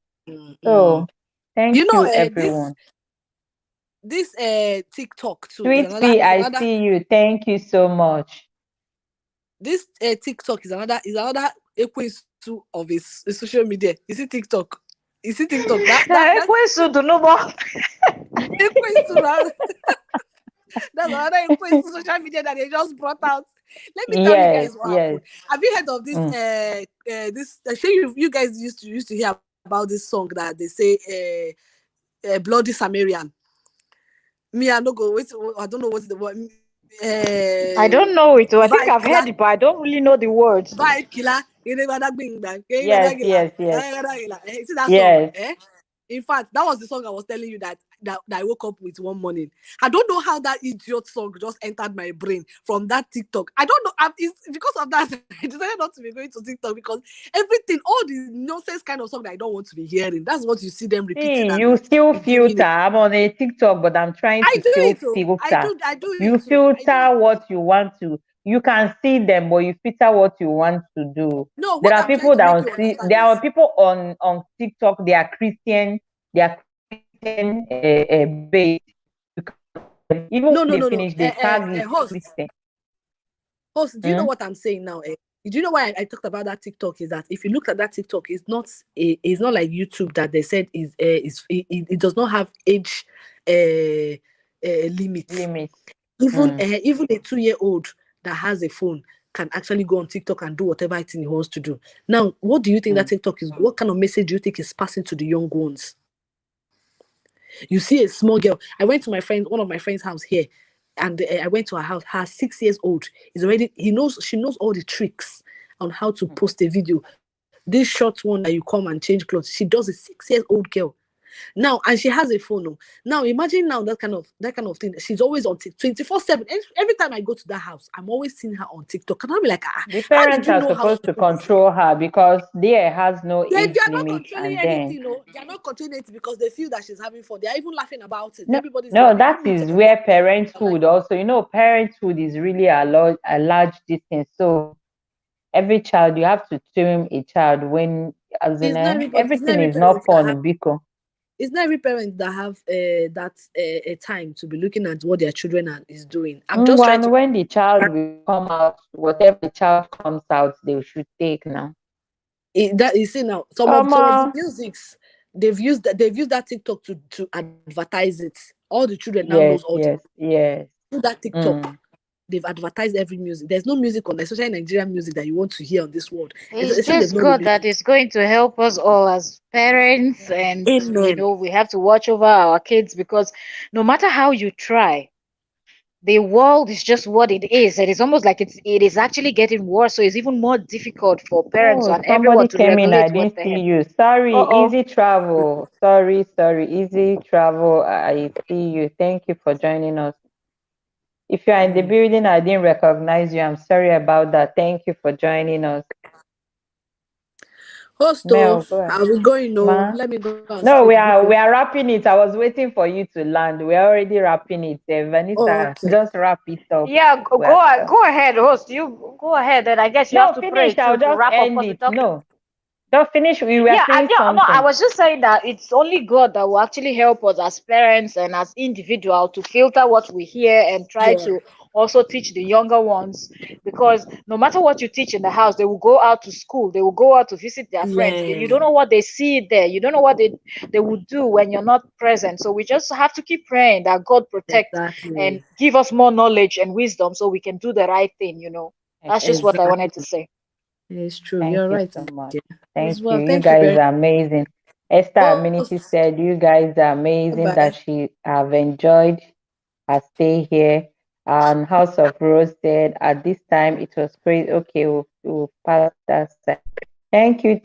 F: So thank you, everyone.
D: This TikTok too.
F: Sweet P, I see you. Thank you so much.
D: This TikTok is another equals of a social media. Is it TikTok? Is it TikTok? That's another equals social media that they just brought out. Let me tell you guys what happened. Have you heard of this? This I'm sure you guys used to hear about this song that they say Bloody Sumerian. Me, I don't go. I don't know what's the word.
B: I don't know it. I think I've heard it, but I don't really know the words.
D: Vibe killer.
F: Yes.
D: See that song? Eh? In fact, that was the song I was telling you that I woke up with one morning. I don't know how that idiot song just entered my brain from that TikTok. I don't know. It's because of that I decided not to be going to TikTok, because everything, all the nonsense kind of song that I don't want to be hearing. That's what you see them repeating.
F: You still filter. I'm on a TikTok, but I'm trying to still filter.
D: I do
F: you filter what you want to. You can see them, but you filter what you want to do.
D: No,
F: there are people that see. There are people on TikTok. They are Christian. They are Christian based. Even when they finish, they tag Christian.
D: Host, do you know what I'm saying now? Do you know why I talked about that TikTok? Is that if you look at that TikTok, it's not like YouTube that they said it does not have age limits. Even a 2-year-old that has a phone can actually go on TikTok and do whatever thing he wants to do. Now, what do you think that TikTok is? What kind of message do you think is passing to the young ones? You see a small girl. I went to one of my friend's house here, and I went to her house. Her 6 years old is already. She knows all the tricks on how to post a video. This short one that you come and change clothes, she does a 6-year-old girl. Now, and she has a phone. Now, imagine now that kind of thing. She's always on TikTok 24/7. Every time I go to that house, I'm always seeing her on TikTok. And I'll be like,
F: the parents are supposed to control her, because there has no age limit. And then
D: they're not controlling it because they feel that she's having fun. They're even laughing about it.
F: No, that is where parenthood also. Parenthood is really a large distance. So every child, you have to tame a child when everything is not fun, because
D: it's not every parent that have that time to be looking at what their children is doing. I'm just trying to.
F: When the child will come out, whatever the child comes out, they should take now.
D: You see now, some of the musics they've used that TikTok to advertise it. All the children now knows all through that TikTok. They've advertised every music. There's no music on, especially Nigerian music, that you want to hear on this world.
B: It's just God that is going to help us all as parents, and we have to watch over our kids, because no matter how you try, the world is just what it is. It is almost like it is actually getting worse. So it's even more difficult for parents and everyone to regulate.
F: I didn't see you. Sorry, Easy Travel. Sorry, Easy Travel. I see you. Thank you for joining us. If you're in the building, I didn't recognize you. I'm sorry about that. Thank you for joining us.
D: Host, are we going? No, let me go.
F: No, we are wrapping it. I was waiting for you to land. We're already wrapping it. Vanessa, just wrap it up.
B: Yeah, go ahead, host. You go ahead, and I guess you have to
F: finish.
B: I'll
F: just
B: wrap
F: end
B: up
F: it. No. Don't finish. We were saying something.
B: No, I was just saying that it's only God that will actually help us as parents and as individuals to filter what we hear and try to also teach the younger ones, because no matter what you teach in the house, they will go out to school, they will go out to visit their friends. You don't know what they see there. You don't know what they will do when you're not present. So we just have to keep praying that God protect and give us more knowledge and wisdom so we can do the right thing. That's just what I wanted to say.
D: It's true. You're right.
F: So much. Thank you. You guys are amazing. Esther
D: Oh,
F: Amenity said, you guys are amazing,
D: bye.
F: that she have enjoyed her stay here. And House of Rose said, at this time, it was great. Okay, we'll pass that side. Thank you,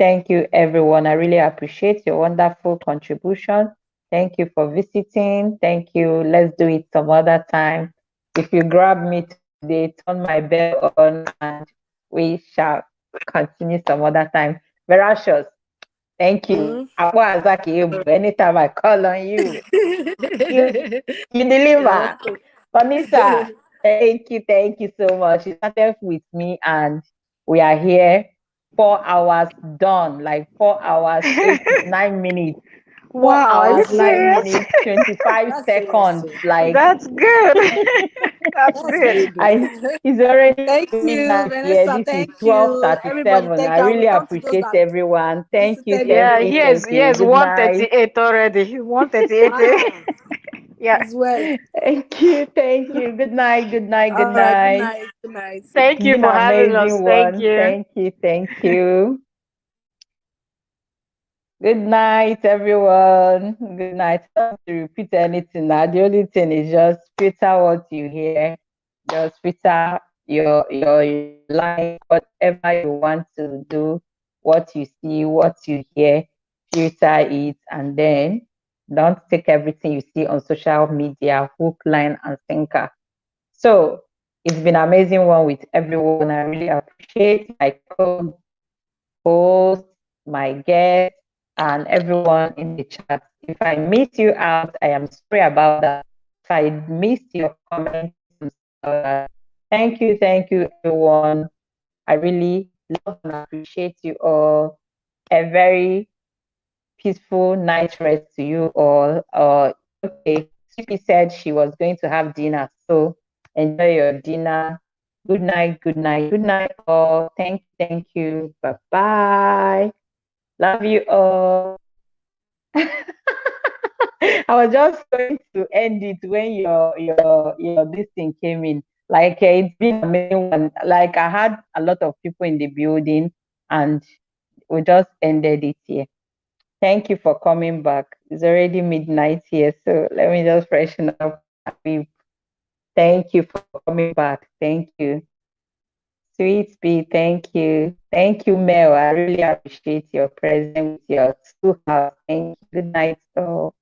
F: everyone. I really appreciate your wonderful contribution. Thank you for visiting. Thank you. Let's do it some other time. If you grab me today, turn my bell on, and we shall continue some other time. Veraciousous, thank you. Anytime I call on you, you deliver. Vanessa, thank you so much. You started with me, and we are here. 4 hours done, like 4 hours, 9 minutes. 4
B: Wow, are you
F: hours, 9
B: serious?
F: minutes, 25
D: That's
F: seconds.
D: serious.
F: Like,
B: That's good. That's
D: That's very
B: good.
D: good.
F: it's already
D: Thank you,
F: midnight here.
D: Vanessa.
F: This is
D: Thank you. Everybody,
F: 12:37.
D: thank
F: I
D: you. I will
F: really
D: come to those
F: appreciate
D: that
F: everyone. Thank you,
D: visited
B: Yeah,
D: me.
B: yes,
F: Good night.
B: 138 already. 138.
D: Wow,
B: Yeah.
D: it's well.
F: Thank you. Good night, good night, good
D: All right. Good
F: night.
D: night. Good night.
B: Thank
F: It's
B: you
F: been
B: for
F: an
B: having us.
F: amazing
B: Thank
F: one.
B: you.
F: Thank you. Good night, everyone. Good night. I don't have to repeat anything now. The only thing is just filter what you hear. Just filter your line, whatever you want to do, what you see, what you hear, filter it, and then don't take everything you see on social media, hook, line, and sinker. So it's been an amazing one with everyone. I really appreciate my co-host, my guest, and everyone in the chat. If I miss you out, I am sorry about that. If I missed your comments, thank you, everyone. I really love and appreciate you all. A very peaceful night rest to you all. Okay, she said she was going to have dinner, so enjoy your dinner. Good night, all. Thank you. Bye bye. Love you all. I was just going to end it when your this thing came in. Like, it's been amazing one. Like, I had a lot of people in the building, and we just ended it here. Thank you for coming back. It's already midnight here, so let me just freshen up. Thank you for coming back. Thank you. Sweet Bee, thank you. Thank you, Mel. I really appreciate your presence with your 2 hours. Thank you. Good night, all.